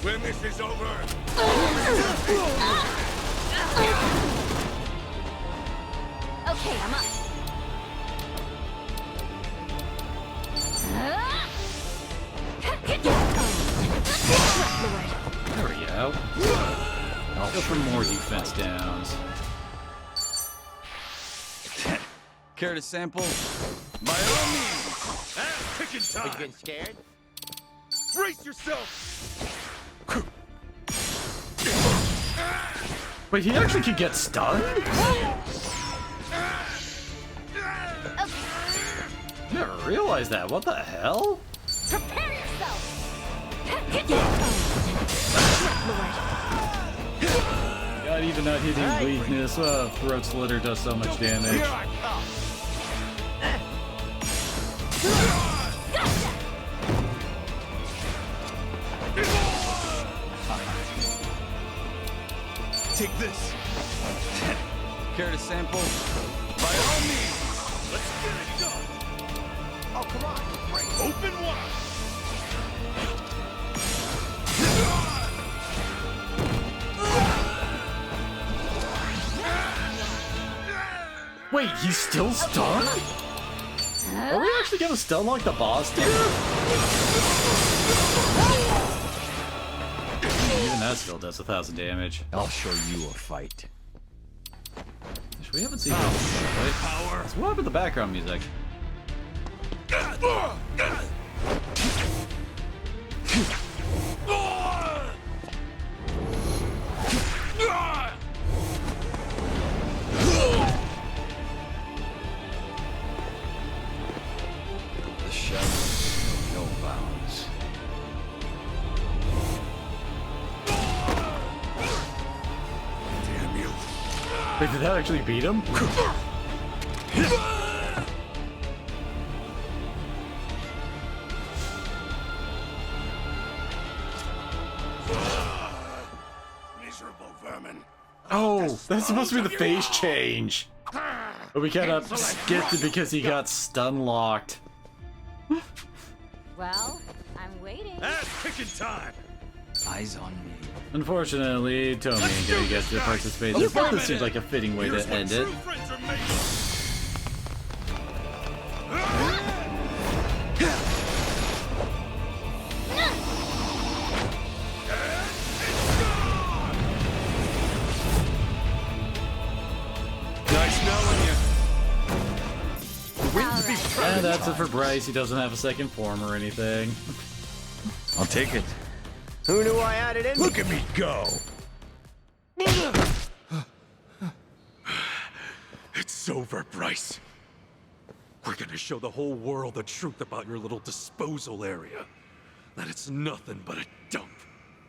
When this is over. Okay, I'm up. There we go. I'll go for more defense downs. Care to sample? By all means. Ass-kicking Are you time. getting scared? Brace yourself. Wait, he actually could get stunned? Never realized that. What the hell? Prepare yourself. God, even not hitting weakness, throat slitter does so much damage. Here I come. Take this. Care to sample? By all means. Let's get it done. Oh, come on. Break. Open wide. Wait, he's still stunned? Are we actually gonna stun like the boss did? Even that still does 1,000 damage. I'll show you a fight. We haven't seen this yet, right? Power. So what happened to the background music? The shadows know no bounds. Damn you. Wait, did that actually beat him? Miserable vermin. Oh, that's supposed to be the phase change. But we cannot skip it because he got stun locked. Well, I'm waiting. Ass kicking time. Eyes on me. Unfortunately, Tommy ain't gonna get to participate in this, but this seems like a fitting way to end it. Nice knowing you. And that's it for Bryce. He doesn't have a second form or anything. I'll take it. Who knew I had it in? Look at me go! It's over, Bryce. We're gonna show the whole world the truth about your little disposal area. That it's nothing but a dump.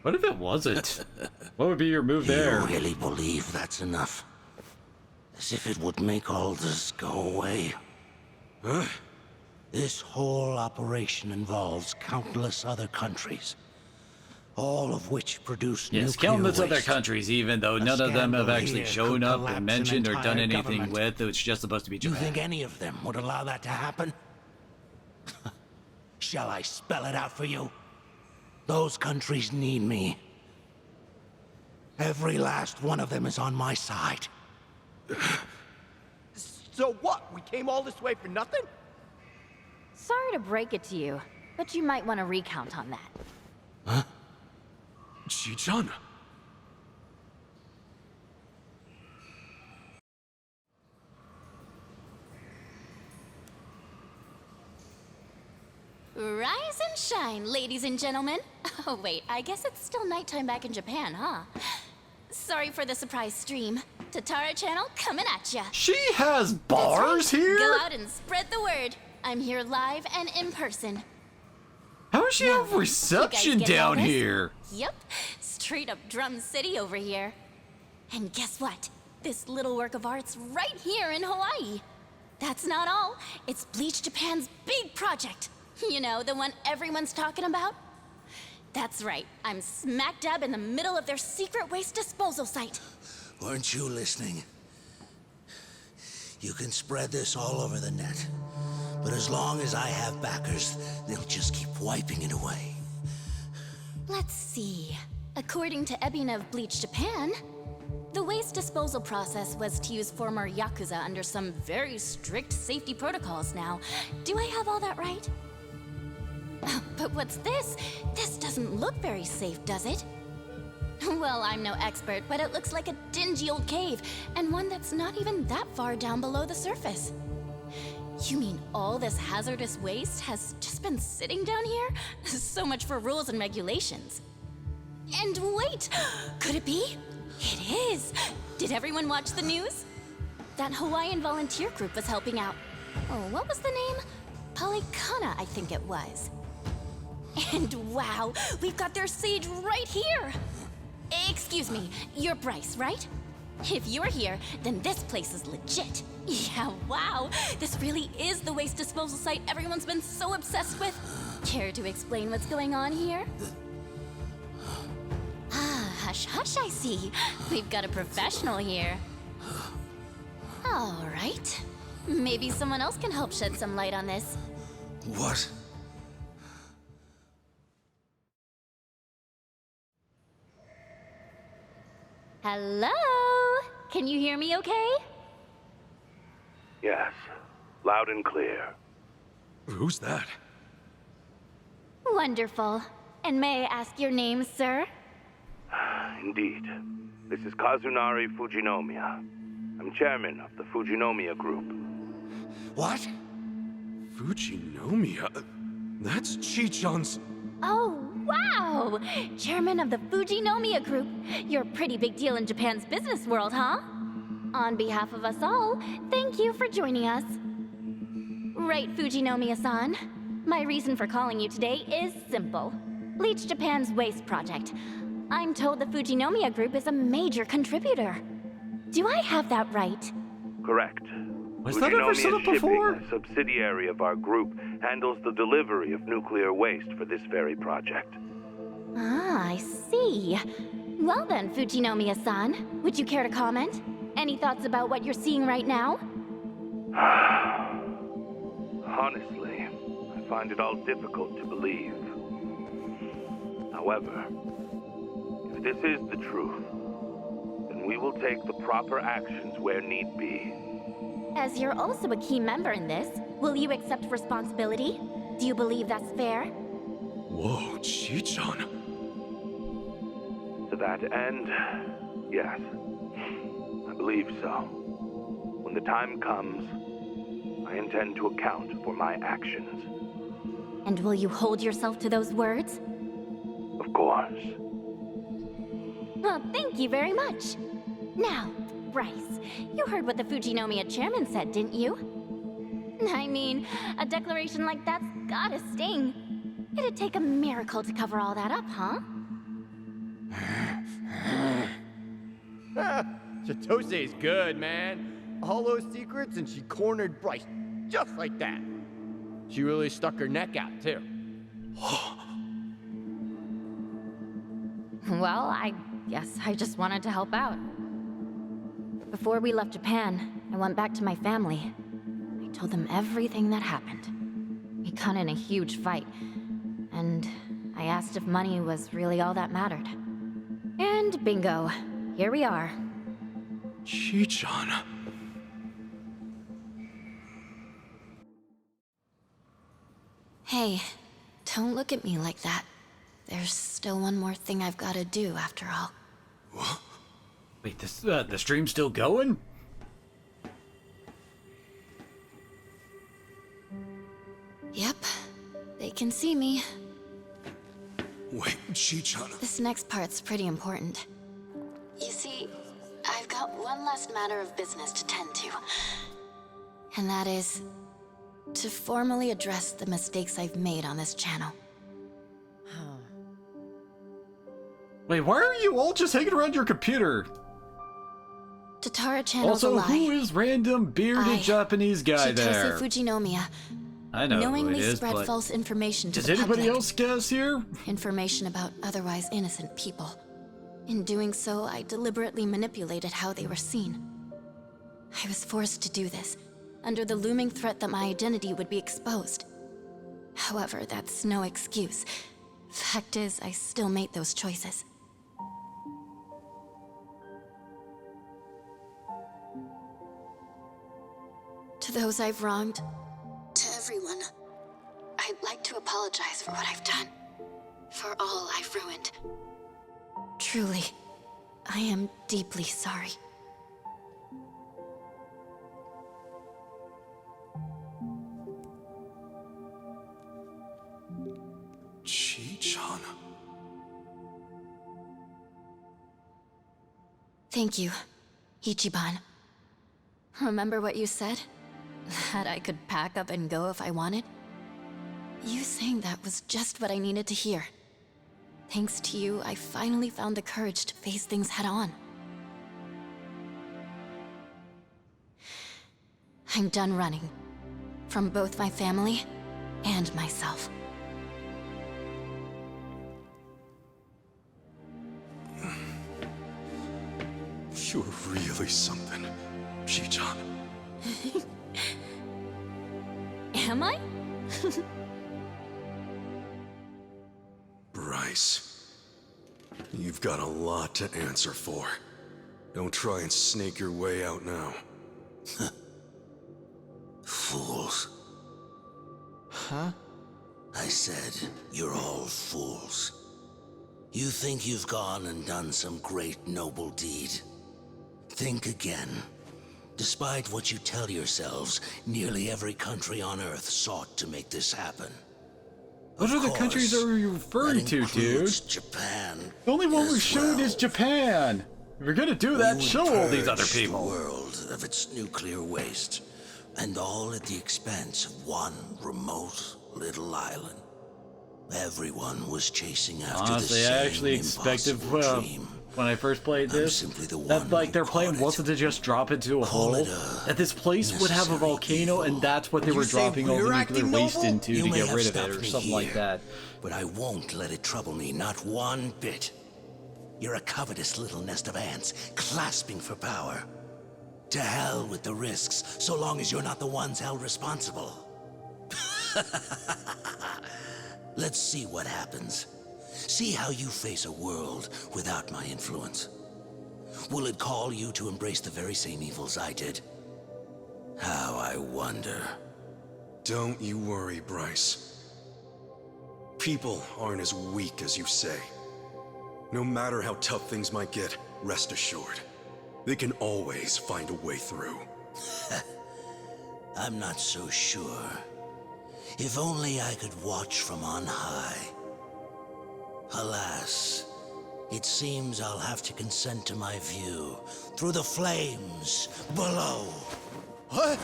What if it wasn't? What would be your move there? You really believe that's enough? As if it would make all this go away. Huh? This whole operation involves countless other countries, all of which produce Yes, nuclear countless other waste. country, even though none of them have actually here shown could up or collapse an mentioned or done entire anything government. with. It's just supposed to be Do you Japan. think any of them would allow that to happen? Shall I spell it out for you? Those countries need me. Every last one of them is on my side. So what? We came all this way for nothing? Sorry to break it to you, but you might want to recount on that. Huh? Chi-chan. Rise and shine, ladies and gentlemen. Oh, wait, I guess it's still nighttime back in Japan, huh? Sorry for the surprise stream. Tatara Channel coming at ya. She has bars That's right. here? Go out and spread the word. I'm here live and in person. How does she have reception get all down this? here? Yep, straight up Drum City over here. And guess what? This little work of art's right here in Hawaii. That's not all. It's Bleach Japan's big project. You know, the one everyone's talking about? That's right. I'm smack dab in the middle of their secret waste disposal site. Weren't you listening? You can spread this all over the net. But as long as I have backers, they'll just keep wiping it away. Let's see. According to Ebina of Bleach Japan, the waste disposal process was to use former Yakuza under some very strict safety protocols now. Do I have all that right? But what's this? This doesn't look very safe, does it? Well, I'm no expert, but it looks like a dingy old cave, and one that's not even that far down below the surface. You mean all this hazardous waste has just been sitting down here? So much for rules and regulations. And wait, could it be? It is! Did everyone watch the news? That Hawaiian volunteer group was helping out. Oh, what was the name? Polycana, I think it was. And wow, we've got their sage right here! Excuse me, you're Bryce, right? If you're here, then this place is legit. Yeah, wow, this really is the waste disposal site everyone's been so obsessed with. Care to explain what's going on here? Ah, hush hush, I see. We've got a professional here. All right. Maybe someone else can help shed some light on this. What? Hello? Can you hear me okay? Yes, loud and clear. Who's that? Wonderful. And may I ask your name, sir? Indeed. This is Kazunari Fujinomiya. I'm chairman of the Fujinomiya Group. What? Fujinomiya? That's Chi-chan's... Oh, wow! Chairman of the Fujinomiya Group. You're a pretty big deal in Japan's business world, huh? On behalf of us all, thank you for joining us. Right, Fujinomiya-san. My reason for calling you today is simple. Bleach Japan's waste project. I'm told the Fujinomiya Group is a major contributor. Do I have that right? Correct. Was that ever set up before? Shipping, a subsidiary of our group, handles the delivery of nuclear waste for this very project. Ah, I see. Well then, Fujinomiya-san, would you care to comment? Any thoughts about what you're seeing right now? Honestly, I find it all difficult to believe. However, if this is the truth, then we will take the proper actions where need be. As you're also a key member in this, will you accept responsibility? Do you believe that's fair? Whoa, Chi-chan. To that end, yes. I believe so. When the time comes, I intend to account for my actions. And will you hold yourself to those words? Of course. Well, thank you very much. Now, Bryce, you heard what the Fujinomiya chairman said, didn't you? I mean, a declaration like that's gotta sting. It'd take a miracle to cover all that up, huh? Chitose is good, man. All those secrets, and she cornered Bryce just like that. She really stuck her neck out, too. Well, I guess I just wanted to help out. Before we left Japan, I went back to my family. I told them everything that happened. We got in a huge fight, and I asked if money was really all that mattered. And bingo, here we are. Chi-chan. Hey, don't look at me like that. There's still one more thing I've got to do after all. What? Wait, this the stream's still going? Yep, they can see me. Wait, Chi-chan. This next part's pretty important. You see, I've got one last matter of business to tend to. And that is to formally address the mistakes I've made on this channel. Wait, why are you all just hanging around your computer? Tatara channel's Also, a lie. who is random bearded Japanese guy there? Chitose Fujinomiya. I know who it Knowingly is, spread but false information to does the anybody public. else guess here? Information about otherwise innocent people. In doing so, I deliberately manipulated how they were seen. I was forced to do this, under the looming threat that my identity would be exposed. However, that's no excuse. Fact is, I still made those choices. To those I've wronged, to everyone, I'd like to apologize for what I've done. For all I've ruined. Truly, I am deeply sorry. Chi-chan. Thank you, Ichiban. Remember what you said? That I could pack up and go if I wanted? You saying that was just what I needed to hear. Thanks to you, I finally found the courage to face things head on. I'm done running. From both my family and myself. You're really something, Chi-chan. Am I? Bryce, you've got a lot to answer for. Don't try and snake your way out now. Fools. Huh? I said, you're all fools. You think you've gone and done some great noble deed. Think again. Despite what you tell yourselves, nearly every country on Earth sought to make this happen. What other countries are you referring to, dude? Japan. The only one we showed is Japan. If you're gonna do that, show all these other people. The world of its nuclear waste, and all at the expense of one remote little island. Everyone was chasing after Honestly, the same I actually expected, impossible dream. when I first played this, that like their plan wasn't to just drop into a hole, that this place would have a volcano, and that's what they were dropping all the nuclear waste into to get rid of it, or something like that. But I won't let it trouble me, not one bit. You're a covetous little nest of ants, clasping for power. To hell with the risks, so long as you're not the ones held responsible. Let's see what happens. See how you face a world without my influence. Will it call you to embrace the very same evils I did? How I wonder. Don't you worry, Bryce. People aren't as weak as you say. No matter how tough things might get, rest assured, they can always find a way through. I'm not so sure. If only I could watch from on high. Alas, it seems I'll have to consent to my view through the flames below. What?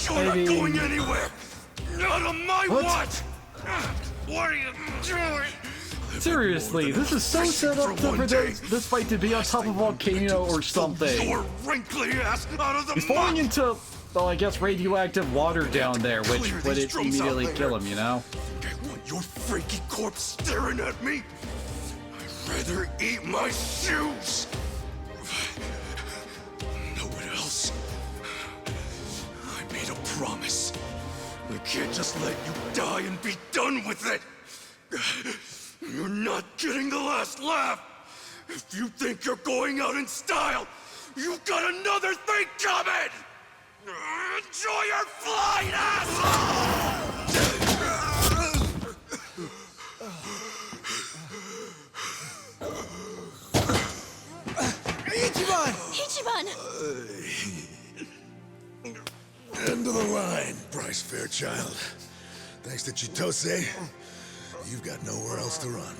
You're not going anywhere! Not on my watch! What are you doing? Seriously, this is so set up for this fight to be on top of a volcano or something. Your wrinkly ass out of the He's falling into, well, I guess radioactive water down there, which would immediately kill him, you know? I want your freaky corpse staring at me. I'd rather eat my shoes. Know what else? I made a promise. I can't just let you die and be done with it. You're not getting the last laugh! If you think you're going out in style, you've got another thing coming! Enjoy your flight, asshole! Ichiban! Ichiban! End of the line, Bryce Fairchild. Thanks to Chitose, you've got nowhere else to run.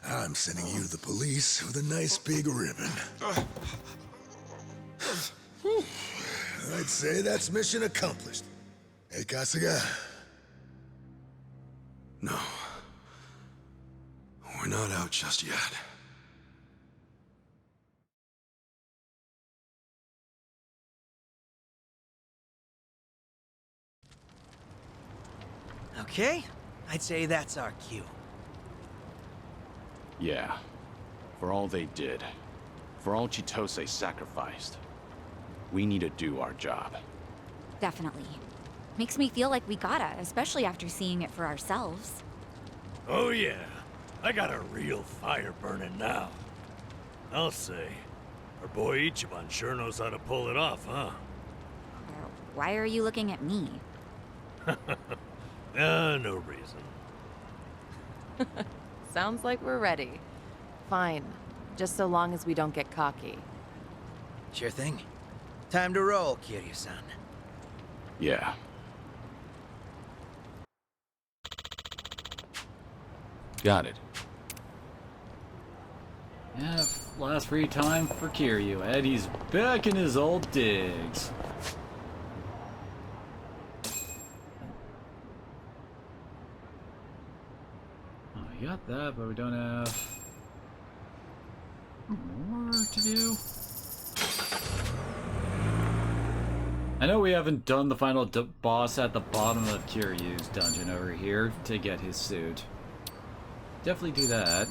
I'm sending you to the police with a nice big ribbon. I'd say that's mission accomplished. Hey, Kasuga? No. We're not out just yet. Okay, I'd say that's our cue. Yeah. For all they did, for all Chitose sacrificed, we need to do our job. Definitely. Makes me feel like we gotta, especially after seeing it for ourselves. Oh yeah, I got a real fire burning now. I'll say, our boy Ichiban sure knows how to pull it off, huh? Why are you looking at me? No reason. Sounds like we're ready. Fine, just so long as we don't get cocky. Sure thing. Time to roll, Kiryu-san. Yeah. Got it. Yeah, last free time for Kiryu, and he's back in his old digs. Oh, we got that, but we don't have more to do. I know we haven't done the final boss at the bottom of Kiryu's dungeon over here to get his suit. Definitely do that.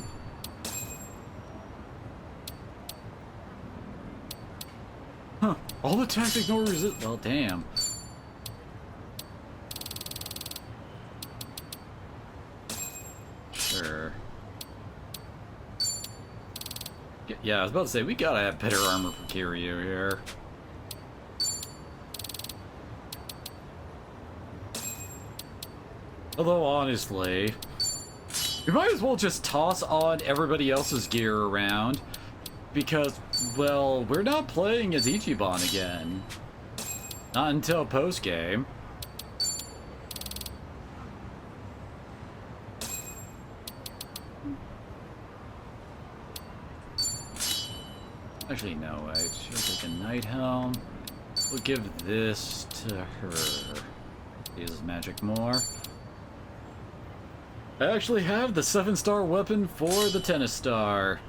Huh. All the attacks ignore resist. Well, damn. Sure. Yeah, I was about to say, we gotta have better armor for Kiryu here. Although, honestly, we might as well just toss on everybody else's gear around. Because, well, we're not playing as Ichiban again. Not until post-game. Actually, no, wait. She'll take a night helm. We'll give this to her. Uses magic more. I actually have the 7-star weapon for the tennis star.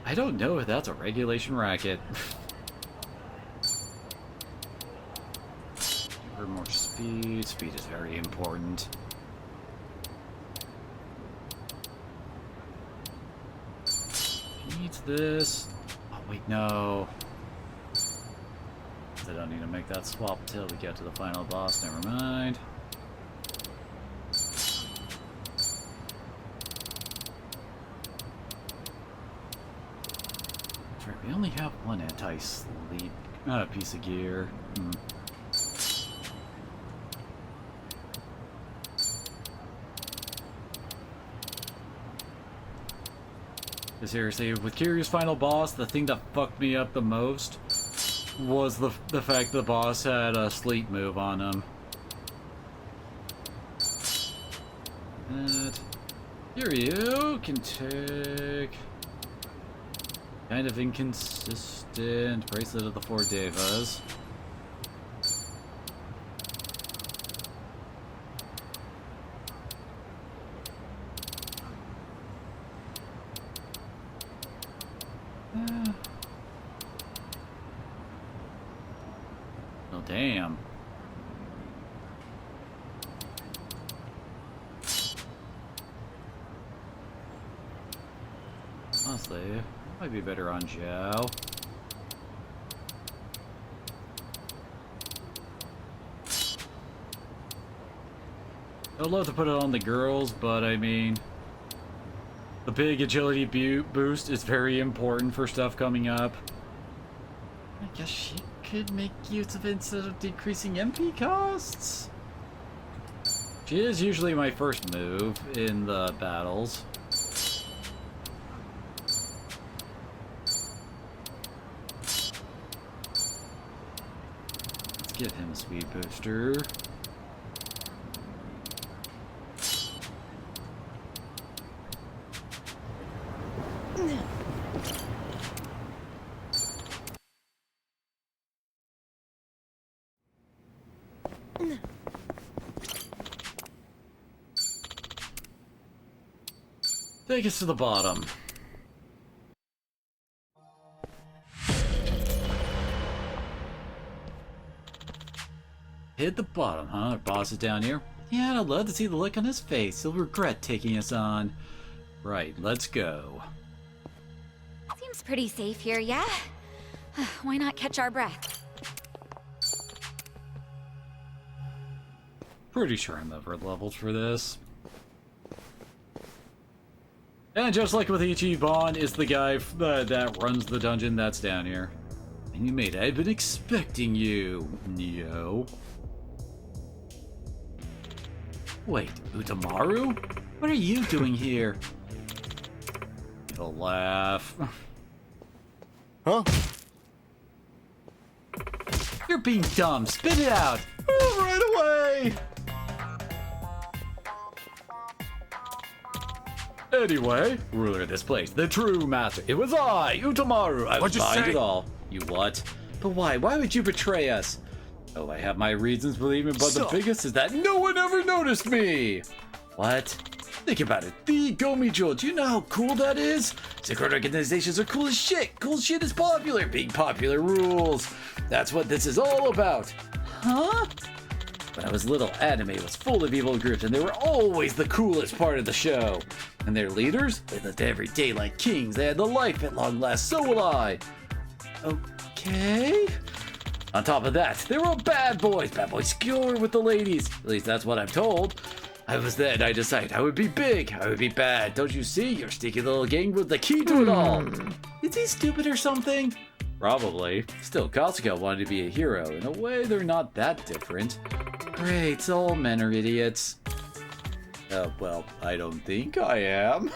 I don't know if that's a regulation racket. Give her more speed. Speed is very important. What's this? Oh, wait, no. I don't need to make that swap until we get to the final boss. Never mind. That's right, we only have one anti-sleep piece of gear. Seriously, with Kiryu's final boss, the thing that fucked me up the most was the fact the boss had a sleep move on him. And Kiryu can take kind of inconsistent Bracelet of the Four Devas. Oh, damn. Honestly, might be better on Zhao. I'd love to put it on the girls, but I mean, the big agility boost is very important for stuff coming up. I guess she could make use of it instead of decreasing MP costs. She is usually my first move in the battles. Let's give him a speed booster. Take us to the bottom. Hit the bottom, huh? Our boss is down here. Yeah, I'd love to see the look on his face. He'll regret taking us on. Right, let's go. Seems pretty safe here, yeah? Why not catch our breath? Pretty sure I'm over leveled for this. And just like with Ichiban, it's the guy that runs the dungeon that's down here. And you made it. I've been expecting you, Neo. Wait, Utamaru? What are you doing here? He'll laugh. Huh? You're being dumb. Spit it out. Oh, right away. Anyway, ruler of this place, the true master. It was I, Utamaru. I was behind it all. You what? But why? Why would you betray us? Oh, I have my reasons for leaving, but the biggest is that no one ever noticed me. What? Think about it. The Gomi Jewel. Do you know how cool that is? Secret organizations are cool as shit. Cool shit is popular. Being popular rules. That's what this is all about. Huh? When I was little, anime was full of evil groups, and they were always the coolest part of the show. And their leaders? They lived every day like kings. They had the life at long last. So will I. Okay. On top of that, they were all bad boys. Bad boys skewer with the ladies. At least that's what I'm told. I was then. I decided I would be big. I would be bad. Don't you see? Your sneaky little gang was the key to it all. Is he stupid or something? Probably. Still, Kasuga wanted to be a hero. In a way, they're not that different. Great, all men are idiots. Well, I don't think I am.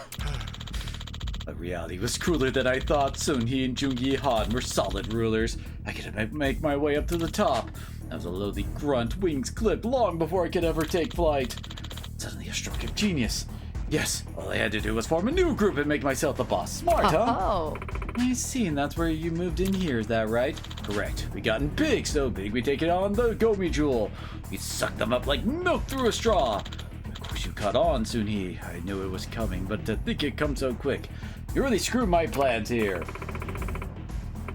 But reality was crueler than I thought. Sun-hee and Jungi Han were solid rulers. I could make my way up to the top. I was a lowly grunt, wings clipped long before I could ever take flight. Suddenly a stroke of genius. Yes, all I had to do was form a new group and make myself the boss. Smart, huh? Oh. I see, and that's where you moved in here, is that right? Correct. We gotten big, so big we take it on the Gomi Jewel. We sucked them up like milk through a straw. Of course you caught on, Sun-hee. I knew it was coming, but to think it come so quick. You really screwed my plans here.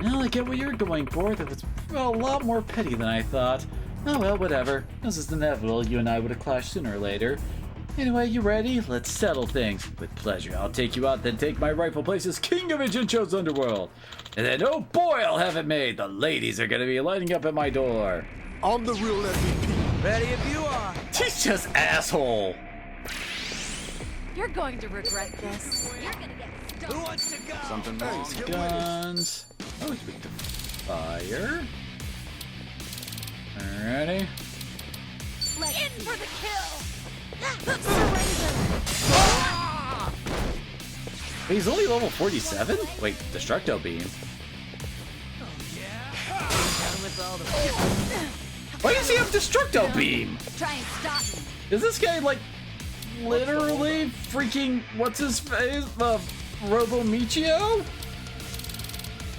Well, I get what you're going for. That was a lot more petty than I thought. Oh well, whatever. This is inevitable. You and I would have clashed sooner or later. Anyway, you ready? Let's settle things. With pleasure. I'll take you out, then take my rightful place as king of Ijincho's underworld. And then, oh boy, I'll have it made. The ladies are gonna be lining up at my door. I'm the real MVP. Ready if you are. He's just asshole. You're going to regret this. You're gonna get Who wants to go? Something wrong? Guns. Oh, he's weak to fire. Alrighty. in for the kill. He's only level 47? Wait, Destructo Beam. Why does he have Destructo Beam? Try and stop me. Is this guy like literally freaking what's his face? Robo Michio?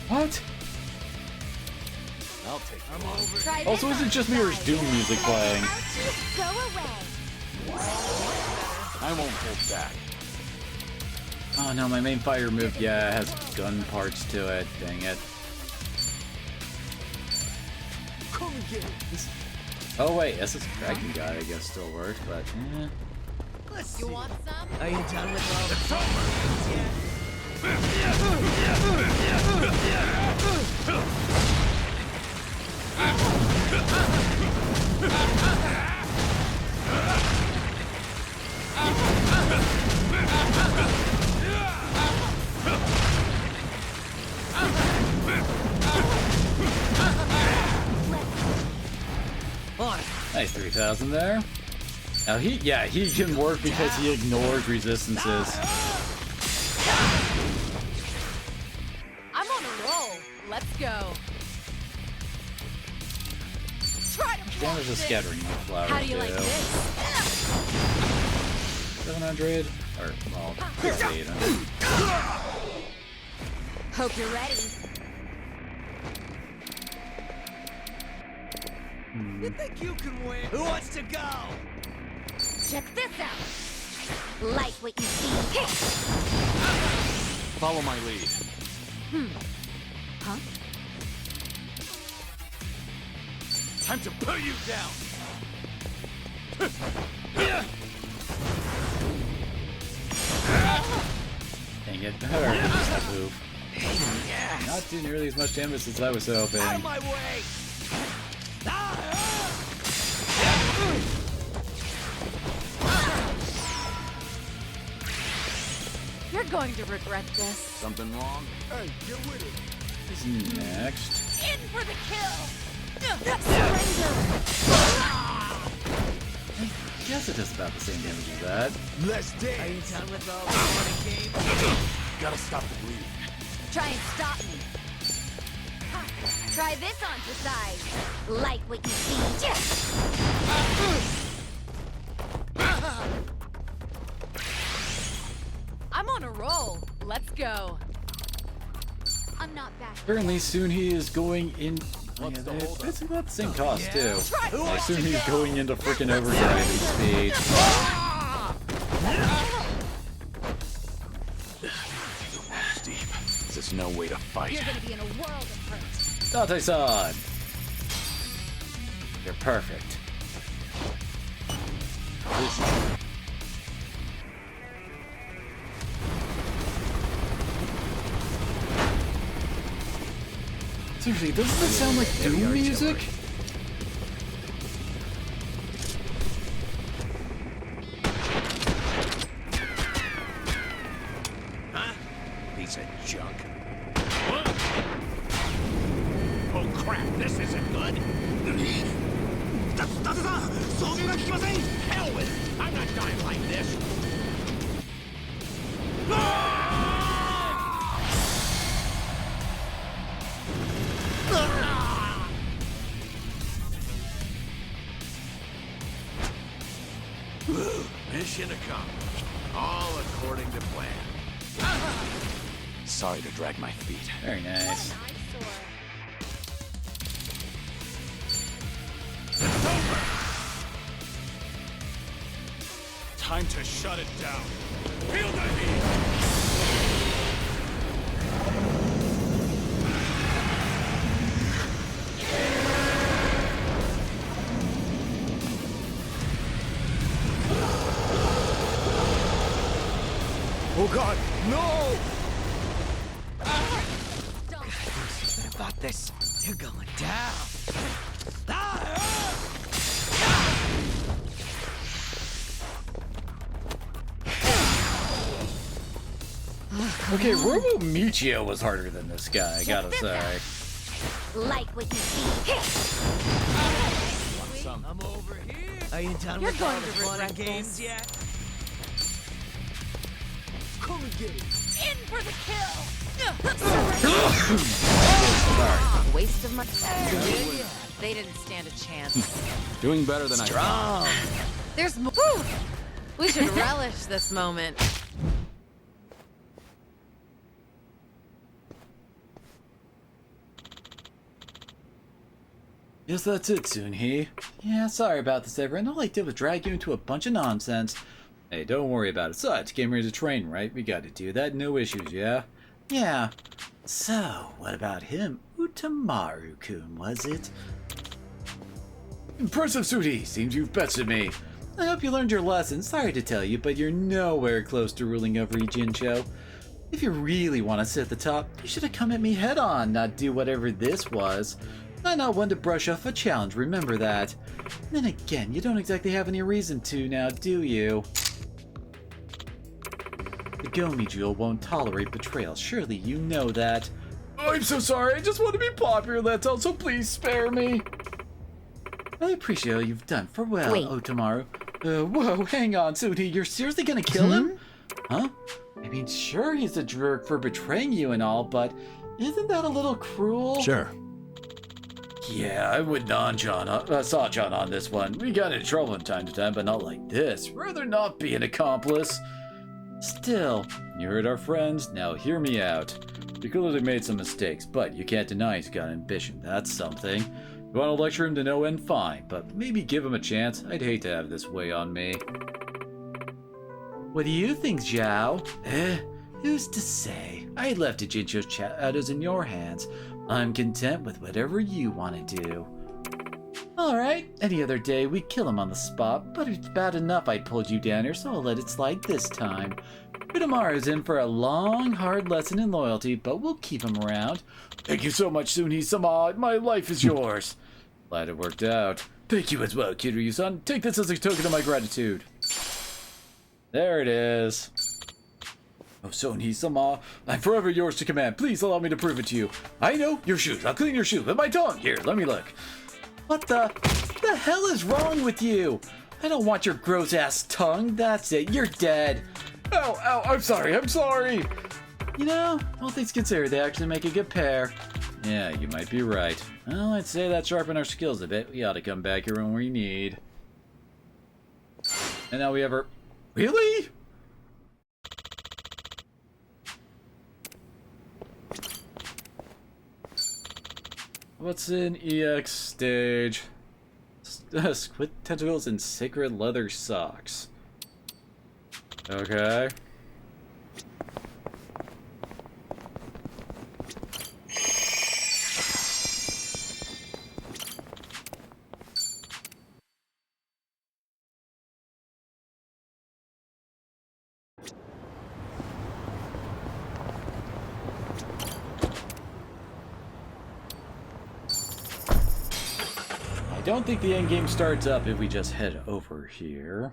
What? I'll take him over. Also, is it just me or is Doom music playing? Go away. I won't hold back. Oh no, my main fire move, yeah, has gun parts to it. Dang it. Come get it. Oh wait, SS Dragon guy I guess still works, but Let's You see. want some? Are you done with all the nice 3,000 there. Now he can work because he ignores resistances. I'm on a roll. Let's go. Try to Damage the scattering flower. How do you like this? 700 or well, 800. Hope you're ready. You think you can win? Who wants to go? Check this out. Like what you see. Follow my lead. Huh? Time to put you down. Dang it. That move. Not doing nearly as much damage as I was hoping. Out of my way! You're going to regret this. Something wrong? Hey, get with it. Who's next? In for the kill. I guess it does about the same damage as that. Let's dance. Are you done with all the fun games? Gotta stop the bleeding. Try and stop me. Try this on for size. Like what you see. I'm on a roll. Let's go. I'm not back. Apparently soon he is going in. It's about the same cost too. Like, soon he's going into freaking overdrive and speed. Steve, this is no way to fight. You're gonna be in a world of hurt. Dante-san! You're perfect. Seriously, doesn't this sound like Doom music? Huh? Piece of junk. Oh crap, this isn't good. Hell with it. I'm not dying like this. Mission accomplished. All according to plan. Sorry to drag my feet. Very nice. Time to shut it down. Feel the heat. No! Do something about this. You're going down. Okay, Robo Michio was harder than this guy, I gotta say. Like what you see. I'm over here. Are you done You're with all going the to fun regret and games this. yet? Come and get it. In for the kill. Waste of my. They didn't stand a chance. Doing better than I thought. There's more. Woo! We should relish this moment. Yes, that's it, Soon-hee. Yeah, sorry about this, everyone. All I did was drag you into a bunch of nonsense. Hey, don't worry about it. Besides, came here to train, right? We got to do that. No issues, yeah? Yeah. So, what about him? Utamaru-kun, was it? Impressive, Soon-hee. Seems you've bested me. I hope you learned your lesson. Sorry to tell you, but you're nowhere close to ruling over Ijincho. If you really want to sit at the top, you should have come at me head on, not do whatever this was. I'm not one to brush off a challenge, remember that. Then again, you don't exactly have any reason to now, do you? The Gomi Jewel won't tolerate betrayal, surely you know that. I'm so sorry, I just want to be popular, that's all, so please spare me. I appreciate all you've done for well, Wait. Otamaru. Whoa, hang on, Soon-hee, you're seriously gonna kill him? Huh? I mean, sure, he's a jerk for betraying you and all, but isn't that a little cruel? Sure. Yeah, I would saw John on this one. We got into trouble from time to time, but not like this. Rather not be an accomplice. Still, you heard our friends, now hear me out. You clearly made some mistakes, but you can't deny he's got ambition. That's something. You want to lecture him to no end, fine, but maybe give him a chance. I'd hate to have this weigh on me. What do you think, Zhao? Who's to say? I left Ijincho's shadows in your hands. I'm content with whatever you want to do. Alright, any other day we'd kill him on the spot, but it's bad enough I pulled you down here, so I'll let it slide this time. Utamaru's in for a long, hard lesson in loyalty, but we'll keep him around. Thank you so much, Soon-hee-sama. My life is yours. Glad it worked out. Thank you as well, Kiryu-san. Take this as a token of my gratitude. There it is. Oh, Soon-hee-sama, I'm forever yours to command. Please allow me to prove it to you. I know your shoes. I'll clean your shoes with my tongue. Here, let me look. What the hell is wrong with you? I don't want your gross-ass tongue. That's it. You're dead. Ow, ow, I'm sorry. You know, all things considered, they actually make a good pair. Yeah, you might be right. Well, I'd say that sharpened our skills a bit. We ought to come back here when we need. And now we ever... Really? What's in EX stage? Squid tentacles and sacred leather socks. Okay. I don't think the end game starts up if we just head over here.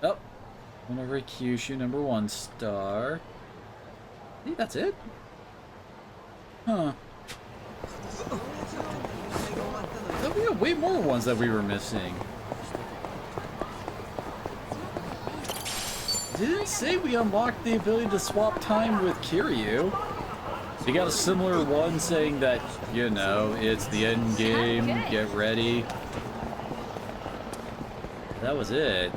Oh, went over Kyushu, number 1 star. I think that's it. Huh. Thought we got way more ones that we were missing. Didn't say we unlocked the ability to swap time with Kiryu. We got a similar one saying that, you know, it's the end game, get ready. That was it.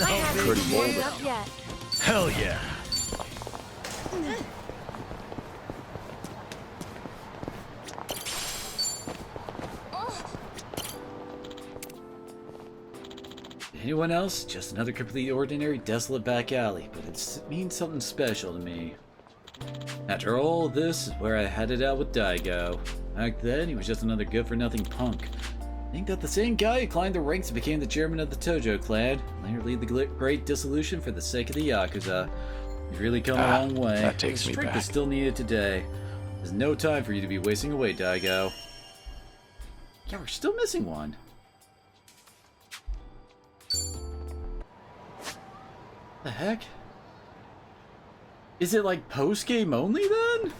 I haven't warmed up yet. Hell yeah. Anyone else? Just another completely ordinary, desolate back alley, but it means something special to me. After all, this is where I had it out with Daigo. Back then, he was just another good-for-nothing punk. Think that the same guy who climbed the ranks and became the chairman of the Tojo clan, later lead the great dissolution for the sake of the Yakuza. You've really come a long way. That takes the me strength back. is still needed today. There's no time for you to be wasting away, Daigo. Yeah, we're still missing one. The heck? Is it like post-game only then?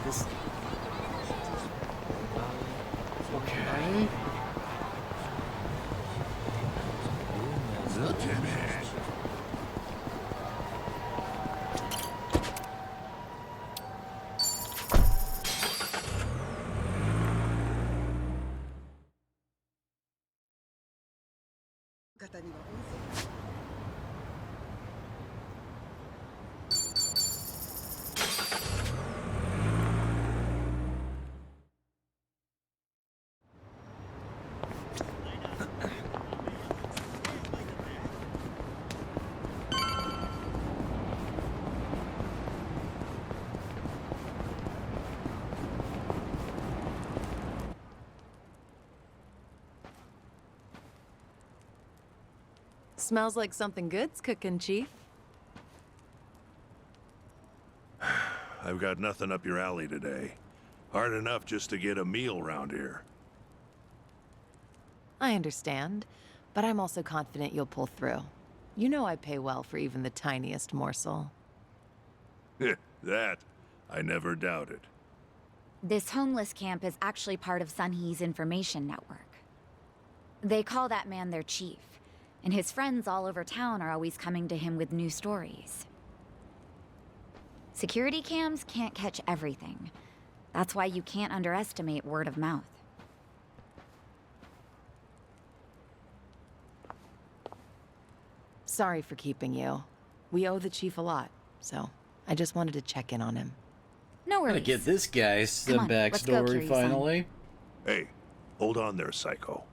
This... Okay. Smells like something good's cooking, Chief. I've got nothing up your alley today. Hard enough just to get a meal round here. I understand, but I'm also confident you'll pull through. You know I pay well for even the tiniest morsel. That, I never doubted. This homeless camp is actually part of Sunhee's information network. They call that man their chief, and his friends all over town are always coming to him with new stories. Security cams can't catch everything. That's why you can't underestimate word of mouth. Sorry for keeping you. We owe the Chief a lot, so I just wanted to check in on him. No Gotta worries. get this guy some on, let's go, backstory Kiryu-san. finally. Hey, hold on there, Psycho.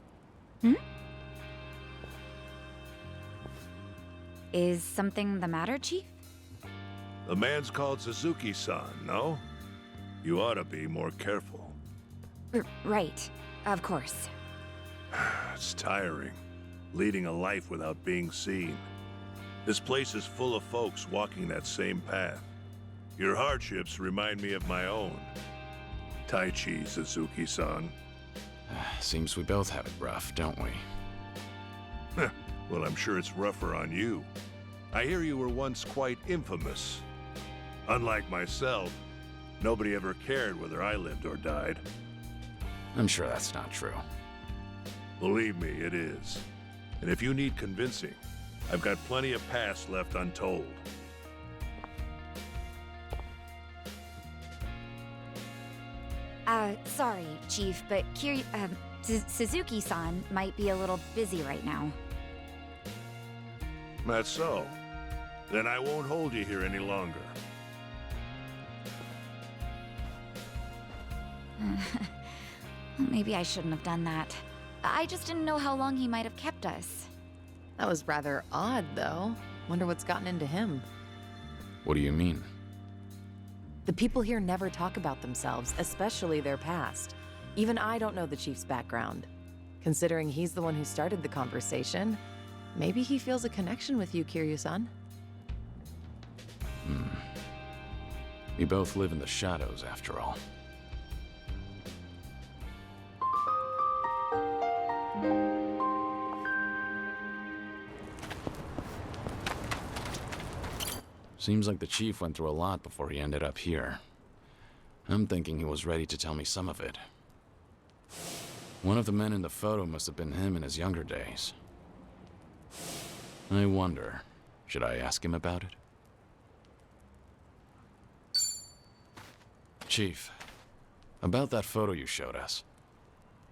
Is something the matter, Chief? The man's called Suzuki-san, no? You ought to be more careful. Right. Of course. It's tiring, leading a life without being seen. This place is full of folks walking that same path. Your hardships remind me of my own. Taichi, Suzuki-san. Seems we both have it rough, don't we? Well, I'm sure it's rougher on you. I hear you were once quite infamous. Unlike myself, nobody ever cared whether I lived or died. I'm sure that's not true. Believe me, it is. And if you need convincing, I've got plenty of past left untold. Sorry, Chief, but Suzuki-san might be a little busy right now. That's so. Then I won't hold you here any longer. Maybe I shouldn't have done that. I just didn't know how long he might have kept us. That was rather odd, though. Wonder what's gotten into him. What do you mean? The people here never talk about themselves, especially their past. Even I don't know the Chief's background. Considering he's the one who started the conversation, maybe he feels a connection with you, Kiryu-san. We both live in the shadows, after all. Seems like the Chief went through a lot before he ended up here. I'm thinking he was ready to tell me some of it. One of the men in the photo must have been him in his younger days. I wonder, should I ask him about it? Chief, About that photo you showed us.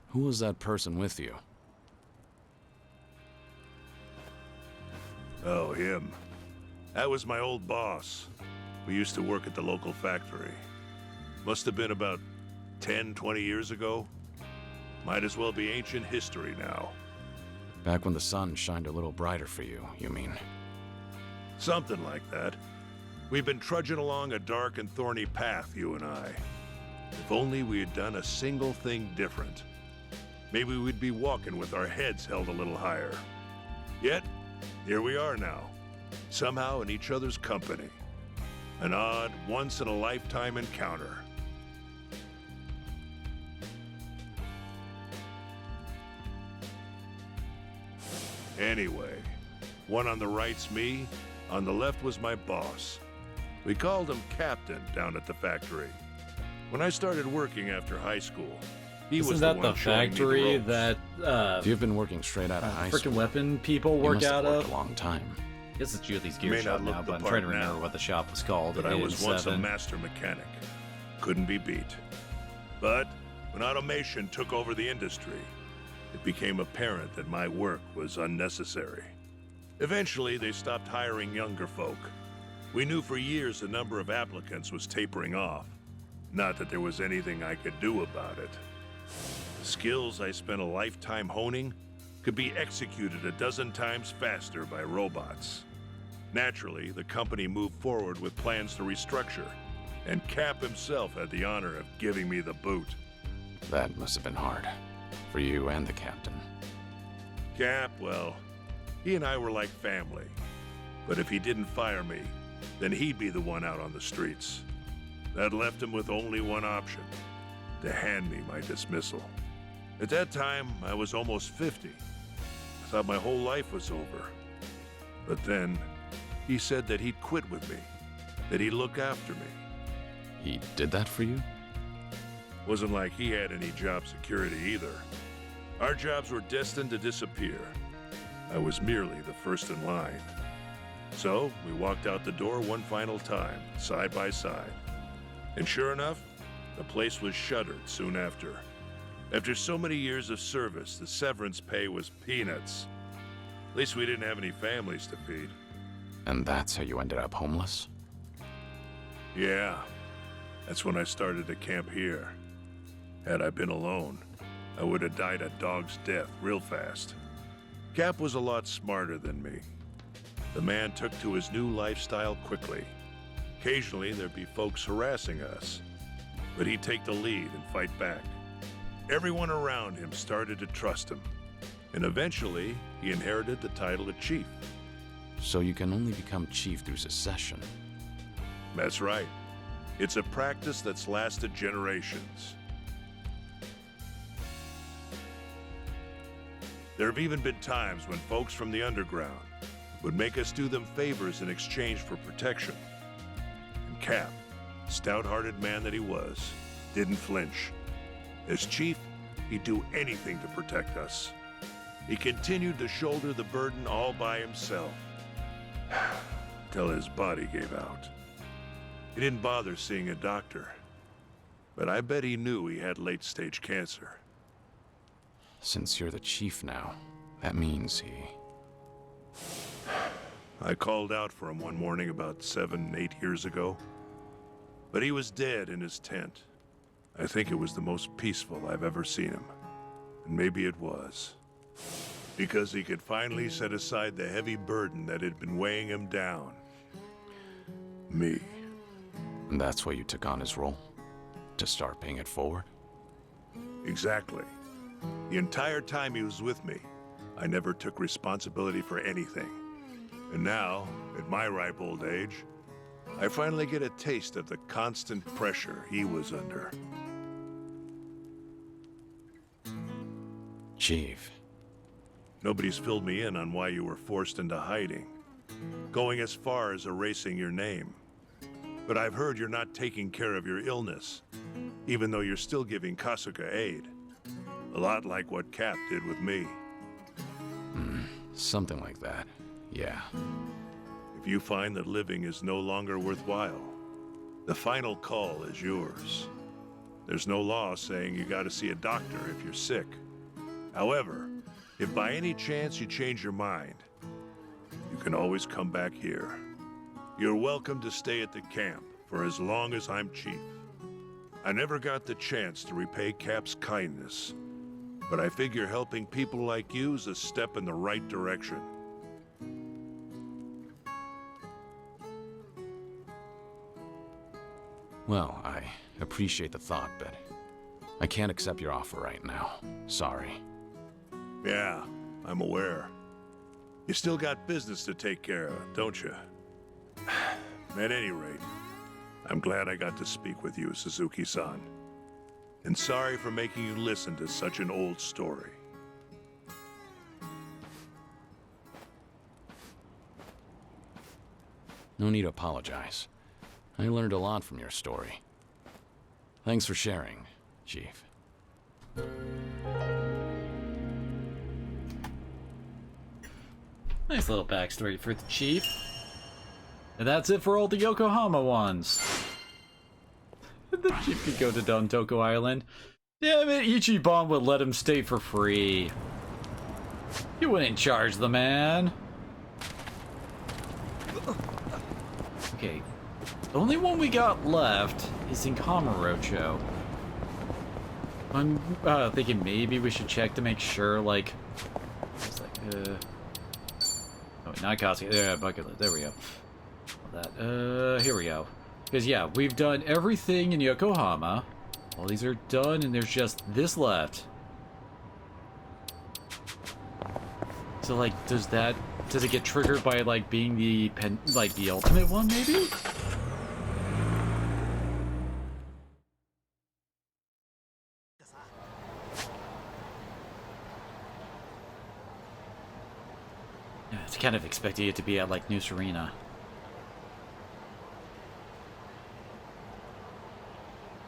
Who was that person with you? Oh, him. That was my old boss. We used to work at the local factory. Must have been about 10, 20 years ago. Might as well be ancient history now. Back when the sun shined a little brighter for you, you mean? Something like that. We've been trudging along a dark and thorny path, you and I. If only we had done a single thing different. Maybe we'd be walking with our heads held a little higher. Yet, here we are now, somehow in each other's company. An odd, once-in-a-lifetime encounter. Anyway, one on the right's me, on the left was my boss. We called him Captain down at the factory. When I started working after high school, he was the one showing me the factory ropes. that If you've been working straight out of high school, frickin' weapon people you work must have out worked of? a long time. I guess it's Julie's May Gear not Shop look now, the but I'm part trying to remember now, what the shop was called. But I in was once a 7. master mechanic. Couldn't be beat. But when automation took over the industry, it became apparent that my work was unnecessary. Eventually, they stopped hiring younger folk. We knew for years the number of applicants was tapering off. Not that there was anything I could do about it. The skills I spent a lifetime honing could be executed a dozen times faster by robots. Naturally, the company moved forward with plans to restructure, and Cap himself had the honor of giving me the boot. That must have been hard. For you and the captain. Cap, well, he and I were like family. But if he didn't fire me, then he'd be the one out on the streets. That left him with only one option, to hand me my dismissal. At that time, I was almost 50. I thought my whole life was over. But then, he said that he'd quit with me, that he'd look after me. He did that for you? Wasn't like he had any job security either. Our jobs were destined to disappear. I was merely the first in line. So, we walked out the door one final time, side by side. And sure enough, the place was shuttered soon after. After so many years of service, the severance pay was peanuts. At least we didn't have any families to feed. And that's how you ended up homeless? Yeah, that's when I started to camp here. Had I been alone, I would have died a dog's death real fast. Cap was a lot smarter than me. The man took to his new lifestyle quickly. Occasionally, there'd be folks harassing us, but he'd take the lead and fight back. Everyone around him started to trust him, and eventually, he inherited the title of chief. So you can only become chief through succession? That's right. It's a practice that's lasted generations. There have even been times when folks from the underground would make us do them favors in exchange for protection. And Cap, stout-hearted man that he was, didn't flinch. As chief, he'd do anything to protect us. He continued to shoulder the burden all by himself, till his body gave out. He didn't bother seeing a doctor, but I bet he knew he had late-stage cancer. Since you're the chief now, that means he... I called out for him one morning about 7, 8 years ago, but he was dead in his tent. I think it was the most peaceful I've ever seen him, and maybe it was. Because he could finally set aside the heavy burden that had been weighing him down. Me. And that's why you took on his role? To start paying it forward? Exactly. The entire time he was with me, I never took responsibility for anything. And now, at my ripe old age, I finally get a taste of the constant pressure he was under. Chief. Nobody's filled me in on why you were forced into hiding, going as far as erasing your name. But I've heard you're not taking care of your illness, even though you're still giving Kasuga aid. A lot like what Cap did with me. Something like that, yeah. If you find that living is no longer worthwhile, the final call is yours. There's no law saying you gotta see a doctor if you're sick. However, if by any chance you change your mind, you can always come back here. You're welcome to stay at the camp for as long as I'm chief. I never got the chance to repay Cap's kindness, but I figure helping people like you is a step in the right direction. Well, I appreciate the thought, but I can't accept your offer right now. Sorry. Yeah, I'm aware. You still got business to take care of, don't you? At any rate, I'm glad I got to speak with you, Suzuki-san. And sorry for making you listen to such an old story. No need to apologize. I learned a lot from your story. Thanks for sharing, Chief. Nice little backstory for the chief. And that's it for all the Yokohama ones. The chief could go to Dontoko Island. Damn it, Ichiban would let him stay for free. You wouldn't charge the man. Okay, the only one we got left is in Kamurocho. I'm thinking maybe we should check to make sure, like... It's like, oh, not Kosuke. Yeah, bucket list. There we go. All that. Here we go. Because, yeah, we've done everything in Yokohama. All these are done, and there's just this left. So, like, does it get triggered by, like, being the the ultimate one, maybe? Yeah, it's kind of expecting it to be at, like, New Serena.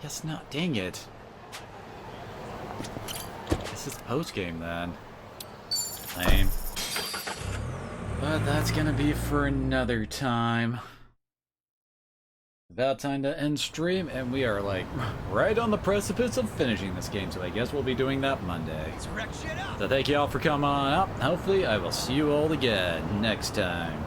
Guess not. Dang it. This is post-game, then. Lame. But that's gonna be for another time. About time to end stream, and we are, like, right on the precipice of finishing this game, so I guess we'll be doing that Monday. So thank you all for coming on up. Hopefully I will see you all again next time.